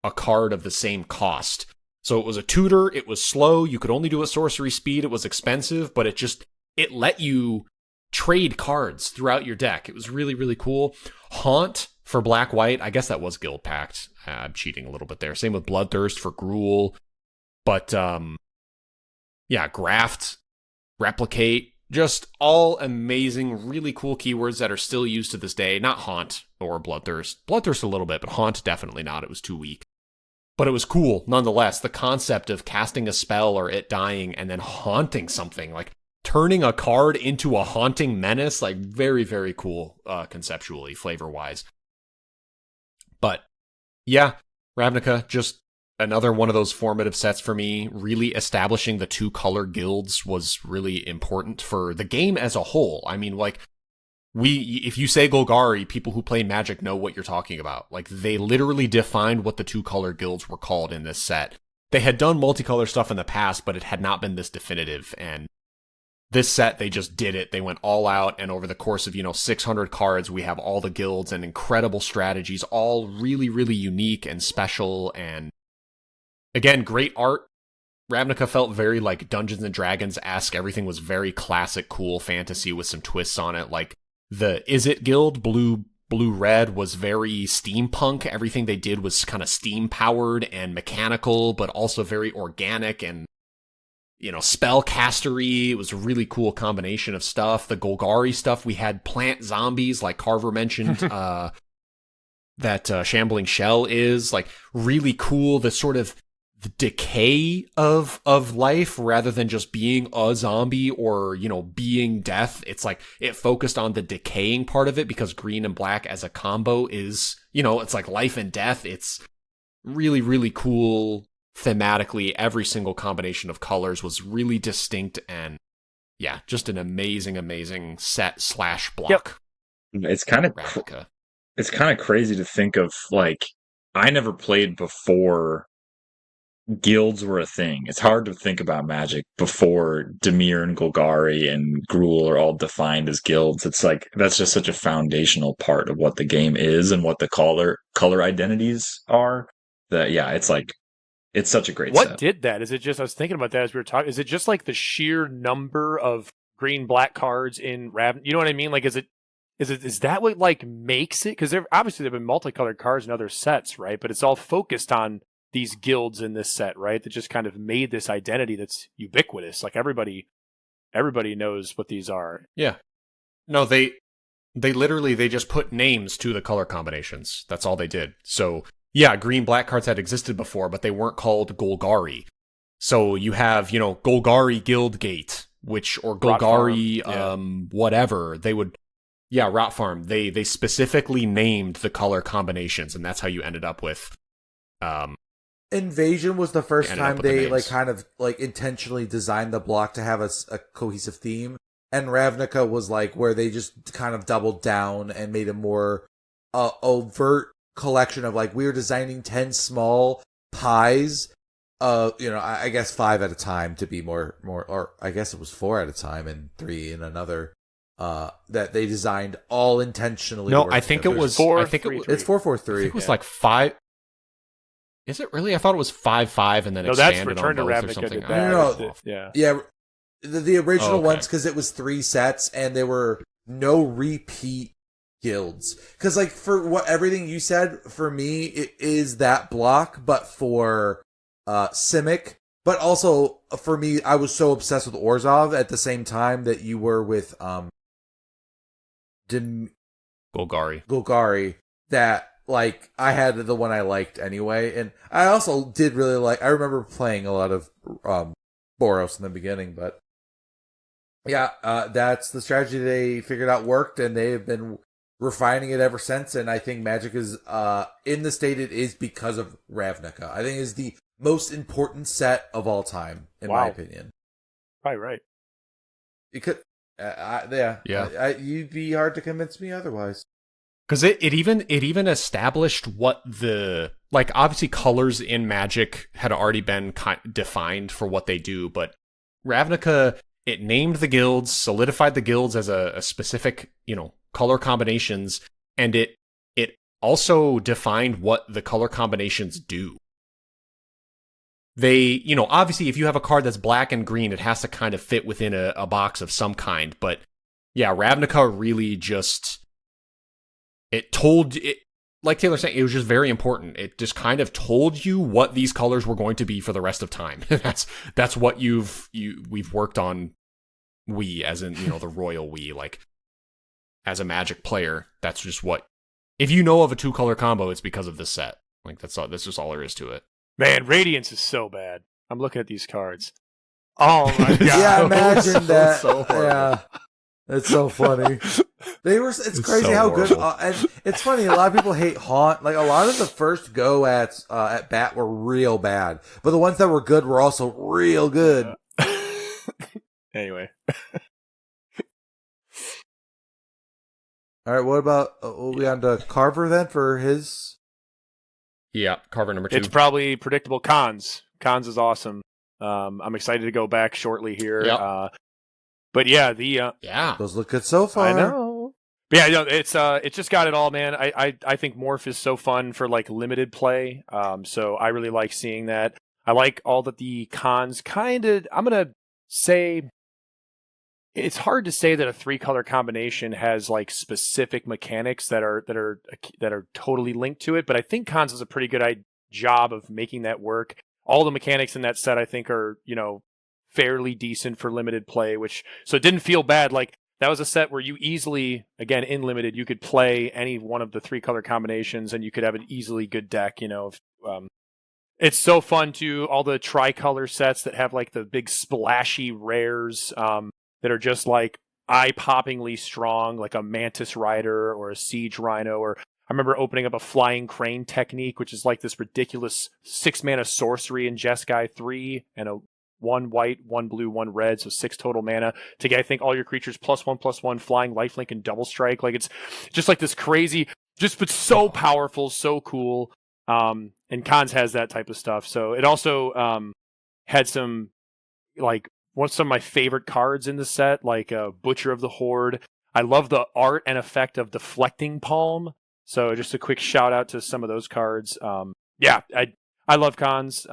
a card of the same cost. So it was a tutor, it was slow, you could only do it sorcery speed, it was expensive, but it let you trade cards throughout your deck. It was really, really cool. Haunt for black-white, I guess that was guild packed. I'm cheating a little bit there. Same with Bloodthirst for Gruul. But, Graft, Replicate, just all amazing, really cool keywords that are still used to this day. Not Haunt or Bloodthirst. Bloodthirst a little bit, but Haunt definitely not. It was too weak. But it was cool, nonetheless. The concept of casting a spell or it dying and then haunting something, like turning a card into a haunting menace, like very, very cool conceptually, flavor-wise. But, yeah, Ravnica, just another one of those formative sets for me. Really establishing the 2-color guilds was really important for the game as a whole. I mean, like, if you say Golgari, people who play Magic know what you're talking about. Like, they literally defined what the 2-color guilds were called in this set. They had done multicolor stuff in the past, but it had not been this definitive, and this set, they just did it. They went all out, and over the course of, 600 cards, we have all the guilds and incredible strategies, all really, really unique and special, and again, great art. Ravnica felt very, like, Dungeons & Dragons-esque. Everything was very classic, cool fantasy with some twists on it, like the Is It Guild, Blue-Red, was very steampunk. Everything they did was kind of steam-powered and mechanical, but also very organic and, spellcastery. It was a really cool combination of stuff. The Golgari stuff, we had plant zombies, like Carver mentioned, that Shambling Shell is, like, really cool. The sort of the decay of life rather than just being a zombie or, being death. It's like it focused on the decaying part of it because green and black as a combo is, it's like life and death. It's really, really cool thematically. Every single combination of colors was really distinct and just an amazing, amazing set / block. Yep. It's kind of crazy to think of, like, I never played before guilds were a thing. It's hard to think about Magic before Dimir and Golgari and Gruul are all defined as guilds. It's like that's just such a foundational part of what the game is and what the color identities are. That it's such a great set. What did that? Is it just, I was thinking about that as we were talking, is it just like the sheer number of green black cards in Ravnica? You know what I mean? Like, is that what like makes it? Because obviously there've been multicolored cards in other sets, right? But it's all focused on these guilds in this set, right? That just kind of made this identity that's ubiquitous. Like everybody knows what these are. Yeah. No, they literally, they just put names to the color combinations. That's all they did. So yeah, green-black cards had existed before, but they weren't called Golgari. So you have, Golgari Guildgate, or Golgari, whatever. They would, Rot Farm. They specifically named the color combinations, and that's how you ended up with, Invasion was the first time they like kind of like intentionally designed the block to have a cohesive theme, and Ravnica was like where they just kind of doubled down and made a more overt collection of like, we were designing 10 small pies, I guess 5 at a time to be more, or I guess it was 4 at a time and 3 in another, that they designed all intentionally. No, I think it was 4. It's 4-4-3. I think it was like 5. Is it really? I thought it was 5-5 and then expanded on both or something. No. Yeah. The original ones, because it was 3 sets and there were no repeat guilds. Because like for everything you said, for me it is that block, but for Simic, but also for me, I was so obsessed with Orzhov at the same time that you were with Golgari that. Like, I had the one I liked anyway, and I also did really I remember playing a lot of Boros in the beginning, but that's the strategy they figured out worked, and they have been refining it ever since, and I think Magic is in the state it is because of Ravnica. I think it is the most important set of all time, in my opinion. Probably right. Because, you'd be hard to convince me otherwise. Because it even established what the, like, obviously colors in Magic had already been defined for what they do, but Ravnica it named the guilds, solidified the guilds as a specific, color combinations, and it also defined what the color combinations do. They, obviously if you have a card that's black and green, it has to kind of fit within a box of some kind, but yeah, Ravnica really just, like Taylor said, it was just very important. It just kind of told you what these colors were going to be for the rest of time. That's what we've worked on. We, as in, the royal we, like, as a Magic player, that's just what, if you know of a 2-color combo, it's because of this set. Like, that's just all there is to it. Man, Radiance is so bad. I'm looking at these cards. Oh my god! Yeah, imagine that. So yeah, it's so funny. It's crazy so how good. horrible. And it's funny. A lot of people hate Haunt. Like a lot of the first go at bat were real bad, but the ones that were good were also real good. Anyway. All right, what about we on to Carver then for his? Yeah, Carver number 2. It's probably predictable. Cons is awesome. I'm excited to go back shortly here. Yep. But yeah, Those look good so far. I know. But yeah, it's just got it all, man. I think Morph is so fun for like limited play. So I really like seeing that. I like all that the cons I'm gonna say it's hard to say that a 3-color combination has like specific mechanics that are totally linked to it, but I think cons does a pretty good job of making that work. All the mechanics in that set I think are, fairly decent for limited play, so it didn't feel bad. Like that was a set where you easily, again, in limited, you could play any one of the 3-color combinations and you could have an easily good deck, It's so fun too, all the tricolor sets that have like the big splashy rares, that are just like eye-poppingly strong, like a Mantis Rider or a Siege Rhino. Or I remember opening up a Flying Crane Technique, which is like this ridiculous 6-mana sorcery in Jeskai 3 and a 1 white, 1 blue, 1 red, so 6 total mana to get, I think, all your creatures +1/+1 flying, lifelink, and double strike. Like it's just like this crazy, but so powerful, so cool. And Cons has that type of stuff. So it also had some like some of my favorite cards in the set, like Butcher of the Horde. I love the art and effect of Deflecting Palm. So just a quick shout out to some of those cards. I love Cons.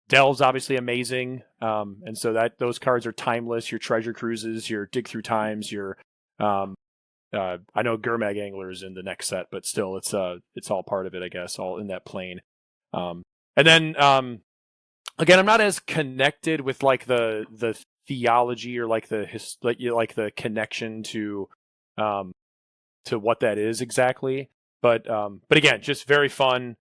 Delve's obviously amazing. And so those cards are timeless. Your Treasure Cruises, your Dig Through Times, your I know Gurmag Angler is in the next set, but still it's all part of it, I guess, all in that plane. And then again, I'm not as connected with like the theology or like the connection to what that is exactly. But again, just very fun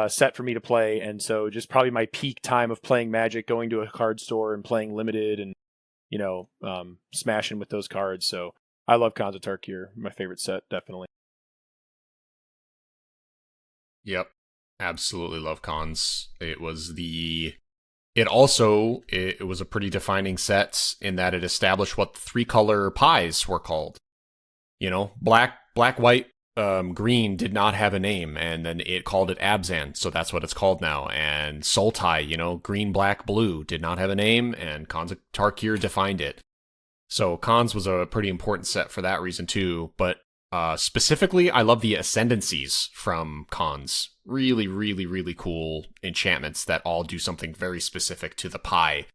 set for me to play, and so just probably my peak time of playing Magic, going to a card store and playing limited, and smashing with those cards. So I love Khans of Tarkir, my favorite set, definitely. Yep, absolutely love Cons. It was It was a pretty defining set in that it established what 3-color pies were called. Black, white, green did not have a name, and then it called it Abzan, so that's what it's called now. And Sultai, green, black, blue, did not have a name, and Khans of Tarkir defined it. So Cons was a pretty important set for that reason too, but specifically, I love the Ascendancies from Cons. Really, really, really cool enchantments that all do something very specific to the pie.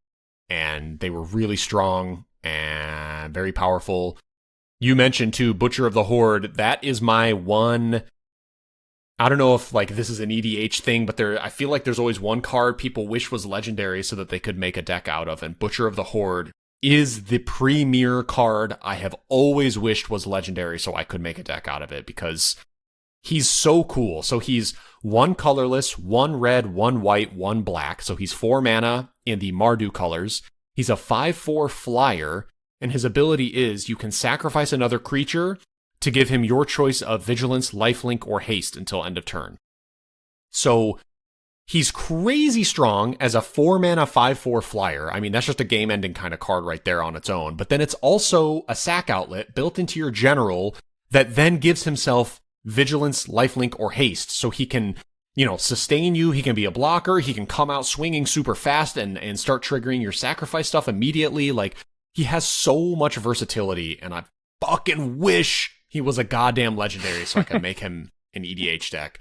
And they were really strong and very powerful. You mentioned, too, Butcher of the Horde. That is my one... I don't know if this is an EDH thing, but I feel like there's always one card people wish was legendary so that they could make a deck out of. And Butcher of the Horde is the premier card I have always wished was legendary so I could make a deck out of it, because he's so cool. So he's 1 colorless, 1 red, 1 white, 1 black. So he's 4 mana in the Mardu colors. He's a 5/4 flyer, and his ability is you can sacrifice another creature to give him your choice of vigilance, lifelink, or haste until end of turn. So he's crazy strong as a 4-mana 5/4 flyer. I mean, that's just a game-ending kind of card right there on its own. But then it's also a sack outlet built into your general that then gives himself vigilance, lifelink, or haste. So he can, sustain you. He can be a blocker. He can come out swinging super fast and start triggering your sacrifice stuff immediately. he has so much versatility, and I fucking wish he was a goddamn legendary so I could make him an EDH deck.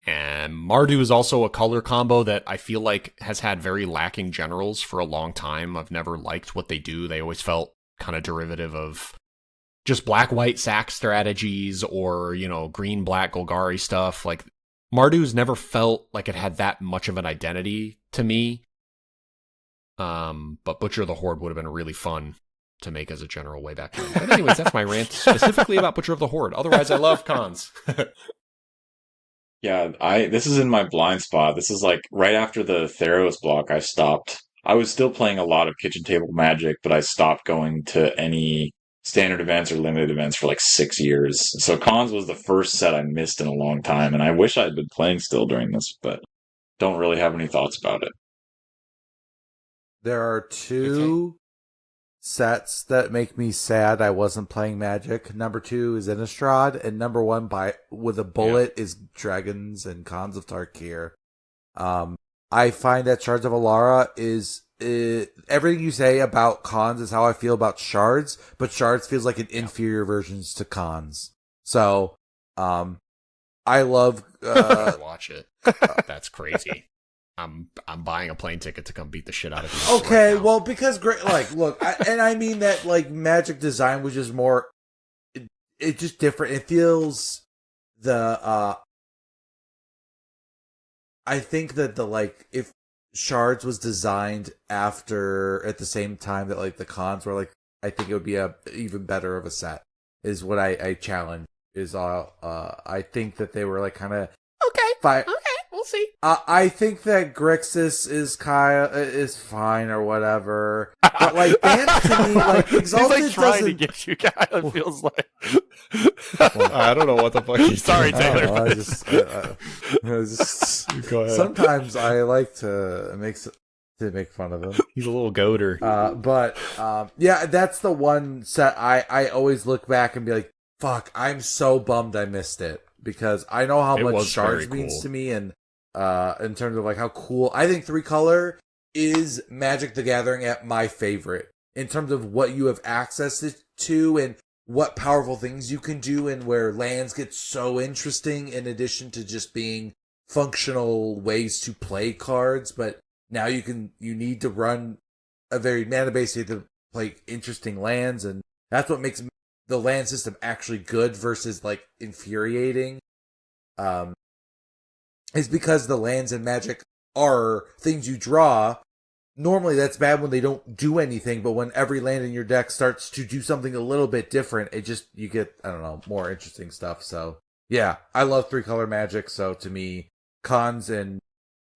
And Mardu is also a color combo that I feel like has had very lacking generals for a long time. I've never liked what they do. They always felt kind of derivative of just black-white sack strategies or, green-black Golgari stuff. Like, Mardu's never felt like it had that much of an identity to me. But Butcher of the Horde would have been really fun to make as a general way back then. But anyways, that's my rant specifically about Butcher of the Horde. Otherwise, I love cons. Yeah, this is in my blind spot. This is like right after the Theros block, I stopped. I was still playing a lot of kitchen table Magic, but I stopped going to any standard events or limited events for like 6 years. So cons was the first set I missed in a long time, and I wish I had been playing still during this, but don't really have any thoughts about it. There are two sets that make me sad I wasn't playing Magic. Number 2 is Innistrad, and number 1 with a bullet is Dragons and Khans of Tarkir. I find that Shards of Alara is everything you say about Khans is how I feel about Shards, but Shards feels like an inferior versions to Khans. So, I love watch it. That's crazy. I'm buying a plane ticket to come beat the shit out of you. Okay, right, well, because look, I mean that like Magic design was just more, it's just different. It feels I think that if Shards was designed at the same time that like the Khans were, like, I think it would be a even better of a set. Is what I challenge. I think that they were like kind of okay. We'll see. I think that Grixis is fine or whatever, but like Bant to me, like Exalted he's like trying doesn't. to get you guys. It feels like. I don't know what the fuck he's Sorry, doing. Taylor. I just Go ahead. sometimes I like to make fun of him. He's a little goater. But yeah, that's the one set I always look back and be like, fuck, I'm so bummed I missed it, because I know how It much was Shards very means cool. to me, and in terms of like how cool I think 3-color is Magic the Gathering at my favorite in terms of what you have access to and what powerful things you can do, and where lands get so interesting in addition to just being functional ways to play cards. But now you need to run a very mana base, you have to play interesting lands, and that's what makes the land system actually good versus like infuriating. Is because the lands in Magic are things you draw. Normally that's bad when they don't do anything, but when every land in your deck starts to do something a little bit different, you get, I don't know, more interesting stuff. So yeah, I love 3-color Magic. So to me, Cons, and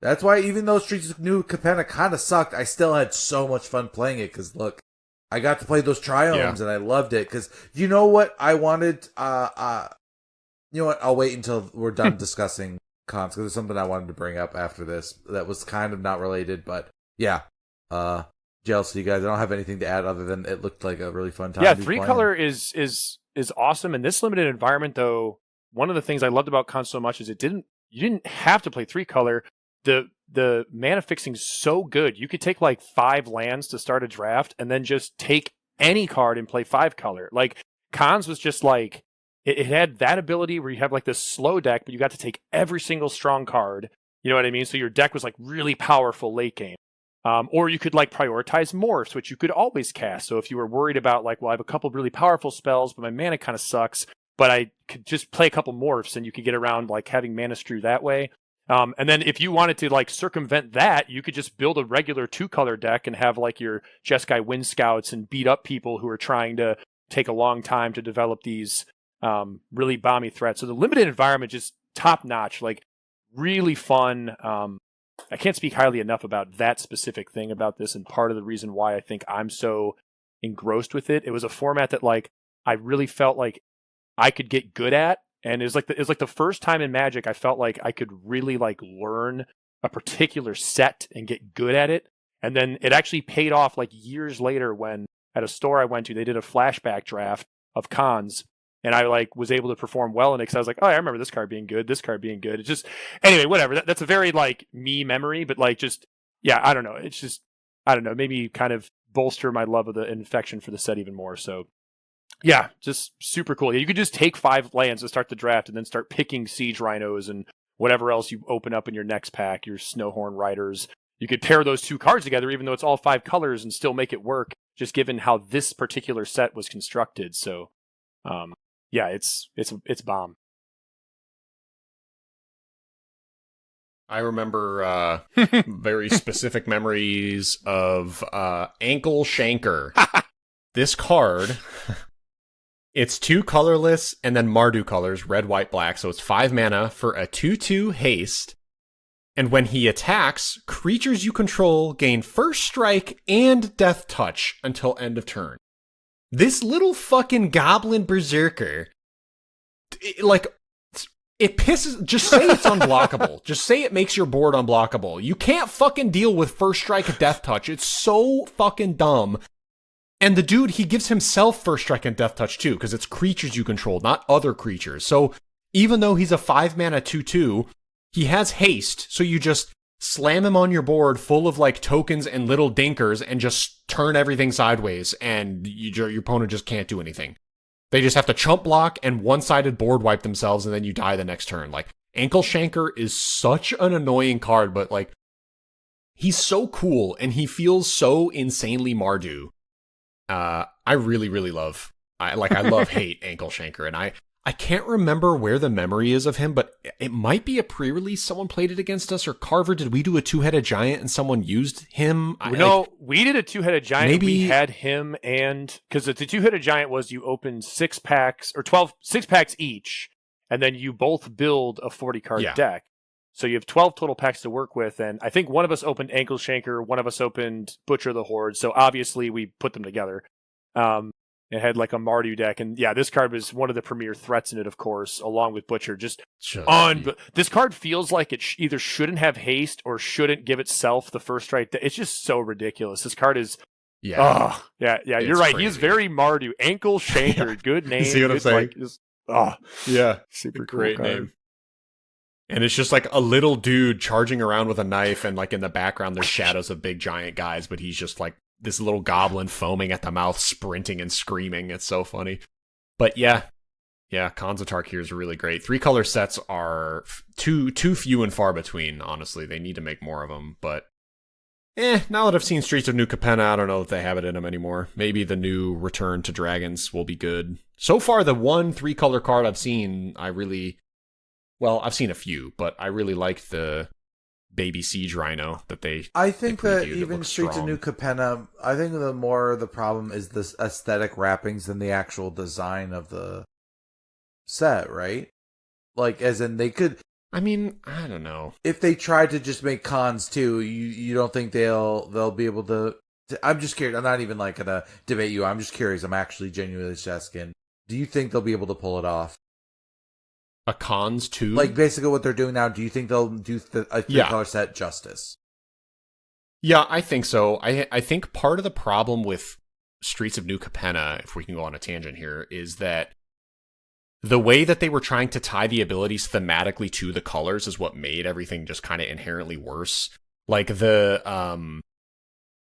that's why even though Streets of New Capenna kind of sucked, I still had so much fun playing it, because look, I got to play those Triomes and I loved it. Because you know what I wanted? You know what? I'll wait until we're done discussing Cons, because there's something I wanted to bring up after this that was kind of not related, but yeah. Jealousy, guys. I don't have anything to add other than it looked like a really fun time. Yeah, to be 3-color is awesome. In this limited environment, though, one of the things I loved about Cons so much is you didn't have to play 3-color. The mana fixing's so good. You could take like 5 lands to start a draft and then just take any card and play 5-color. Like, Cons was just like, it had that ability where you have like this slow deck, but you got to take every single strong card. You know what I mean? So your deck was like really powerful late game. Or you could like prioritize morphs, which you could always cast. So if you were worried about like, well, I have a couple really powerful spells, but my mana kind of sucks, but I could just play a couple morphs and you could get around like having mana strew that way. And then if you wanted to like circumvent that, you could just build a regular 2-color deck and have like your Jeskai Wind Scouts and beat up people who are trying to take a long time to develop these really bomby threats. So the limited environment just top notch, like really fun. I can't speak highly enough about that specific thing about this, and part of the reason why I think I'm so engrossed with it. It was a format that like I really felt like I could get good at, and it was like the first time in Magic I felt like I could really like learn a particular set and get good at it. And then it actually paid off like years later when at a store I went to, they did a flashback draft of Cons. And I like was able to perform well in it because I was like, oh, I remember this card being good, this card being good. It's just, anyway, whatever. That's a very like me memory, but like just, yeah, I don't know. It's just, I don't know, maybe kind of bolster my love of the infection for the set even more. So yeah, just super cool. You could just take 5 lands to start the draft and then start picking Siege Rhinos and whatever else you open up in your next pack, your Snowhorn Riders. You could pair those 2 cards together, even though it's all 5 colors, and still make it work, just given how this particular set was constructed. So, yeah, it's bomb. I remember very specific memories of Ankle Shanker. This card, it's 2 colorless and then Mardu colors, red, white, black. So it's 5 mana for a 2/2 haste. And when he attacks, creatures you control gain first strike and death touch until end of turn. This little fucking goblin berserker, it pisses. Just say it's unblockable. Just say it makes your board unblockable. You can't fucking deal with first strike and death touch. It's so fucking dumb. And the dude, he gives himself first strike and death touch too, because it's creatures you control, not other creatures. So even though he's a 5 mana 2/2, he has haste, so you just slam him on your board full of like tokens and little dinkers and just turn everything sideways, and your opponent just can't do anything. They just have to chump block and one-sided board wipe themselves, and then you die the next turn. Like, Ankle Shanker is such an annoying card, but like, he's so cool, and he feels so insanely Mardu. I really, really love, I love hate Ankle Shanker, and I can't remember where the memory is of him, but it might be a pre-release. Someone played it against us, or Carver, did we do a 2-headed giant and someone used him? No, we did a 2-headed giant. Maybe we had him, and because the 2-headed giant was you open 6 packs or 6 packs each, and then you both build a 40-card deck. So you have 12 total packs to work with, and I think one of us opened Ankle Shanker, one of us opened Butcher the Horde. So obviously we put them together. It had like a Mardu deck, and yeah, this card was one of the premier threats in it, of course, along with Butcher. This card feels like it either shouldn't have haste or shouldn't give itself the first strike. It's just so ridiculous. This card is, you're right. Crazy. He is very Mardu. Ankle Shanker, good name. You see what I'm saying? Super great cool card. name. And it's just like a little dude charging around with a knife, and like in the background there's shadows of big giant guys, but he's just like this little goblin foaming at the mouth, sprinting and screaming. It's so funny. But yeah, Khans of Tarkir is really great. 3-color sets are too few and far between, honestly. They need to make more of them, but now that I've seen Streets of New Capenna, I don't know if they have it in them anymore. Maybe the new Return to Dragons will be good. So far, the one 3-color card I've seen, I've seen a few, but I really liked the Baby Siege Rhino that I think that even Streets of New Capenna, I think the problem is the aesthetic wrappings than the actual design of the set, right? Like, as in they could. I mean, I don't know. If they tried to just make cons too, you don't think they'll be able to. I'm just curious. I'm not even like gonna debate you. I'm just curious. I'm actually genuinely just asking. Do you think they'll be able to pull it off? A cons too? Like, basically what they're doing now, do you think they'll do a 3-color set justice? Yeah, I think so. I think part of the problem with Streets of New Capenna, if we can go on a tangent here, is that the way that they were trying to tie the abilities thematically to the colors is what made everything just kind of inherently worse. Like what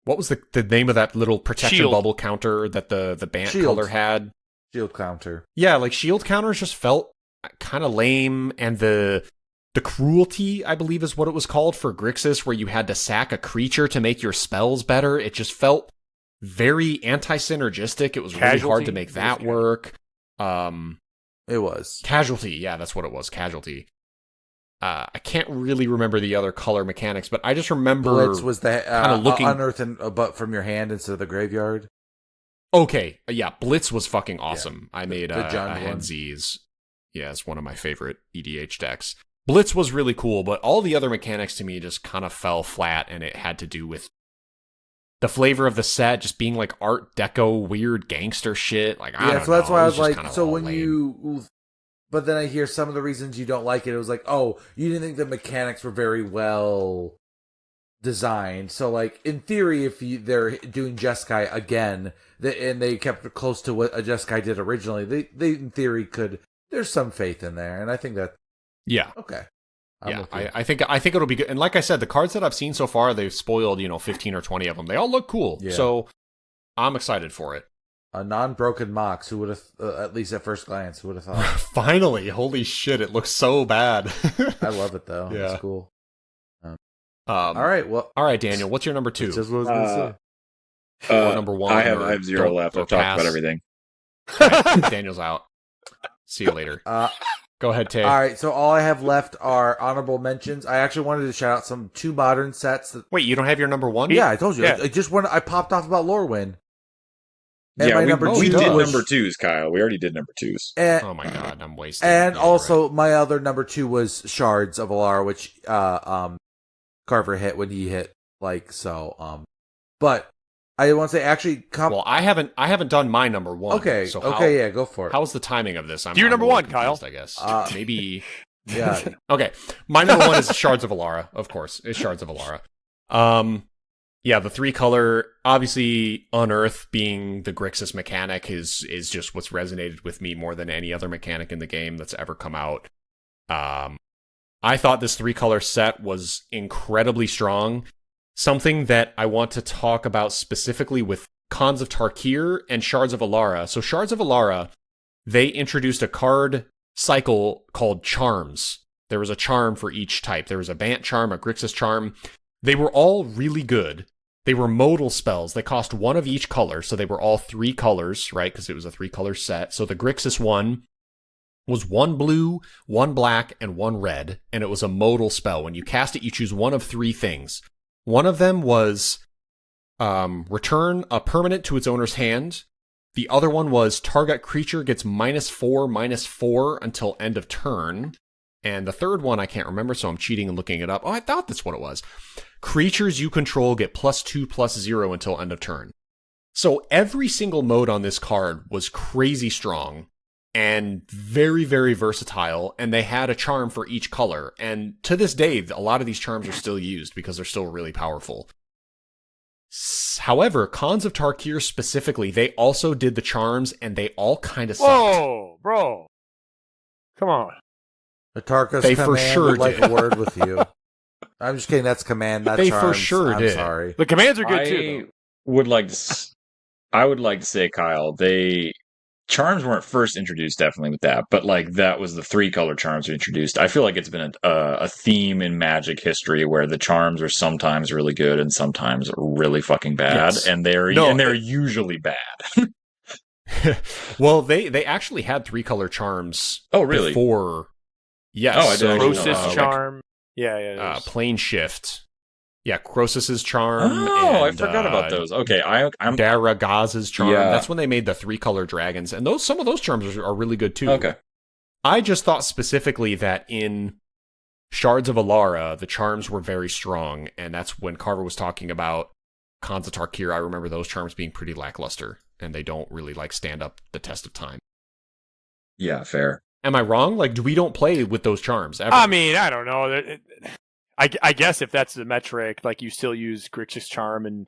was the name of that little protection Shield bubble counter that the Bant Shield. color had? Shield counter. Yeah, like shield counters just felt kind of lame, and the cruelty, I believe is what it was called for Grixis, where you had to sack a creature to make your spells better. It just felt very anti-synergistic. It was really hard to make that work. It was. Casualty, yeah, that's what it was, Casualty. I can't really remember the other color mechanics, but I just remember Blitz was the kind of looking unearth a butt from your hand instead of the graveyard. Okay, yeah, Blitz was fucking awesome. Yeah. I made the John Henzies. Yeah, it's one of my favorite EDH decks. Blitz was really cool, but all the other mechanics to me just kind of fell flat, and it had to do with the flavor of the set just being like Art Deco weird gangster shit. Like, I don't know. So that's why I was like, so when lame. But then I hear some of the reasons you don't like it. It was like, oh, you didn't think the mechanics were very well designed. So, like, in theory, if they're doing Jeskai again, and they kept it close to what a Jeskai did originally, they in theory could. There's some faith in there, and I think that. Yeah. Okay. I think it'll be good. And like I said, the cards that I've seen so far, they've spoiled 15 or 20 of them. They all look cool. Yeah. So I'm excited for it. A non-broken Mox. Who would have, at least at first glance, who would have thought? Finally, holy shit! It looks so bad. I love it though. Yeah. It's cool. All right. Well, all right, Daniel. What's your number two? that's just what I was gonna say. Or number one. I or have 0 don't- left. or I've talked pass. about everything. All right, Daniel's out. See you later. Go ahead, Tay. All right. So all I have left are honorable mentions. I actually wanted to shout out two modern sets. That, Wait, you don't have your number one? yeah, I told you. Yeah. I popped off about Lorwyn. And Yeah, my we number oh, two did was, number twos, Kyle. We already did number twos. and, Oh my god, I'm wasting. and Yeah, you're also right. my other number two was Shards of Alara, which Carver hit when he hit but I want to say actually Well, I haven't done my number one. okay, So okay, yeah, go for it. How's the timing of this? I'm You're number really one, Kyle. confused, I guess. Maybe. Yeah. Okay, my number one is Shards of Alara. Of course, it's Shards of Alara. Yeah, the 3-color, obviously, Unearth being the Grixis mechanic is just what's resonated with me more than any other mechanic in the game that's ever come out. I thought this 3-color set was incredibly strong. Something that I want to talk about specifically with Khans of Tarkir and Shards of Alara. So Shards of Alara, they introduced a card cycle called Charms. There was a charm for each type. There was a Bant charm, a Grixis charm. They were all really good. They were modal spells. They cost one of each color, so they were all 3 colors, right? Because it was a 3-color set. So the Grixis one was 1 blue, 1 black, and 1 red, and it was a modal spell. When you cast it, you choose one of 3 things. One of them was return a permanent to its owner's hand. The other one was target creature gets -4/-4 until end of turn. And the third one I can't remember, so I'm cheating and looking it up. Oh, I thought that's what it was. Creatures you control get +2/+0 until end of turn. So every single mode on this card was crazy strong and very, very versatile, and they had a charm for each color. And to this day, a lot of these charms are still used because they're still really powerful. However, Khans of Tarkir specifically, they also did the charms, and they all kind of sucked. Whoa, bro. Come on. Atarka's They command for sure would like did. a word with you. I'm just kidding. That's command, not They for charms. sure I'm did. sorry. The commands are good too. I would like to say, Kyle, charms weren't first introduced definitely with that, but like that was the 3-color charms were introduced. I feel like it's been a theme in Magic history where the charms are sometimes really good and sometimes really fucking bad, Yes. and they're usually bad. Well, they actually had 3-color charms. Oh, really? Before. Yes. Oh, I didn't actually know. Croesus charm. Yeah. Plane Shift. Yeah, Crossus's charm. Oh, I and, forgot about those. Okay, I'm Daragaz's charm. Yeah. That's when they made the 3-color dragons, and some of those charms are really good too. okay. I just thought specifically that in Shards of Alara, the charms were very strong, and that's when Carver was talking about Khans of Tarkir. I remember those charms being pretty lackluster, and they don't really stand up the test of time. Yeah, fair. Am I wrong? We don't play with those charms ever. I mean, I don't know. I guess if that's the metric, you still use Grixis charm, and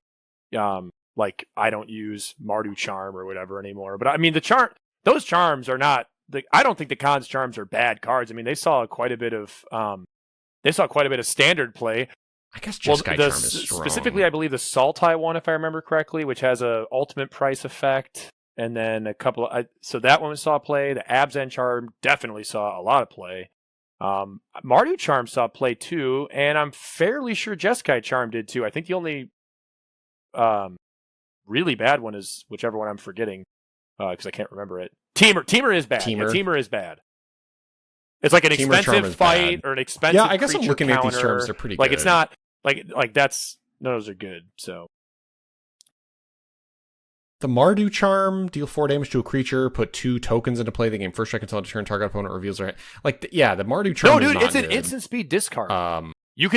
I don't use Mardu charm or whatever anymore. But I mean, those charms are not. I don't think the Khans charms are bad cards. I mean, they saw quite a bit of standard play. I guess Jeskai charm is strong. Specifically, I believe the Sultai one, if I remember correctly, which has a ultimate price effect, and then a couple of. So that one saw play. The Abzan charm definitely saw a lot of play. Mardu charm saw play too, and I'm fairly sure Jeskai charm did too. I think the only really bad one is whichever one I'm forgetting because I can't remember it. Teamer is bad. Teamer. Yeah, Teamer is bad. It's like an Teamer charm expensive is fight bad. or an expensive. Yeah, I guess I'm creature looking at these counter. charms. They're pretty good. It's not like that's none of those are good. So The Mardu charm, deal 4 damage to a creature, put 2 tokens into play the game first check until end of turn, target opponent reveals their hand. The Mardu charm is not it's an good. instant speed discard. You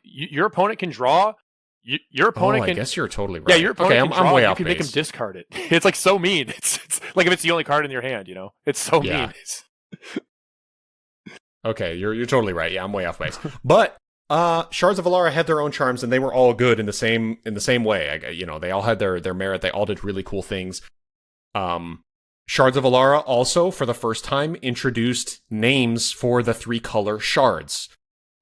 Your opponent can draw. Your opponent I can. guess you're totally right. Yeah, your opponent okay, can draw. I'm way You off can make him base. discard it. It's so mean. It's like if it's the only card in your hand. It's so Yeah. mean. Okay, you're totally right. Yeah, I'm way off base. But Shards of Alara had their own charms, and they were all good in the same way. They all had their merit. They all did really cool things. Shards of Alara also, for the first time, introduced names for the 3-color shards.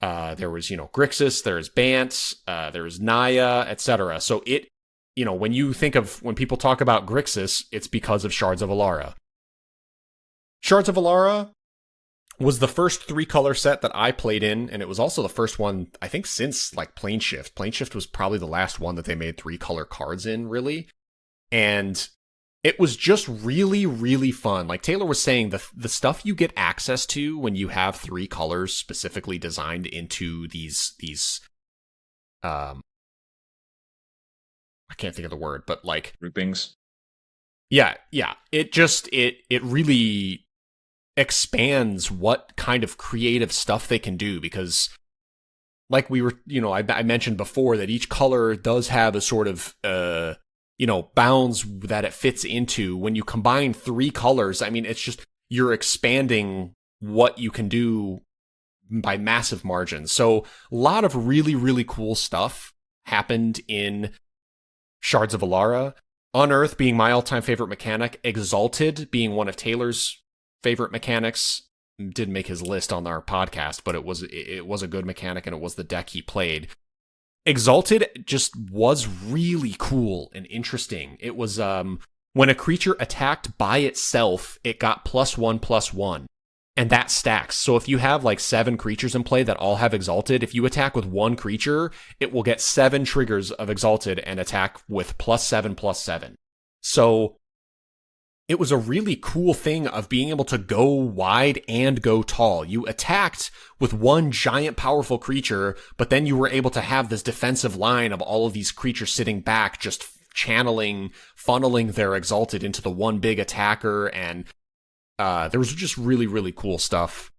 There was, Grixis, there's Bant, there's Naya, etc. So it when you think of, when people talk about Grixis, it's because of Shards of Alara. Shards of Alara was the first 3-color set that I played in, and it was also the first one, I think, since like Plane Shift. Plane Shift was probably the last one that they made 3-color cards in, really. And it was just really, really fun. Like Taylor was saying, the stuff you get access to when you have 3 colors specifically designed into these I can't think of the word, but like Groupings. Yeah. It really expands what kind of creative stuff they can do, because like we were, I mentioned before that each color does have a sort of bounds that it fits into. When you combine 3 colors, I mean, it's just, you're expanding what you can do by massive margins. So a lot of really, really cool stuff happened in Shards of Alara. Unearth being my all-time favorite mechanic, Exalted being one of Taylor's favorite mechanics. Didn't make his list on our podcast, but it was a good mechanic, and it was the deck he played. Exalted just was really cool and interesting. It was when a creature attacked by itself, it got +1/+1, and that stacks. So if you have like 7 creatures in play that all have Exalted, if you attack with 1 creature, it will get 7 triggers of Exalted and attack with +7/+7. So it was a really cool thing of being able to go wide and go tall. You attacked with 1 giant powerful creature, but then you were able to have this defensive line of all of these creatures sitting back, just funneling their Exalted into the one big attacker, and there was just really, really cool stuff.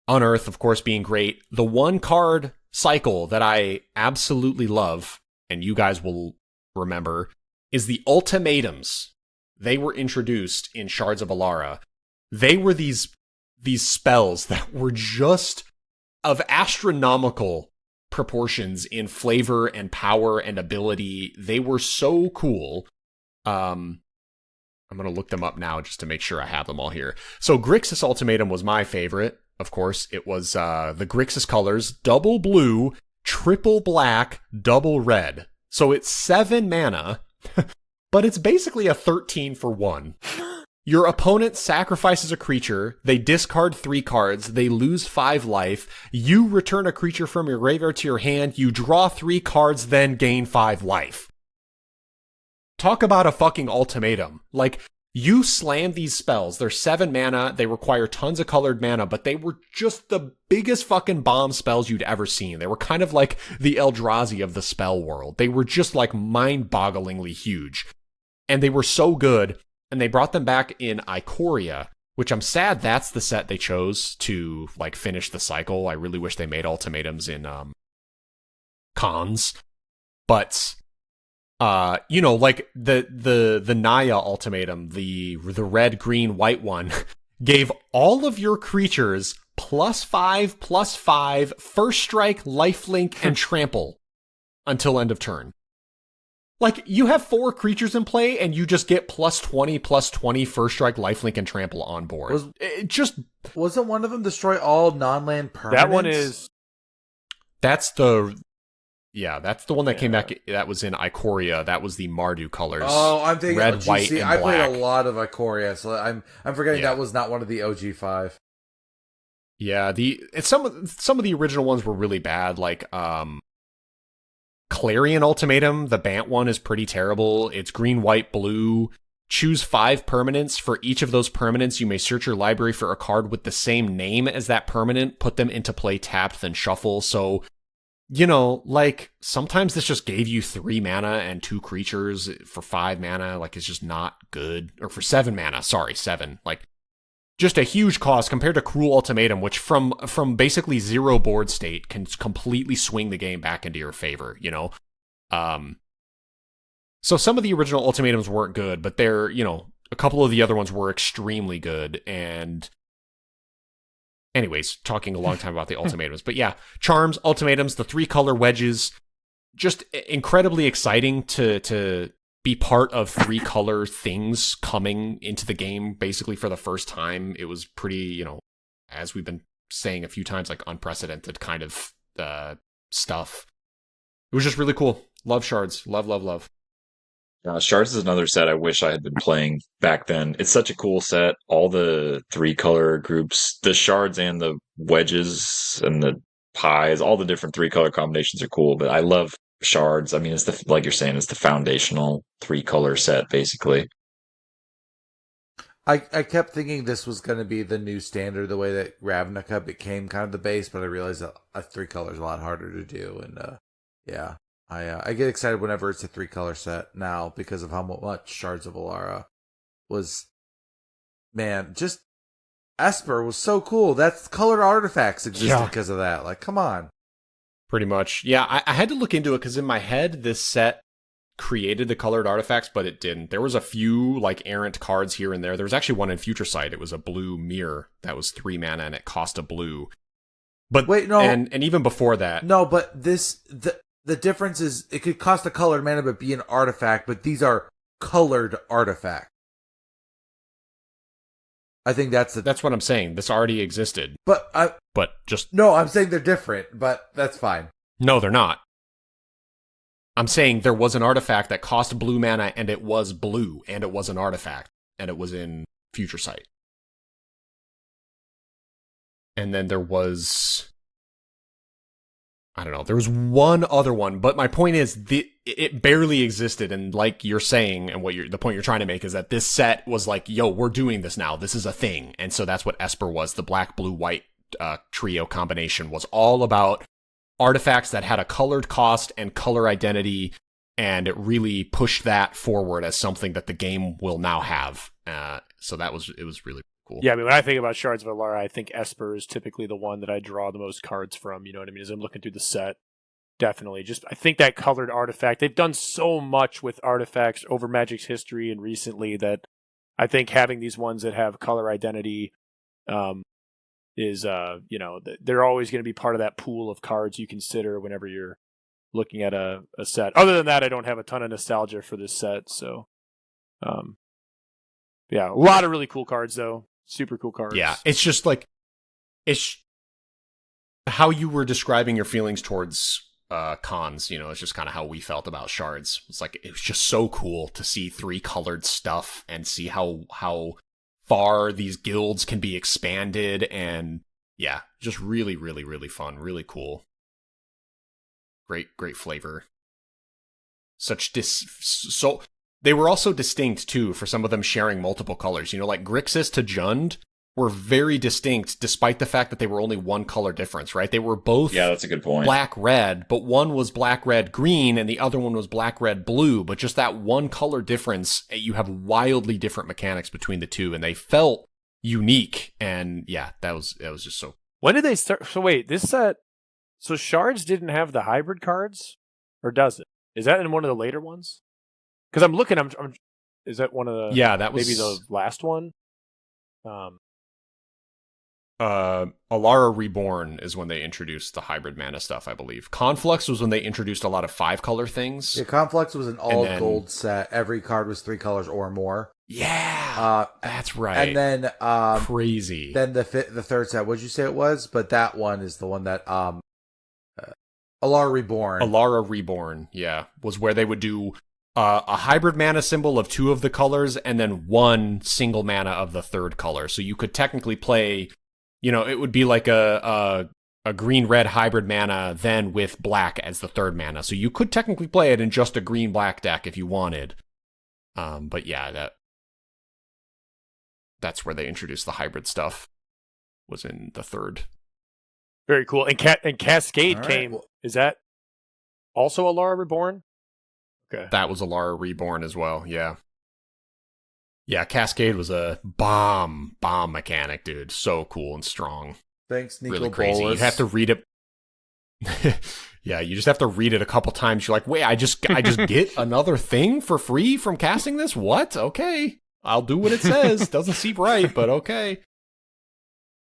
Unearth, of course, being great. The 1-card cycle that I absolutely love, and you guys will remember, is the ultimatums. They were introduced in Shards of Alara. They were these spells that were just of astronomical proportions in flavor and power and ability. They were so cool. I'm going to look them up now just to make sure I have them all here. So Grixis Ultimatum was my favorite. Of course, it was the Grixis colors, double blue, triple black, double red. So it's 7 mana, but it's basically a 13 for 1. Your opponent sacrifices a creature, they discard 3 cards, they lose 5 life, you return a creature from your graveyard to your hand, you draw 3 cards, then gain 5 life. Talk about a fucking ultimatum. Like, you slam these spells, they're 7 mana, they require tons of colored mana, but they were just the biggest fucking bomb spells you'd ever seen. They were kind of like the Eldrazi of the spell world. They were just like mind-bogglingly huge. And they were so good, and they brought them back in Ikoria, which I'm sad that's the set they chose to like finish the cycle. I really wish they made ultimatums in cons. But like the Naya ultimatum, the red, green, white one, gave all of your creatures +5/+5 first strike, lifelink, and trample until end of turn. Like, you have 4 creatures in play, and you just get +20/+20 first strike, lifelink, and trample on board. Wasn't one of them destroy all non-land permanents? That one is. That's the one that came back. That was in Ikoria. That was the Mardu colors. Oh, I'm thinking red, white, and I black. played a lot of Ikoria, so I'm forgetting that was not one of the OG5. Yeah, some of the original ones were really bad. Like Clarion Ultimatum, the Bant one is pretty terrible. It's green, white, blue. Choose 5 permanents. For each of those permanents, you may search your library for a card with the same name as that permanent, put them into play tapped, then shuffle. So, like, sometimes this just gave you 3 mana and 2 creatures for 5 mana. Like, it's just not good. Or for 7 mana. Sorry, 7. Like, just a huge cost compared to Cruel Ultimatum, which from basically 0 board state can completely swing the game back into your favor, So some of the original ultimatums weren't good, but they're, a couple of the other ones were extremely good. And anyways, talking a long time about the ultimatums. But yeah, charms, ultimatums, the 3-color wedges, just incredibly exciting to be part of 3-color things coming into the game basically for the first time. It was pretty, as we've been saying a few times, like unprecedented kind of stuff. It was just really cool. Love Shards. Love, love, love. Shards is another set I wish I had been playing back then. It's such a cool set. All the 3-color groups, the shards and the wedges and the pies, all the different 3-color combinations are cool. But I love shards. I mean, it's like you're saying, it's the foundational 3-color set basically. I kept thinking this was going to be the new standard, the way that Ravnica became kind of the base, but I realized that a 3-color is a lot harder to do. And yeah, I get excited whenever it's a 3-color set now because of how much Shards of Alara was. Man, just Esper was so cool. That's colored artifacts existed because of that. Like, come on. Pretty much. Yeah, I had to look into it because in my head, this set created the colored artifacts, but it didn't. There was a few like errant cards here and there. There was actually one in Future Sight. It was a blue mirror that was 3 mana and it cost a blue. But wait, no, and even before that, no. But the difference is it could cost a colored mana but be an artifact. But these are colored artifacts. I think that's what I'm saying. This already existed, but no, I'm saying they're different. But that's fine. No, they're not. I'm saying there was an artifact that cost blue mana, and it was blue, and it was an artifact, and it was in Future Sight. And then there was, I don't know, there was one other one, but my point is, it barely existed, and like you're saying, and the point you're trying to make is that this set was like, yo, we're doing this now, this is a thing, and so that's what Esper was. The black, blue, white trio combination was all about artifacts that had a colored cost and color identity, and it really pushed that forward as something that the game will now have. So it was really cool. Yeah, I mean, when I think about Shards of Alara, I think Esper is typically the one that I draw the most cards from, you know what I mean? As I'm looking through the set, definitely. Just, I think that colored artifact, they've done so much with artifacts over Magic's history and recently that I think having these ones that have color identity, is they're always going to be part of that pool of cards you consider whenever you're looking at a set. Other than that, I don't have a ton of nostalgia for this set, so yeah, a lot of really cool cards though. Super cool cards. Yeah, it's just like it's how you were describing your feelings towards cons, it's just kind of how we felt about Shards. It's like it was just so cool to see 3-colored stuff and see how far these guilds can be expanded, and yeah, just really, really, really fun, really cool. Great flavor. So they were also distinct too, for some of them sharing multiple colors. Like Grixis to Jund were very distinct, despite the fact that they were only one color difference, right? They were both that's a good point. Black-red, but one was black-red-green and the other one was black-red-blue. But just that one color difference, you have wildly different mechanics between the two, and they felt unique. And yeah, that was just so. When did they start? So wait, this set. So Shards didn't have the hybrid cards, or does it? Is that in one of the later ones? Because I'm looking. I'm. Is that one of the? Yeah, that was maybe the last one. Alara Reborn is when they introduced the hybrid mana stuff, I believe. Conflux was when they introduced a lot of 5-color things. Yeah, Conflux was an all-gold set. Every card was 3 colors or more. Yeah, that's right. And then crazy. Then the third set, what'd you say it was? But that one is the one that Alara Reborn. Alara Reborn, yeah, was where they would do a hybrid mana symbol of 2 of the colors and then 1 single mana of the 3rd color. So you could technically play. It would be like a green-red hybrid mana then with black as the 3rd mana. So you could technically play it in just a green-black deck if you wanted. But yeah, that's where they introduced the hybrid stuff, was in the 3rd. Very cool. And Cascade came. Well, is that also Alara Reborn? Okay. That was Alara Reborn as well, yeah. Yeah, Cascade was a bomb mechanic, dude. So cool and strong. Thanks, Nico really crazy. Bolas. You have to read it. Yeah, you just have to read it a couple times. You're like, wait, I just get another thing for free from casting this? What? Okay, I'll do what it says. Doesn't seem right, but okay.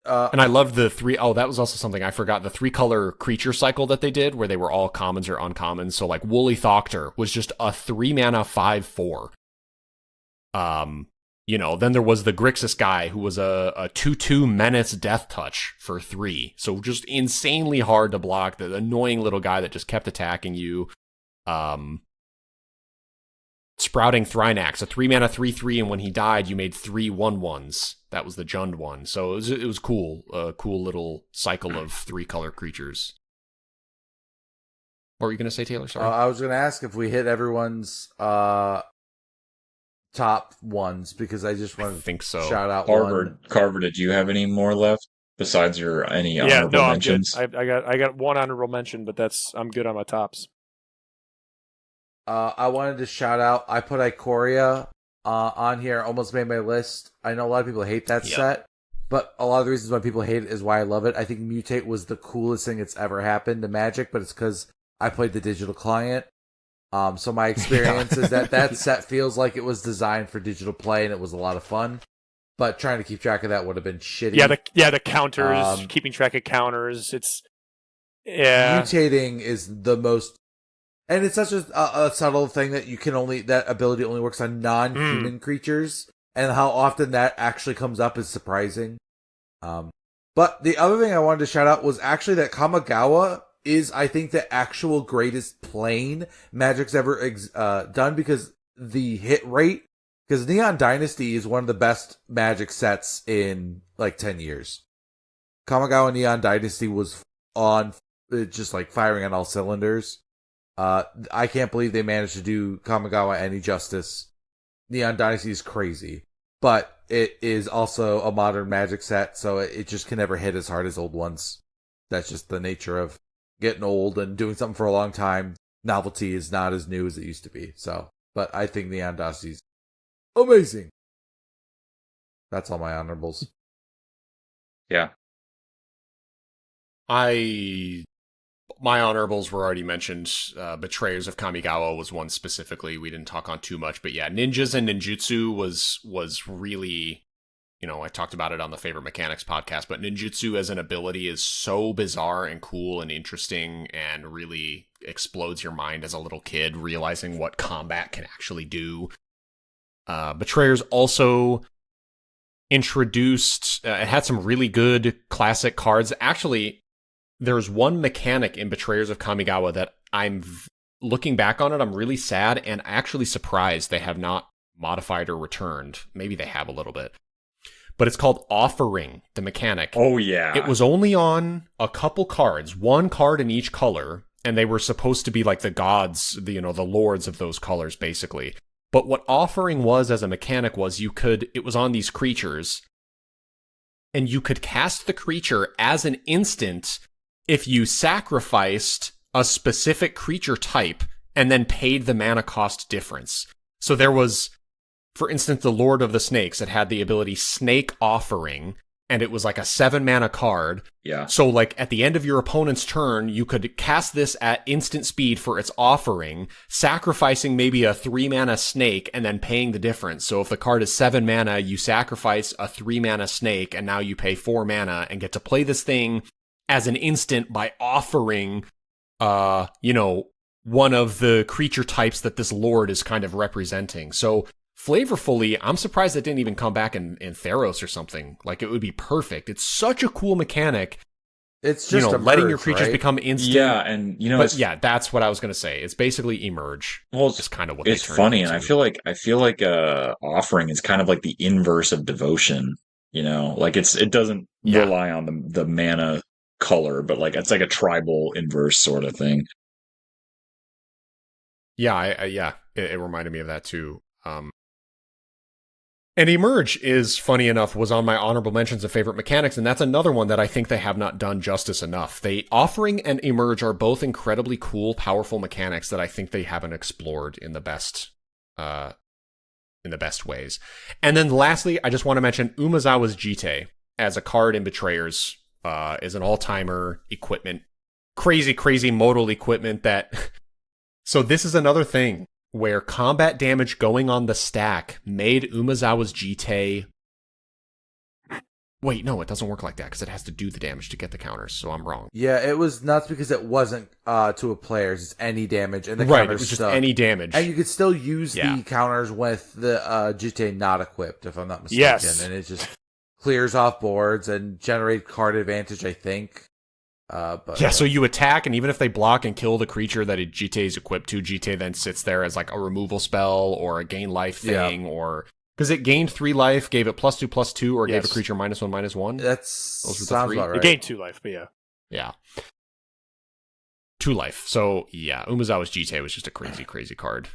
And I loved the 3. Oh, that was also something I forgot. The 3-color creature cycle that they did, where they were all commons or uncommons. So like Woolly Thoctor was just a 3-mana 5/4. Then there was the Grixis guy who was a 2/2 Menace Death Touch for 3. So just insanely hard to block. The annoying little guy that just kept attacking you. Sprouting Thrynax, a 3-mana 3/3, and when he died, you made 3 1/1s. That was the Jund one. So it was cool. A cool little cycle of 3-color creatures. What were you going to say, Taylor? Sorry. I was going to ask if we hit everyone's top ones, because I just want to think so. Shout out Carver, did you have any more left besides your any honorable mentions? I'm good. I got one honorable mention, but I'm good on my tops. I wanted to shout out, I put Ikoria on here, almost made my list. I know a lot of people hate that set, but a lot of the reasons why people hate it is why I love it. I think Mutate was the coolest thing that's ever happened to Magic, but it's because I played the digital client. So my experience is that set feels like it was designed for digital play, and it was a lot of fun. But trying to keep track of that would have been shitty. The counters, keeping track of counters. Mutating is the most, and it's such a subtle thing that that ability only works on non-human creatures, and how often that actually comes up is surprising. But the other thing I wanted to shout out was actually that Kamigawa is, I think, the actual greatest plane Magic's ever done, because the hit rate, because Neon Dynasty is one of the best Magic sets in like 10 years. Kamigawa Neon Dynasty was on just like firing on all cylinders. I can't believe they managed to do Kamigawa any justice. Neon Dynasty is crazy, but it is also a modern Magic set, so it just can never hit as hard as old ones. That's just the nature of getting old and doing something for a long time. Novelty is not as new as it used to be. So, but I think Neon Dynasty's amazing. That's all my honorables. Yeah. My honorables were already mentioned. Betrayers of Kamigawa was one specifically. We didn't talk on too much, but yeah, Ninjas and Ninjutsu was really, I talked about it on the Favorite Mechanics podcast, but Ninjutsu as an ability is so bizarre and cool and interesting, and really explodes your mind as a little kid, realizing what combat can actually do. Betrayers also introduced, it had some really good classic cards. Actually, there's one mechanic in Betrayers of Kamigawa that looking back on it, I'm really sad and actually surprised they have not modified or returned. Maybe they have a little bit. But it's called Offering, the mechanic. Oh, yeah. It was only on a couple cards, one card in each color, and they were supposed to be like the gods, the lords of those colors, basically. But what Offering was as a mechanic was it was on these creatures, and you could cast the creature as an instant if you sacrificed a specific creature type and then paid the mana cost difference. So there was, for instance, the Lord of the Snakes that had the ability Snake Offering, and it was like a 7-mana card. Yeah. So like at the end of your opponent's turn, you could cast this at instant speed for its offering, sacrificing maybe a 3-mana snake and then paying the difference. So if the card is 7 mana, you sacrifice a 3-mana snake, and now you pay 4 mana and get to play this thing as an instant by offering, one of the creature types that this Lord is kind of representing. So flavorfully, I'm surprised it didn't even come back in Theros or something. Like, it would be perfect. It's such a cool mechanic. It's just letting your creatures become instant. Yeah, and but yeah, that's what I was going to say. It's basically emerge. Well, it's kind of what it's funny, and I feel like Offering is kind of like the inverse of Devotion. Like it doesn't rely on the mana color, but like it's like a tribal inverse sort of thing. Yeah, it reminded me of that too. And Emerge is, funny enough, was on my honorable mentions of favorite mechanics, and that's another one that I think they have not done justice enough. Offering and Emerge are both incredibly cool, powerful mechanics that I think they haven't explored in the best ways. And then lastly, I just want to mention Umezawa's Jite as a card in Betrayers, is an all-timer equipment. Crazy modal equipment that... So this is another thing where combat damage going on the stack made Umezawa's Jite... Wait, no, it doesn't work like that, because it has to do the damage to get the counters, so I'm wrong. Yeah, it was nuts because it wasn't to a player's, it's any damage, and the right, counters it was just stuck. any damage. And you could still use the counters with the Jite not equipped, if I'm not mistaken. Yes. And it just clears off boards and generate card advantage, I think. But Yeah, so you attack, and even if they block and kill the creature that a GTA is equipped to, GTA then sits there as like a removal spell or a gain life thing, or because it gained 3 life, gave it +2/+2, or gave a creature -1/-1. That Those were the sounds 3. about right. It gained 2 life, but yeah. Yeah. 2 life. So yeah, Umezawa's GTA was just a crazy, crazy card.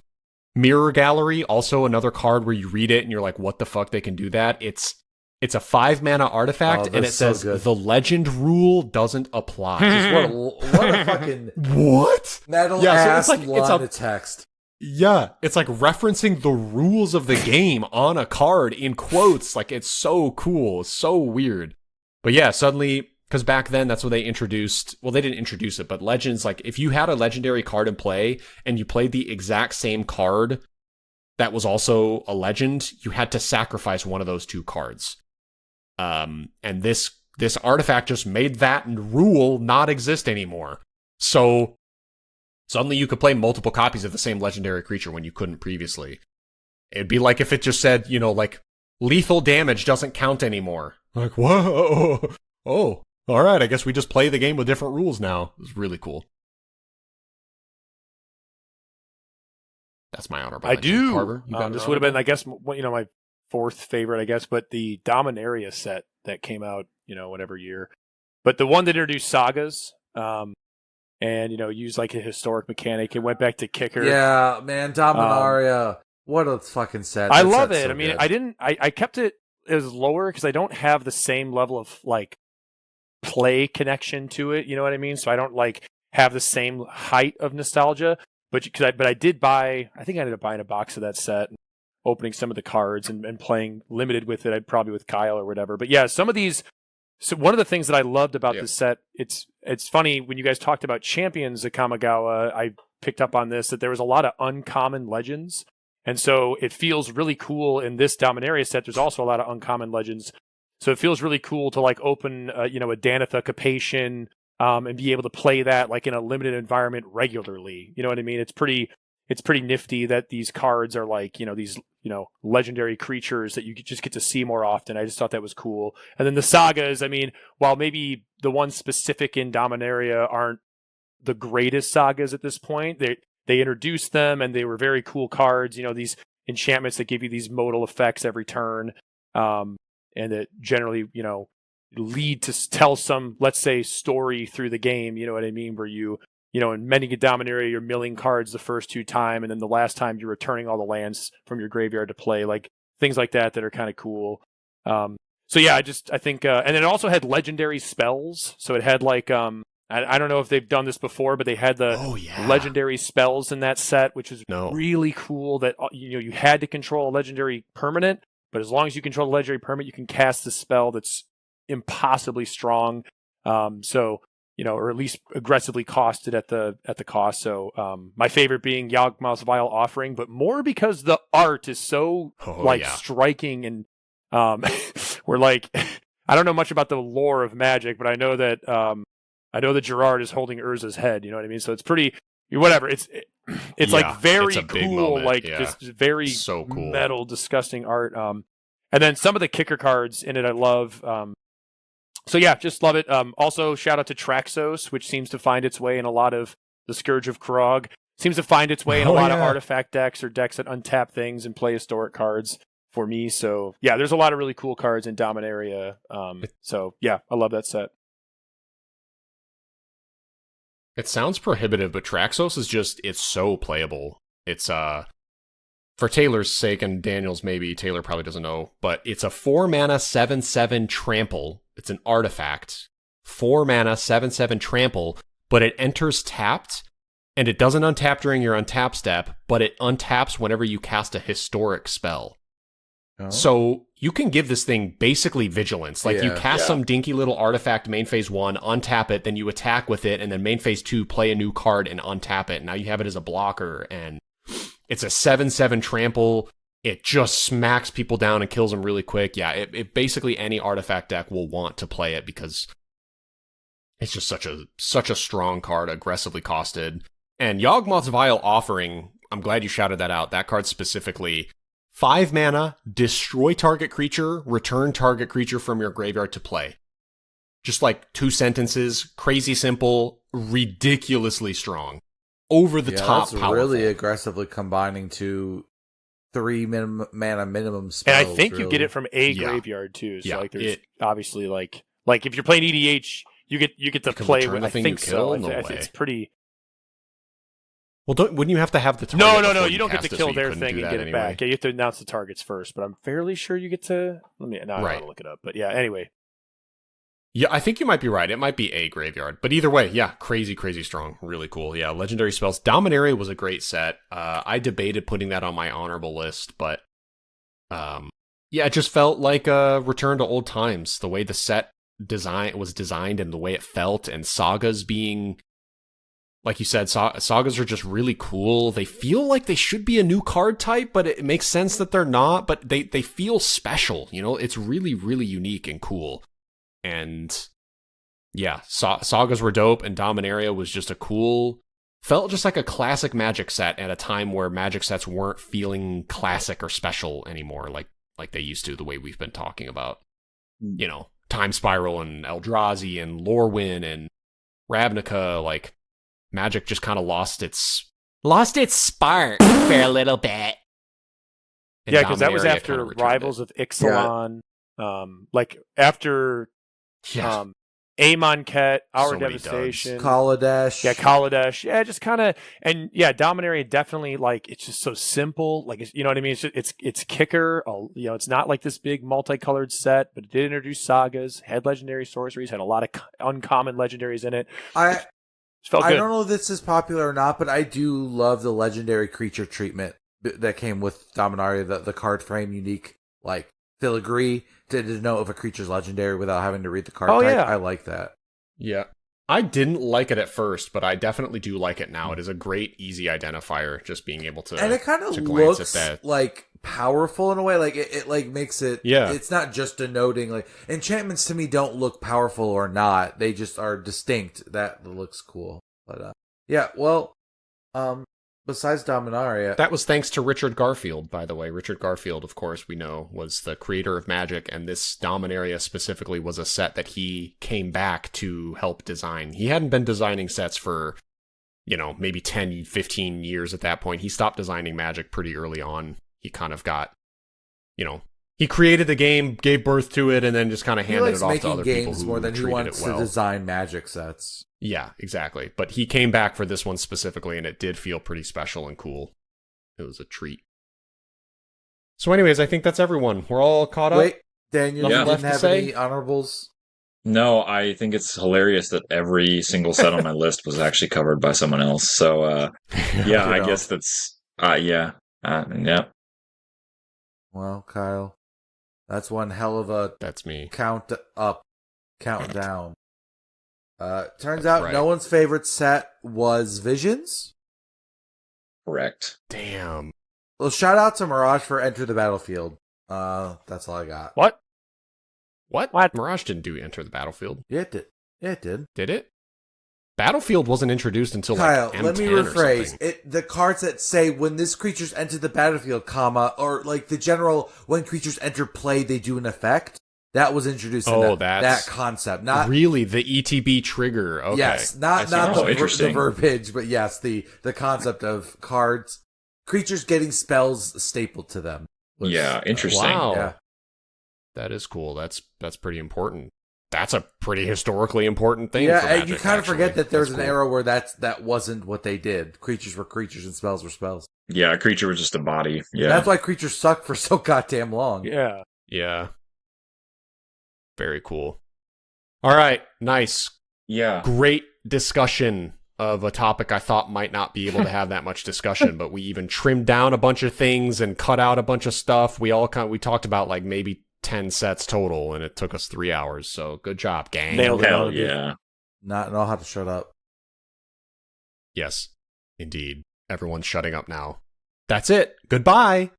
Mirror Gallery, also another card where you read it and you're like, what the fuck, they can do that? It's a 5 mana artifact, and it says the legend rule doesn't apply. What a fucking what? metal Yeah, so ass it's like line of text. Yeah, it's like referencing the rules of the game on a card in quotes. Like, it's so cool, so weird. But yeah, suddenly, because back then that's when they introduced, well, they didn't introduce it, but Legends, like, if you had a legendary card in play and you played the exact same card that was also a legend, you had to sacrifice one of those 2 cards. And this artifact just made that rule not exist anymore. So suddenly you could play multiple copies of the same legendary creature when you couldn't previously. It'd be like if it just said, like, lethal damage doesn't count anymore. Like, whoa, oh, all right, I guess we just play the game with different rules now. It's really cool. That's my honorable mention. I do. Carver, you got this would have been, I guess, my 4th favorite, I guess, but the Dominaria set that came out, whatever year. But the one that introduced sagas, and used like a historic mechanic. It went back to kicker. Yeah, man, Dominaria. What a fucking set. I That love set's it. so I mean, good. I kept it as lower because I don't have the same level of like play connection to it. You know what I mean? So I don't like have the same height of nostalgia. But I did buy. I think I ended up buying a box of that set, and opening some of the cards and playing limited with it. I'd probably with Kyle or whatever. But yeah, some of these. So one of the things that I loved about this set, it's funny when you guys talked about Champions of Kamigawa, I picked up on this, that there was a lot of uncommon legends. And so it feels really cool in this Dominaria set. There's also a lot of uncommon legends. So it feels really cool to like open, a Danitha Capation, and be able to play that like in a limited environment regularly. You know what I mean? It's pretty nifty that these cards are like, these, legendary creatures that you just get to see more often. I just thought that was cool. And then the sagas, I mean, while maybe the ones specific in Dominaria aren't the greatest sagas at this point, they introduced them and they were very cool cards. These enchantments that give you these modal effects every turn, and that generally, lead to tell some, let's say, story through the game. You know what I mean? Where in Mending a Dominaria, you're milling cards the first 2 times, and then the last time you're returning all the lands from your graveyard to play, like things like that are kind of cool. So yeah, I think, and it also had legendary spells. So it had like, I don't know if they've done this before, but they had the legendary spells in that set, which was really cool. That you had to control a legendary permanent, but as long as you control a legendary permanent, you can cast the spell that's impossibly strong. Or at least aggressively costed at the cost. So my favorite being Yawgmoth's Vile Offering, but more because the art is so striking, and we're like, I don't know much about the lore of Magic, but I know that Gerard is holding Urza's head. You know what I mean? So it's pretty whatever. It's like very cool, moment. Like just very so cool, metal, disgusting art. And then some of the kicker cards in it, I love. So yeah, just love it. Also, shout out to Traxos, which seems to find its way in a lot of the Scourge of Krog. Seems to find its way in a lot of artifact decks or decks that untap things and play historic cards for me. So yeah, there's a lot of really cool cards in Dominaria. So yeah, I love that set. It sounds prohibitive, but Traxos is it's so playable. It's for Taylor's sake and Daniel's maybe, Taylor probably doesn't know, but it's a 4-mana 7/7 trample. It's an artifact. 4-mana 7/7 trample, but it enters tapped, and it doesn't untap during your untap step, but it untaps whenever you cast a historic spell. Oh. So you can give this thing basically vigilance. Like you cast some dinky little artifact main phase 1, untap it, then you attack with it, and then main phase 2, play a new card and untap it. Now you have it as a blocker, and it's a 7/7 trample. It just smacks people down and kills them really quick. Yeah, it basically any artifact deck will want to play it because it's just such a strong card, aggressively costed. And Yawgmoth's Vile Offering, I'm glad you shouted that out. That card specifically, 5 mana, destroy target creature, return target creature from your graveyard to play. Just like 2 sentences, crazy simple, ridiculously strong, over the top, that's powerful. really aggressively combining 3 mana minimum spells. And I think you really. get it from a Yeah. graveyard too. So Yeah, like there's obviously like if you're playing EDH, you get to can play return with. the I thing think you kill? so. No I think way. it's pretty. Well, wouldn't you have to have the target? No. before You don't get cast to it, kill so you their couldn't thing do and that get it anyway? back. Yeah, you have to announce the targets first. But I'm fairly sure you get to. I Right. gotta look it up. But yeah, anyway. Yeah, I think you might be right. It might be a graveyard. But either way, yeah, crazy, crazy strong. Really cool. Yeah, legendary spells. Dominaria was a great set. I debated putting that on my honorable list, but yeah, it just felt like a return to old times. The way the set was designed and the way it felt, and sagas being, like you said, sagas are just really cool. They feel like they should be a new card type, but it makes sense that they're not. But they feel special. You know, it's really, really unique and cool. And yeah, sagas were dope, and Dominaria was just felt just like a classic Magic set at a time where Magic sets weren't feeling classic or special anymore, like they used to, the way we've been talking about, you know, Time Spiral and Eldrazi and Lorwyn and Ravnica. Like, Magic just kind of lost its spark for a little bit. And Yeah, because that was Dominaria after kinda returned Rivals of Ixalan. Like after Yeah. Amonkhet, Our So many Devastation. Kaladesh. Yeah, Kaladesh. Yeah, just kind of, and yeah, Dominaria definitely, like, it's just so simple. Like, you know what I mean? It's kicker. You know, it's not like this big multicolored set, but it did introduce sagas, had legendary sorceries, had a lot of uncommon legendaries in it. I Felt good. don't know if this is popular or not, but I do love the legendary creature treatment that came with Dominaria, the card frame unique, like filigree to know if a creature's legendary without having to read the card type. Yeah. I like that. Yeah. I didn't like it at first, but I definitely do like it now. It is a great, easy identifier, just being able to, And it kind of glance looks at that. like powerful in a way. Like it like makes it. Yeah. It's not just denoting like enchantments to me don't look powerful or not. They just are distinct. That looks cool. But yeah. Well, besides Dominaria, That was thanks to Richard Garfield, by the way. Richard Garfield, of course, we know, was the creator of Magic, and this Dominaria specifically was a set that he came back to help design. He hadn't been designing sets for, you know, maybe 10, 15 years at that point. He stopped designing Magic pretty early on. He kind of got, you know, he created the game, gave birth to it, and then just kind of he handed likes it off to making other people games who more than he treated wants it well. to design Magic sets. Yeah, exactly. But he came back for this one specifically, and it did feel pretty special and cool. It was a treat. So anyways, I think that's everyone. We're all caught up. Wait, Daniel, Nothing you left didn't to have say? any honorables? No, I think it's hilarious that every single set on my list was actually covered by someone else. So, yeah, I Ditto. guess that's, yeah. Well, Kyle, that's one hell of a That's me. count up, count down. Turns That's out right. no one's favorite set was Visions. Correct. Damn. Well, shout out to Mirage for Enter the Battlefield. That's all I got. What? What? Mirage didn't do Enter the Battlefield, Yeah, it did. Yeah, it did. did it? Battlefield wasn't introduced until Kyle, like M10 let me or rephrase something. it. The cards that say when this creature's entered the battlefield, comma, or like the general when creatures enter play, they do an effect. That was introduced in Oh, that that's concept. Not really the ETB trigger. Okay. yes, I not see. not Oh, the interesting. verbiage, but yes, the concept of cards, creatures getting spells stapled to them. was, Yeah, interesting. Wow. Yeah. That is cool. That's pretty important. That's a pretty historically important thing. Yeah, for and Magic, you kind of actually. forget that there was That's an cool. era where that wasn't what they did. Creatures were creatures and spells were spells. Yeah, a creature was just a body. Yeah. That's why creatures suck for so goddamn long. Yeah. Yeah. Very cool. All right. Nice. Yeah. Great discussion of a topic I thought might not be able to have that much discussion, but we even trimmed down a bunch of things and cut out a bunch of stuff. We talked about like maybe 10 sets total, and it took us 3 hours. So good job, gang. Nailed it. Hell yeah. Not know how to shut up. Yes, indeed. Everyone's shutting up now. That's it. Goodbye.